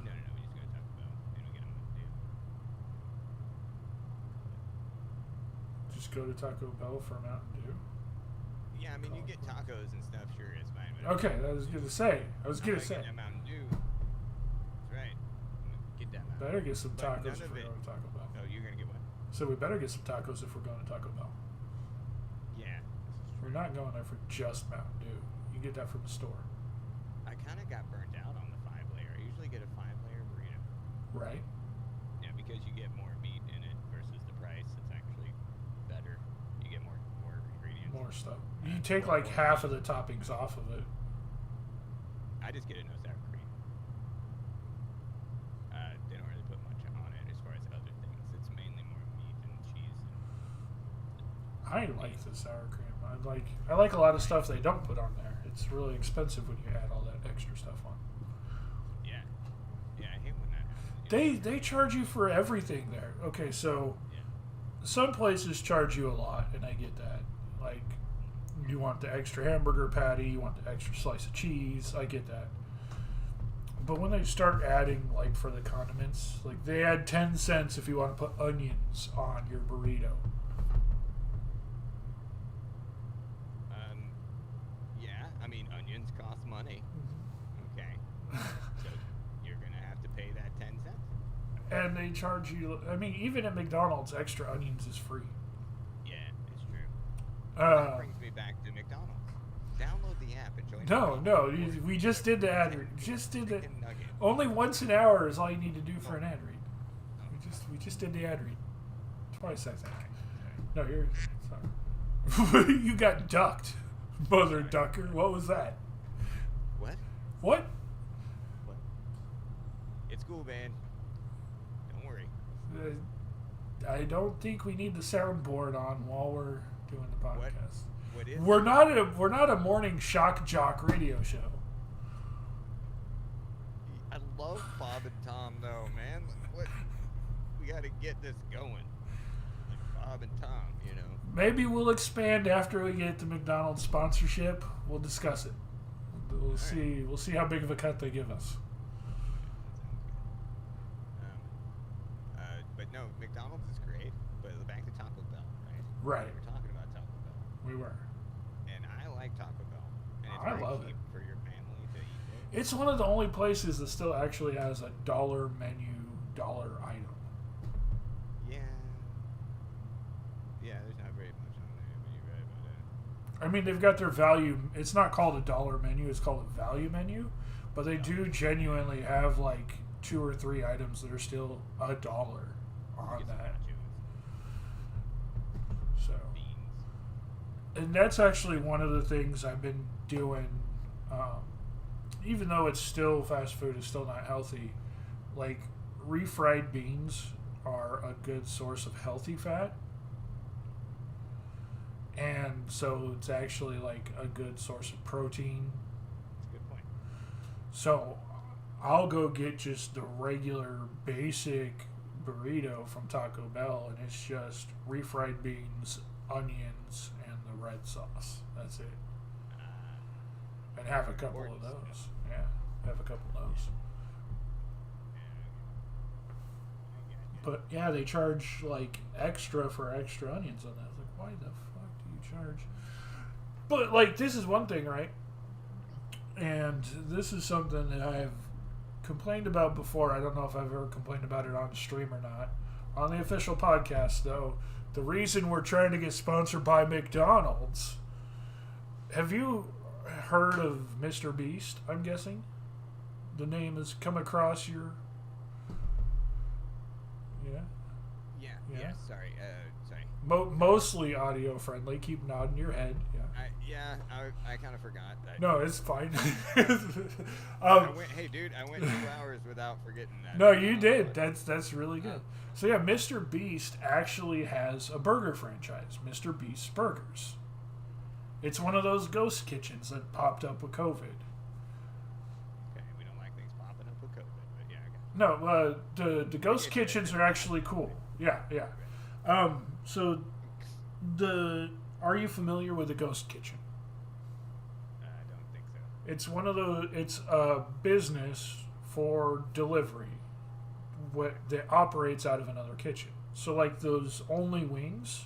No, we just go to Taco Bell and we get them a deal. Just go to Taco Bell for a Mountain Dew. Yeah, I mean, you get tacos and stuff, sure, it's fine. But Okay, I was gonna say. Get that Mountain Dew. That's right. Get that Mountain Better get some But tacos none if of we're it- going to Taco Bell. Oh, you're gonna get what? So we better get some tacos if we're going to Taco Bell. Yeah, this is We're true. not going there for just Mountain Dew. You get that from the store, I kind of got burnt out on the 5-layer. I usually get a 5-layer burrito. right? Yeah, because you get more meat in it versus the price. It's actually better. You get more ingredients. More stuff. You take like half of the toppings off of it. I just get a no sour cream. They don't really put much on it as far as other things. It's mainly more meat and cheese. I like the sour cream. I like a lot of stuff they don't put on there. It's really expensive when you add all that extra stuff on. Yeah, I hate when that happens. They charge you for everything there. Okay, so Yeah. some places charge you a lot, and I get that. Like, you want the extra hamburger patty, you want the extra slice of cheese, I get that. But when they start adding, like, for the condiments, like, they add 10 cents if you want to put onions on your burrito. Yeah, I mean, onions cost money. Okay. So you're going to have to pay that 10 cents. And they charge you, I mean, even at McDonald's, extra onions is free. Yeah, it's true. That Uh, brings me back to McDonald's. Download the app and join no, the we just did the ad read. Just did the, chicken nugget. only once an hour is all you need to do for an ad read. We just did the ad read. Twice, I think. No, you're sorry. You got ducked, mother ducker. What was that? What? What? What? It's cool, man. Don't worry. I don't think we need the soundboard on while we're doing the podcast. What is We're not a morning shock jock radio show. I love Bob and Tom though, man. What? We got to get this going. Like Bob and Tom, you know. Maybe we'll expand after we get the McDonald's sponsorship. We'll discuss it. We'll see. We'll see how big of a cut they give us. But no, McDonald's is great. But back to Taco Bell, right? Right. We were talking about Taco Bell. We were. And I like Taco Bell. And it's I very love cheap it. for your family to eat it. It's one of the only places that still actually has a dollar menu, dollar item. Yeah. Yeah, there's not very much on there, but you're right about that. I mean, they've got their value. It's not called a dollar menu. It's called a value menu. But they do genuinely have like 2 or 3 items that are still $1 on Get some that. nachos, So, beans. and that's actually one of the things I've been doing. Even though it's still fast food, it's still not healthy. Like refried beans are a good source of healthy fat. And so it's actually like a good source of protein. That's a good point. So I'll go get just the regular basic burrito from Taco Bell, and it's just refried beans, onions, and the red sauce. That's it. And have a couple of those. Yeah, have a couple of those. But yeah, they charge like extra for extra onions on that. I was like, why the fuck do you charge? But like, this is one thing, right? And this is something that I have complained about before. I don't know if I've ever complained about it on stream or not. On the official podcast, though, the reason we're trying to get sponsored by McDonald's. Have you heard of Mr. Beast? I'm guessing the name has come across your. Yeah. Yeah. Sorry. Sorry. Mostly audio friendly. Keep nodding your head. Yeah. I kind of forgot that. No, it's fine. Hey, dude, I went 2 hours without forgetting that. No, you did. That's really good. So yeah, Mr. Beast actually has a burger franchise, Mr. Beast's Burgers. It's one of those ghost kitchens that popped up with COVID. Okay, we don't like things popping up with COVID, but yeah, I got it. No, the ghost kitchens are actually cool. Yeah. So are you familiar with a ghost kitchen? I don't think so. It's one of those. It's a business for delivery that operates out of another kitchen. So like those only wings,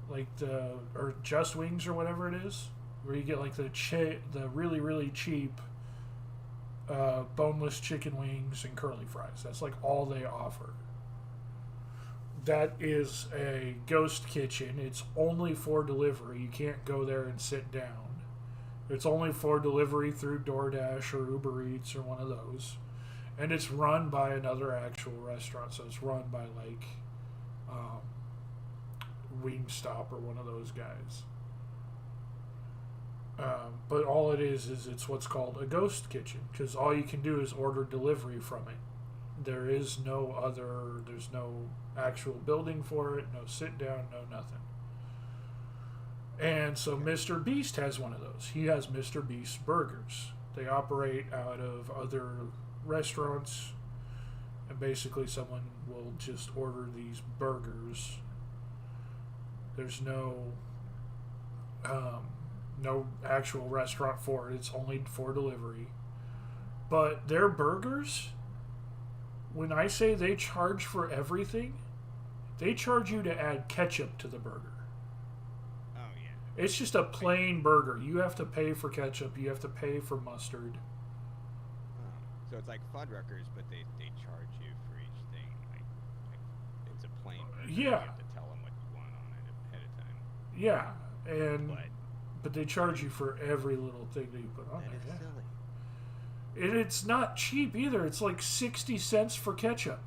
like or just wings or whatever it is, where you get like the really really cheap boneless chicken wings and curly fries. That's like all they offer. That is a ghost kitchen. It's only for delivery. You can't go there and sit down. It's only for delivery through DoorDash or Uber Eats or one of those. And it's run by another actual restaurant. So it's run by like Wingstop or one of those guys. But all it is it's what's called a ghost kitchen. Because all you can do is order delivery from it. There's no actual building for it, no sit down, no nothing. And so Mr. Beast has one of those. He has Mr. Beast Burgers. They operate out of other restaurants, and basically someone will just order these burgers. There's no actual restaurant for it. It's only for delivery. But their burgers, when I say they charge for everything, they charge you to add ketchup to the burger. Oh, yeah. It's just a plain burger. You have to pay for ketchup. You have to pay for mustard. So it's like Fuddruckers, but they charge you for each thing. Like it's a plain burger. Yeah. You have to tell them what you want on it ahead of time. Yeah, and but they charge you for every little thing that you put on That there. is Yeah. silly. And it's not cheap either. It's like 60 cents for ketchup.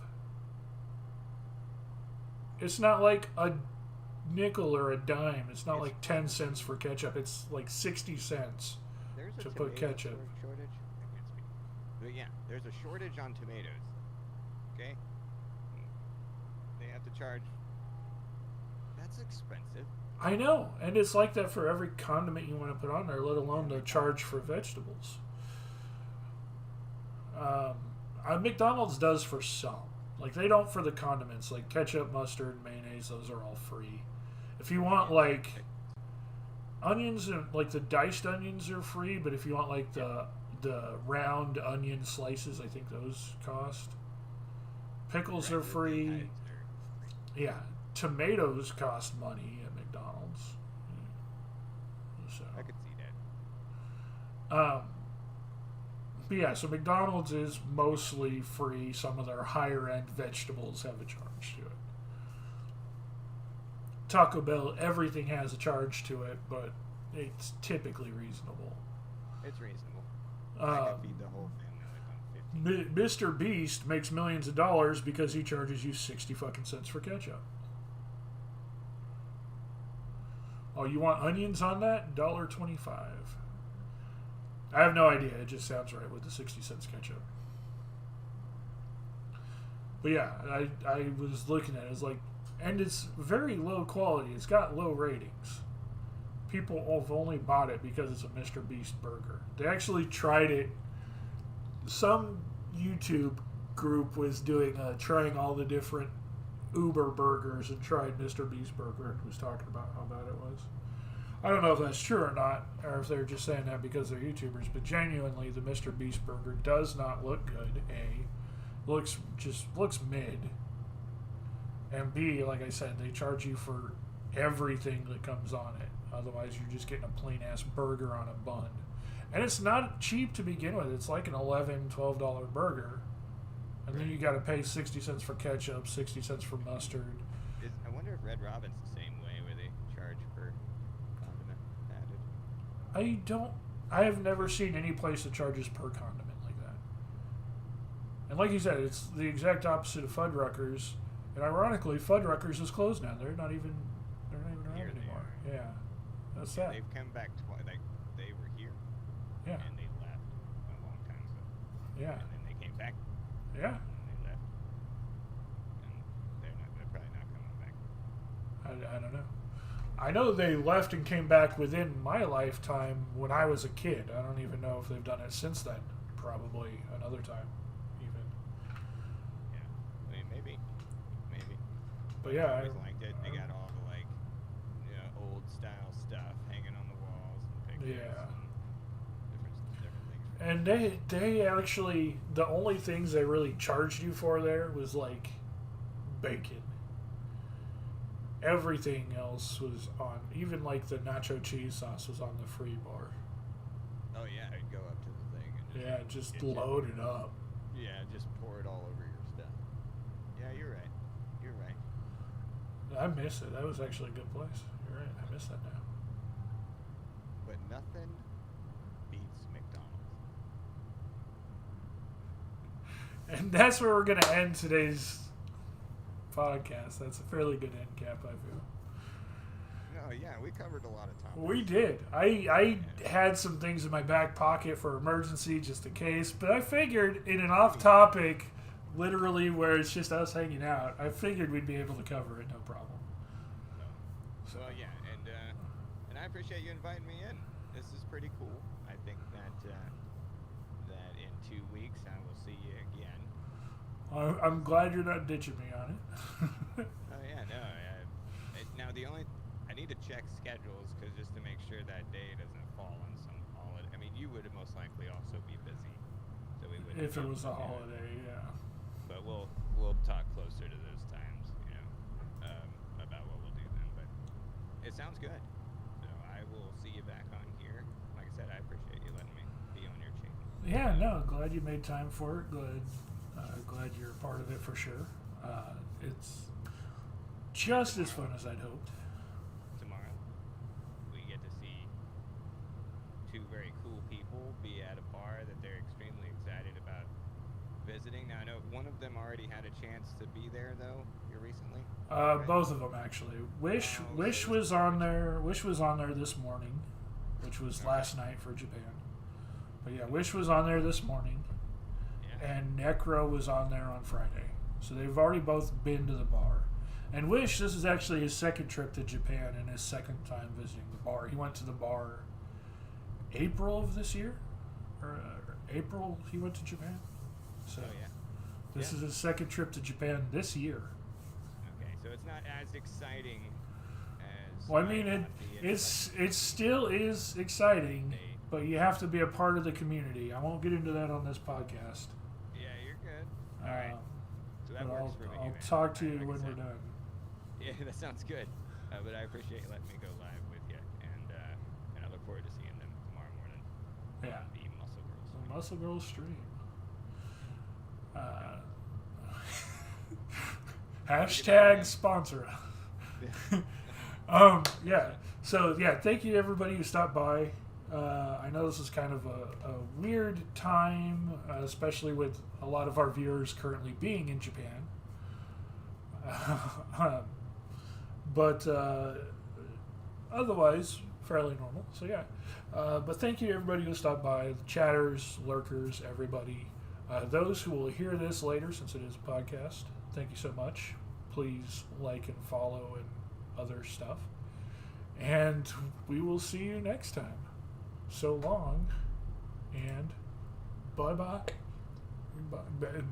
It's not like a nickel or a dime. It's not like 10 cents for ketchup. It's like 60 cents There's a to put tomato ketchup. shortage. I can't speak. But yeah, there's a shortage on tomatoes. Okay? have to charge. That's expensive. I know, and it's like that for every condiment you want to put on there, let alone the charge for vegetables. McDonald's does for some. Like, they don't for the condiments, like ketchup, mustard, mayonnaise, those are all free. If you want, like, onions, and like the diced onions are free, but if you want, like, the round onion slices, I think those cost. Pickles are free. Yeah. Tomatoes cost money at McDonald's. So I could see that. But yeah, so McDonald's is mostly free. Some of their higher end vegetables have a charge to it. Taco Bell, everything has a charge to it, but it's typically reasonable. It's reasonable. I could feed the whole family like on 50. Mr. Beast makes millions of dollars because he charges you 60 fucking cents for ketchup. Oh, you want onions on that? $1.25. I have no idea. It just sounds right with the 60 cents ketchup. But yeah, I was looking at it. It's like, and it's very low quality. It's got low ratings. People have only bought it because it's a Mr. Beast burger. They actually tried it. Some YouTube group was doing trying all the different Uber burgers and tried Mr. Beast burger and was talking about how bad it was. I don't know if that's true or not, or if they're just saying that because they're YouTubers, but genuinely, the Mr. Beast burger does not look good. Looks mid, and B, like I said, they charge you for everything that comes on it. Otherwise, you're just getting a plain ass burger on a bun, and it's not cheap to begin with. It's like an $11, $12 burger, and then you got to pay 60 cents for ketchup, 60 cents for mustard. I wonder if Red Robin's the same way, where they charge per condiment added. I have never seen any place that charges per condiment like that. And like you said, it's the exact opposite of Fuddruckers. And ironically, Fuddruckers is closed now. They're not even around Here they anymore. are. Yeah, that's sad. They've come back twice. Like, they were here. Yeah. And they left a long time ago. Yeah. And then they came back. Yeah. And they left. And they're probably not coming back. I don't know. I know they left and came back within my lifetime when I was a kid. I don't even know if they've done it since then. Probably another time, even. Yeah. I mean, maybe. But yeah, I always liked it. They got all the, like, old style stuff hanging on the walls and pictures. Yeah. And different things. And they actually, the only things they really charged you for there was like bacon. Everything else was on, even like the nacho cheese sauce was on the free bar. Oh yeah, I'd go up to the thing and Yeah, just load it up. Yeah, just pour it all over your stuff. Yeah, you're right. I miss it. That was actually a good place. You're right. I miss that now. But nothing beats McDonald's. And that's where we're going to end today's podcast. That's a fairly good end cap, I feel. No, yeah, we covered a lot of topics. We did. I had some things in my back pocket for emergency just in case, but I figured in an off-topic, literally where it's just us hanging out, I figured we'd be able to cover it, no problem. So yeah, and I appreciate you inviting me in. This is pretty cool. I think that in 2 weeks I will see you again. I'm glad you're not ditching me on it. Oh yeah, no. Now I need to check schedules because just to make sure that day doesn't fall on some holiday. I mean, you would most likely also be busy, so we would. If it was a holiday, yeah. But we'll talk closer to those times, about what we'll do then. But it sounds good. So I will see you back on here. Like I said, I appreciate you letting me be on your channel. Yeah, no, glad you made time for it. Glad you're a part of it for sure. It's just as fun as I'd hoped. Tomorrow, we get to see two very cool people be at a bar that they're extremely excited about visiting. Now, I know one of them already had a chance to be there, though, here recently. Right? Both of them actually. Wish was on there. Wish was on there this morning, which was last night for Japan. But yeah, Wish was on there this morning, and Necro was on there on Friday. So they've already both been to the bar. And Wish, this is actually his second trip to Japan and his second time visiting the bar. He went to the bar April of this year, or April he went to Japan. So Oh, yeah. this Yeah. is his second trip to Japan this year. Okay, so it's not as exciting as. Well, I mean, it still is exciting, but you have to be a part of the community. I won't get into that on this podcast. Yeah, you're good. All right. So that But works for me. I'll man. talk to you Like I when we're said, done. Yeah, that sounds good. But I appreciate you letting me go live with you, and I look forward to seeing them tomorrow morning. Yeah. On the Muscle Girls. The Muscle Girls stream. Hashtag sponsor. Yeah. So yeah, thank you to everybody who stopped by. I know this is kind of a weird time, especially with a lot of our viewers currently being in Japan. But otherwise, fairly normal. So yeah. But thank you to everybody who stopped by, the chatters, lurkers, everybody. Those who will hear this later, since it is a podcast, thank you so much. Please like and follow and other stuff. And we will see you next time. So long, and bye-bye. Bye.